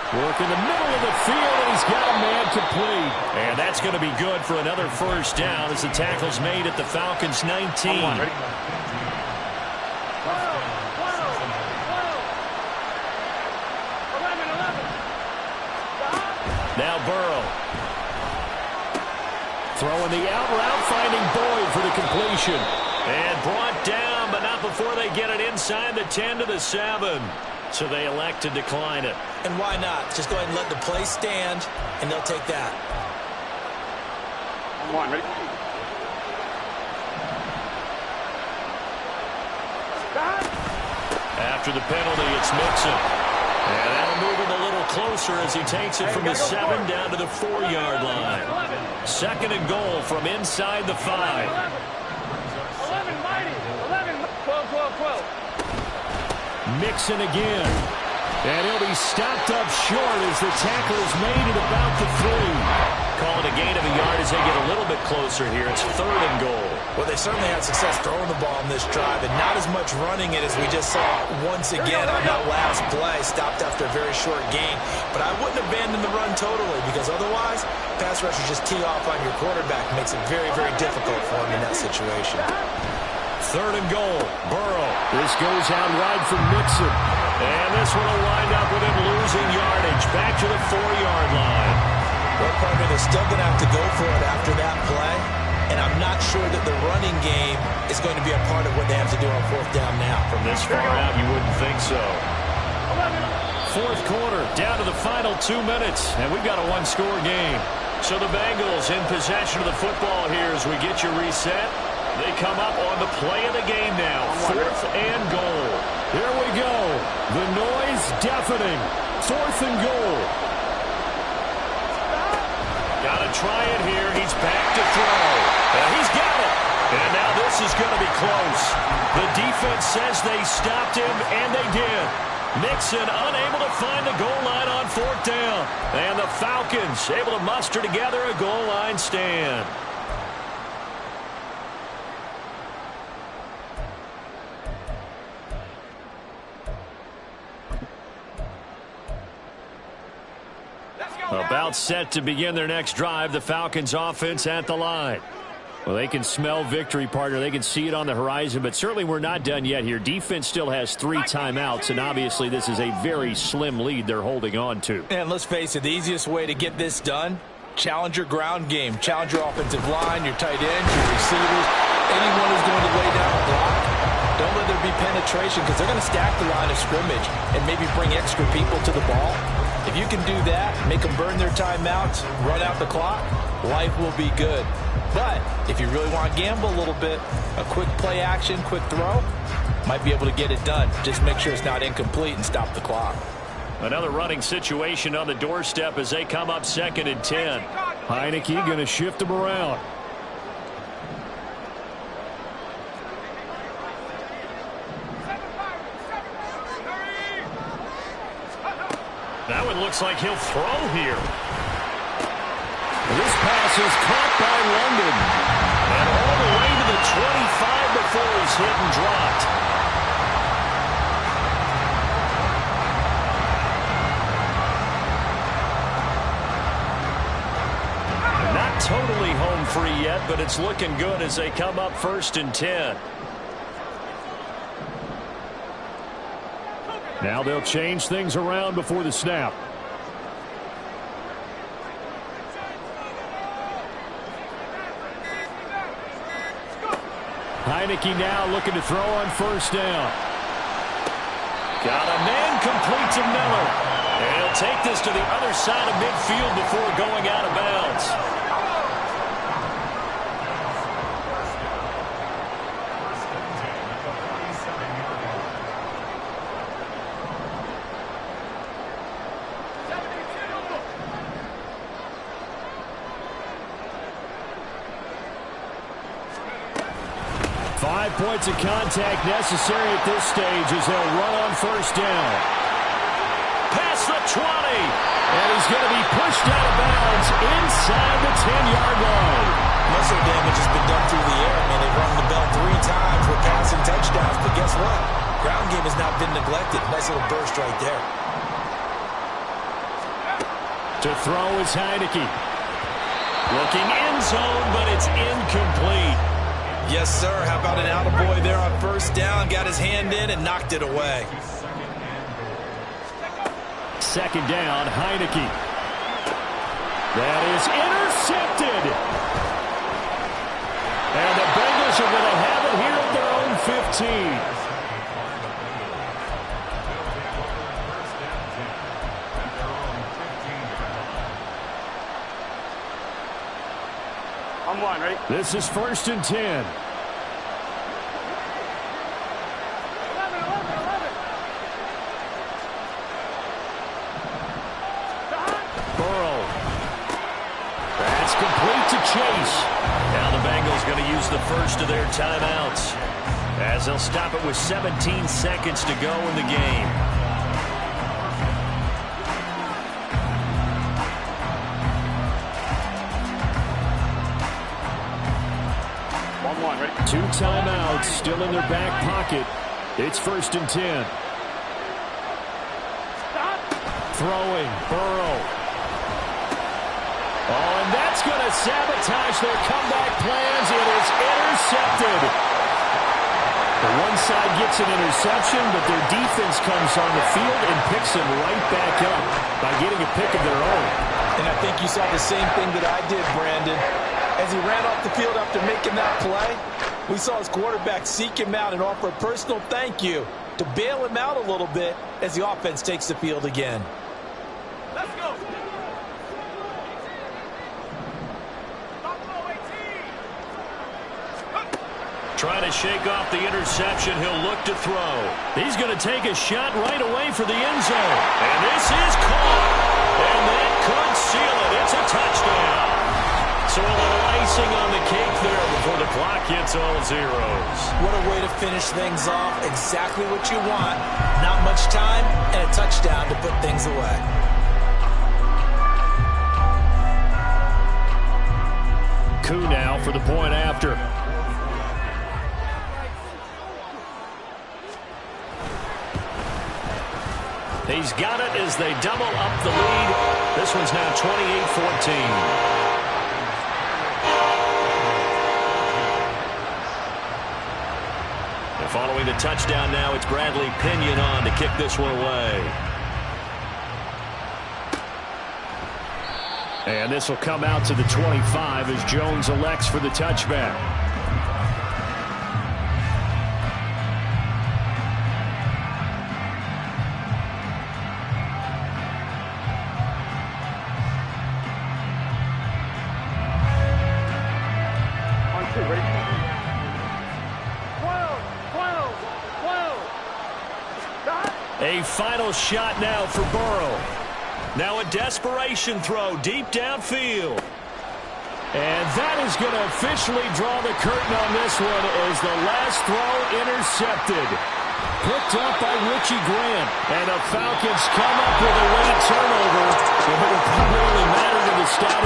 Work in the middle of the field, and he's got a man complete. And that's going to be good for another first down as the tackle's made at the Falcons' 19. Now Burrow. Throwing the out route, finding Boyd for the completion. And brought down, but not before they get it inside the 10 to the 7. So they elect to decline it. And why not? Just go ahead and let the play stand, and they'll take that. Come on, ready? After the penalty, it's Mixon. And that'll move him a little closer as he takes it from the 7 down to the 4-yard line. 2nd and goal from inside the 5. 11, mighty. 11, 12. Mixon again. And he'll be stopped up short as the tackle is made at about the 3. Call it a gain of a yard as they get a little bit closer here. It's 3rd and goal. Well, they certainly had success throwing the ball in this drive, and not as much running it as we just saw once again on that last play. Stopped after a very short gain. But I wouldn't abandon the run totally, because otherwise, pass rushers just tee off on your quarterback. It makes it very, very difficult for him in that situation. 3rd and goal. Burrow. This goes out wide for Mixon. And this one will wind up with him losing yardage. Back to the 4-yard line. Well, partner, they're still going to have to go for it after that play. And I'm not sure that the running game is going to be a part of what they have to do on 4th down now. From this far out, you wouldn't think so. 4th quarter, down to the final 2 minutes. And we've got a one-score game. So the Bengals in possession of the football here as we get you reset. They come up on the play of the game now. 4th and goal. Here we go. The noise deafening. 4th and goal. Got to try it here. He's back to throw. And he's got it. And now this is going to be close. The defense says they stopped him, and they did. Mixon unable to find the goal line on 4th down. And the Falcons able to muster together a goal line stand. About set to begin their next drive, the Falcons offense at the line. Well, they can smell victory, partner. They can see it on the horizon, but certainly we're not done yet here. Defense still has 3 timeouts, and obviously this is a very slim lead they're holding on to. And let's face it, the easiest way to get this done, challenge your ground game. Challenge your offensive line, your tight ends, your receivers, anyone who's going to lay down a block. Don't let there be penetration because they're going to stack the line of scrimmage and maybe bring extra people to the ball. If you can do that, make them burn their timeouts, run out the clock, life will be good. But if you really want to gamble a little bit, a quick play action, quick throw, might be able to get it done. Just make sure it's not incomplete and stop the clock. Another running situation on the doorstep as they come up 2nd and 10. Heineke going to shift them around. That one looks like he'll throw here. This pass is caught by London. And all the way to the 25 before he's hit and dropped. Not totally home free yet, but it's looking good as they come up 1st and 10. Now they'll change things around before the snap. Heineke now looking to throw on 1st down. Got a man complete to Miller. And he'll take this to the other side of midfield before going out of bounds. 5 points of contact necessary at this stage as they'll run on 1st down. Past the 20. And he's going to be pushed out of bounds inside the 10-yard line. Muscle damage has been done through the air. I mean, they've rung the bell 3 times with passing touchdowns. But guess what? Ground game has not been neglected. Nice little burst right there. To throw is Heineke. Looking end zone, but it's incomplete. Yes, sir. How about an attaboy there on 1st down? Got his hand in and knocked it away. 2nd down, Heineke. That is intercepted. And the Bengals are going to have it here at their own 15. I'm one, ready? This is 1st and 10. Burrow. That's complete to Chase. Now the Bengals going to use the first of their timeouts as they'll stop it with 17 seconds to go in the game. Ready? 2 timeouts still in their back pocket. It's 1st and 10. Throwing, Burrow. Oh, and that's going to sabotage their comeback plans. It is intercepted. The one side gets an interception, but their defense comes on the field and picks them right back up by getting a pick of their own. And I think you saw the same thing that I did, Brandon. As he ran off the field after making that play, we saw his quarterback seek him out and offer a personal thank you to bail him out a little bit as the offense takes the field again. Let's go. Trying to shake off the interception. He'll look to throw. He's going to take a shot right away for the end zone. And this is caught. And that could seal it. It's a touchdown. So a little icing on the cake there before the clock hits all zeros. What a way to finish things off. Exactly what you want. Not much time and a touchdown to put things away. Koo now for the point after. He's got it as they double up the lead. This one's now 28-14. Following the touchdown now, it's Bradley Pinion on to kick this one away. And this will come out to the 25 as Jones elects for the touchback. On 2, ready? 12, 12, 12. A final shot now for Burrow. Now a desperation throw deep downfield. And that is going to officially draw the curtain on this one as the last throw intercepted. Picked up by Richie Grant. And the Falcons come up with a late turnover. It will probably matter to the stat.